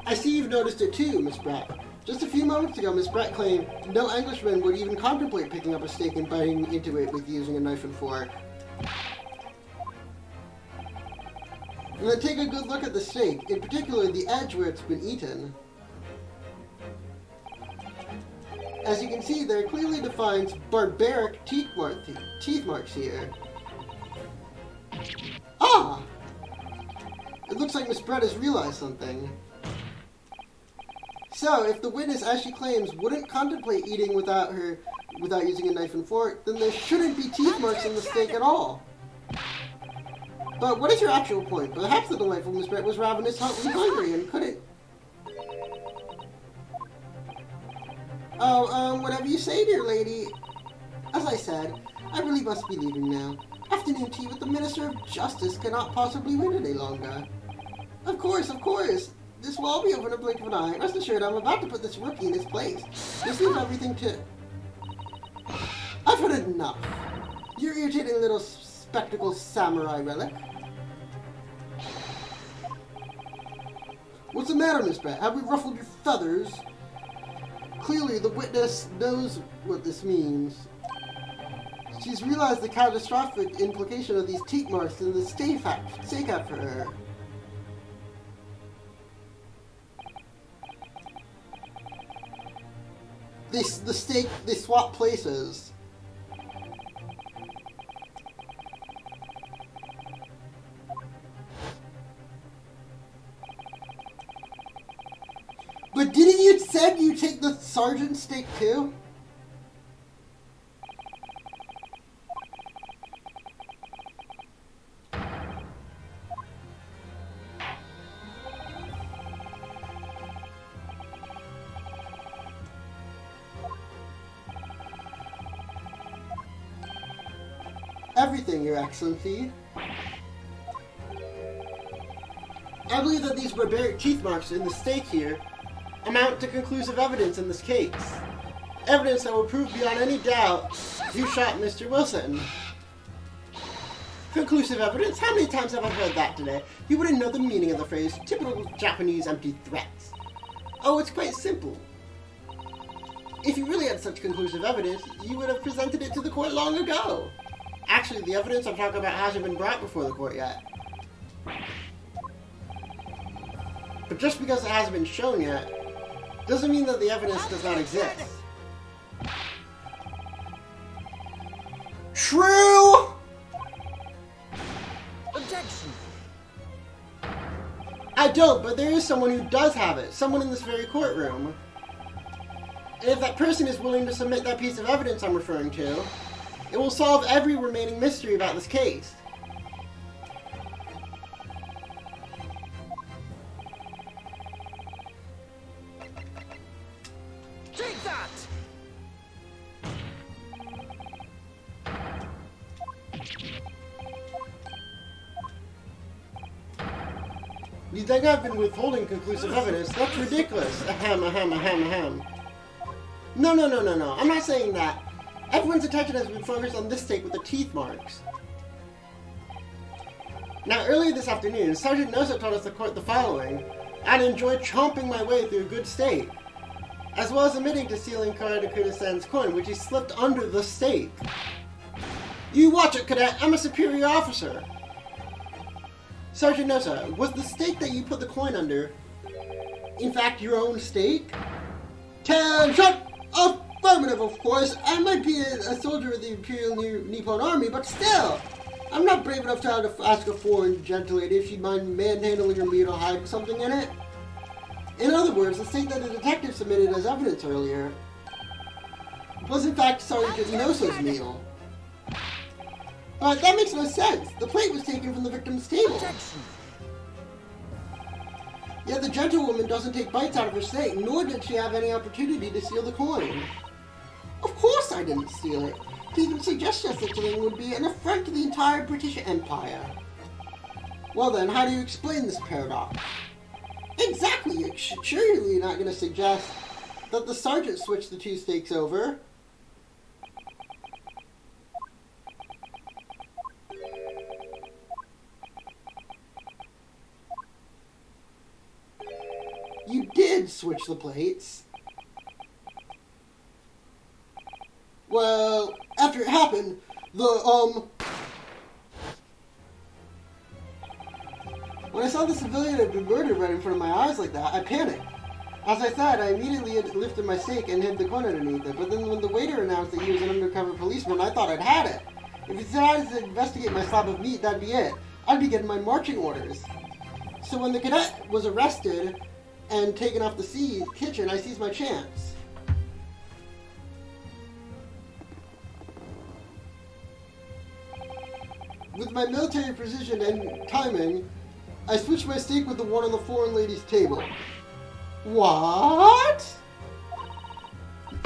Speaker 1: I see you've noticed it too, Miss Brett. Just a few moments ago, Miss Brett claimed no Englishman would even contemplate picking up a steak and biting into it with using a knife and fork. And then take a good look at the steak, in particular the edge where it's been eaten. As you can see, there are clearly defined barbaric teeth marks here. Ah! It looks like Miss Brett has realized something. So, if the witness, as she claims, wouldn't contemplate eating without using a knife and fork, then there shouldn't be teeth marks in the steak at all. But what is your actual point? Perhaps the delightful Miss Brett was ravenously hungry and couldn't... Oh, whatever you say, dear lady. As I said, I really must be leaving now. Afternoon tea with the Minister of Justice cannot possibly wait any longer. Of course, of course. This will all be over in a blink of an eye. Rest assured, I'm about to put this rookie in his place. Just leave everything to... I've heard enough. You irritating little spectacled samurai relic. What's the matter, Miss Brett? Have we ruffled your feathers? Clearly, the witness knows what this means. She's realized the catastrophic implication of these teeth marks in the steak act for her. They swap places. But didn't you said you take the sergeant's steak too? Everything, Your Excellency. I believe that these barbaric teeth marks in the steak here amount to conclusive evidence in this case. Evidence that will prove beyond any doubt you shot Mr. Wilson. Conclusive evidence? How many times have I heard that today? You wouldn't know the meaning of the phrase, typical Japanese empty threats. Oh, it's quite simple. If you really had such conclusive evidence, you would have presented it to the court long ago. Actually, the evidence I'm talking about hasn't been brought before the court yet. But just because it hasn't been shown yet, doesn't mean that the evidence does not exist. True!
Speaker 3: Objection!
Speaker 1: I don't, but there is someone who does have it. Someone in this very courtroom. And if that person is willing to submit that piece of evidence I'm referring to, it will solve every remaining mystery about this case.
Speaker 3: Take that!
Speaker 1: You think I've been withholding conclusive evidence? That's ridiculous. Ahem, ahem, ahem, ahem. No. I'm not saying that. Everyone's attention has been focused on this steak with the teeth marks. Now, earlier this afternoon, Sergeant Nosa told us the court the following: I'd enjoy chomping my way through a good steak, as well as admitting to stealing Karadakuda-san's coin, which he slipped under the steak. You watch it, cadet. I'm a superior officer. Sergeant Nosa, was the steak that you put the coin under, in fact, your own steak? Attention! Affirmative, of course. I might be a soldier of the Imperial Nippon Army, but still, I'm not brave enough to ask a foreign gentlelady if she'd mind manhandling her meal or hiding something in it. In other words, the steak that the detective submitted as evidence earlier was in fact Sergeant Nosa's meal. But that makes no sense. The plate was taken from the victim's table.
Speaker 3: Objection!
Speaker 1: Yet the gentlewoman doesn't take bites out of her steak, nor did she have any opportunity to steal the coin. Of course I didn't steal it. To even suggest such a thing would be an affront to the entire British Empire. Well then, how do you explain this paradox? Exactly, you're surely not going to suggest that the sergeant switched the two steaks over. You did switch the plates. Well, after it happened, when I saw the civilian had been murdered right in front of my eyes like that, I panicked. As I said, I immediately lifted my steak and hid the coin underneath it, but then when the waiter announced that he was an undercover policeman, I thought I'd had it. If he decided to investigate my slab of meat, that'd be it. I'd be getting my marching orders. So when the cadet was arrested and taken off the kitchen, I seized my chance. With my military precision and timing, I switched my steak with the one on the foreign lady's table. What?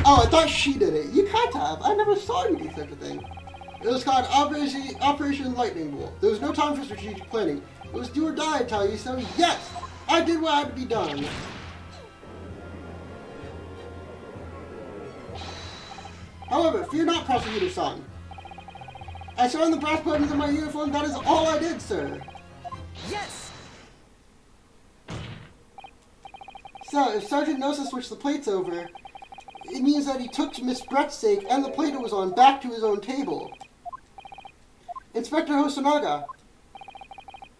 Speaker 1: Oh, I thought she did it. You can't have. I never saw you do such a thing. It was called Operation Lightning Bolt. There was no time for strategic planning. It was do or die, I tell you. So yes, I did what had to be done. However, fear not, prosecutor son. I saw on the brass buttons of my uniform, that is all I did, sir.
Speaker 3: Yes!
Speaker 1: So, if Sergeant Nosa switched the plates over, it means that he took Miss Brett's steak and the plate it was on back to his own table. Inspector Hosonaga,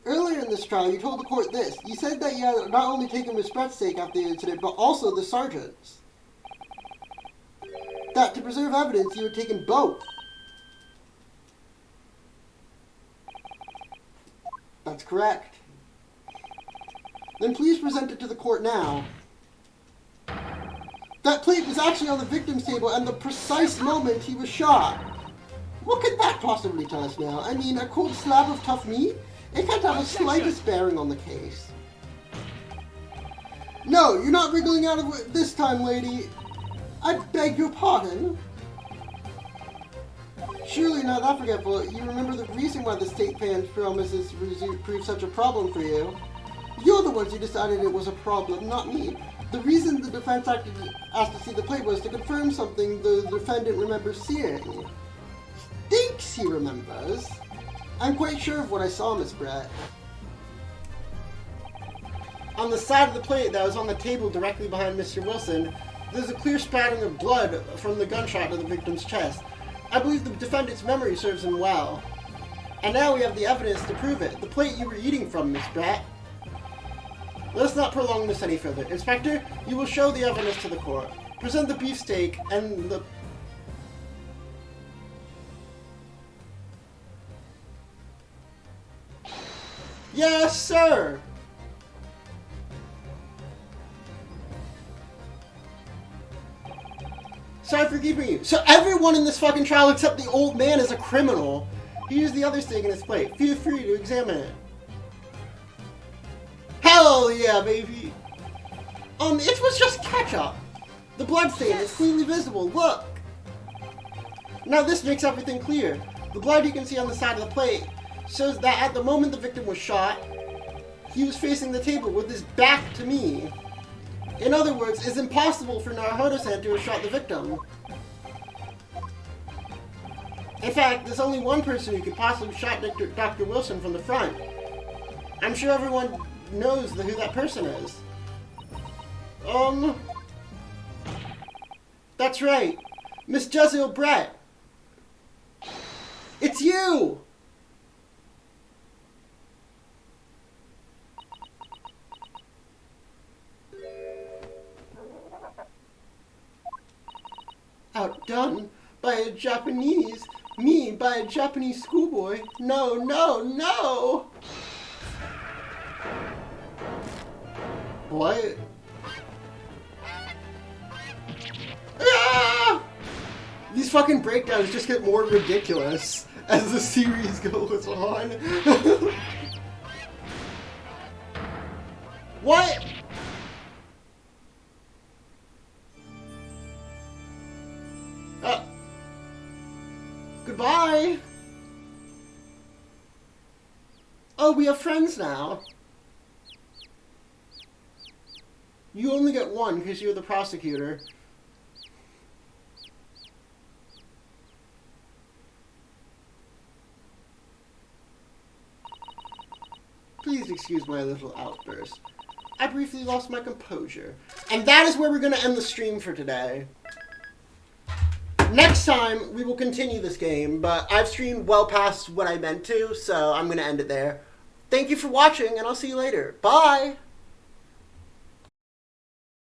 Speaker 1: earlier in this trial, you told the court this. You said that you had not only taken Miss Brett's steak after the incident, but also the sergeant's. That to preserve evidence, you had taken both. That's correct. Then please present it to the court now. That plate was actually on the victim's table and the precise moment he was shot. What could that possibly tell us now? I mean, a cold slab of tough meat? It can't have the slightest bearing on the case. No, you're not wriggling out of it this time, lady. I beg your pardon. Surely not that forgetful. You remember the reason why the state banned promises proved such a problem for you. You're the ones who decided it was a problem, not me. The reason the defense asked to see the plate was to confirm something the defendant remembers seeing. Thinks he remembers. I'm quite sure of what I saw, Miss Brett. On the side of the plate that was on the table directly behind Mr. Wilson, there's a clear spattering of blood from the gunshot to the victim's chest. I believe the defendant's memory serves him well. And now we have the evidence to prove it. The plate you were eating from, Miss Brett. Let us not prolong this any further. Inspector, you will show the evidence to the court. Present the beefsteak and the... Yes, sir! Sorry for keeping you. So everyone in this fucking trial except the old man is a criminal. Here's the other steak in his plate. Feel free to examine it. Hell yeah, baby! It was just ketchup. The bloodstain is clearly visible, look! Now this makes everything clear. The blood you can see on the side of the plate shows that at the moment the victim was shot, he was facing the table with his back to me. In other words, it's impossible for Naruhodo-san to have shot the victim. In fact, there's only one person who could possibly have shot Dr. Wilson from the front. I'm sure everyone knows who that person is. That's right. Miss Jezreel Brett. It's you! Outdone by a Japanese, me by a Japanese schoolboy. No, no, no! What? Ah! These fucking breakdowns just get more ridiculous as the series goes on. What? Goodbye! Oh, we have friends now. You only get one because you're the prosecutor. Please excuse my little outburst. I briefly lost my composure. And that is where we're going to end the stream for today. Next time, we will continue this game, but I've streamed well past what I meant to, so I'm going to end it there. Thank you for watching, and I'll see you later. Bye!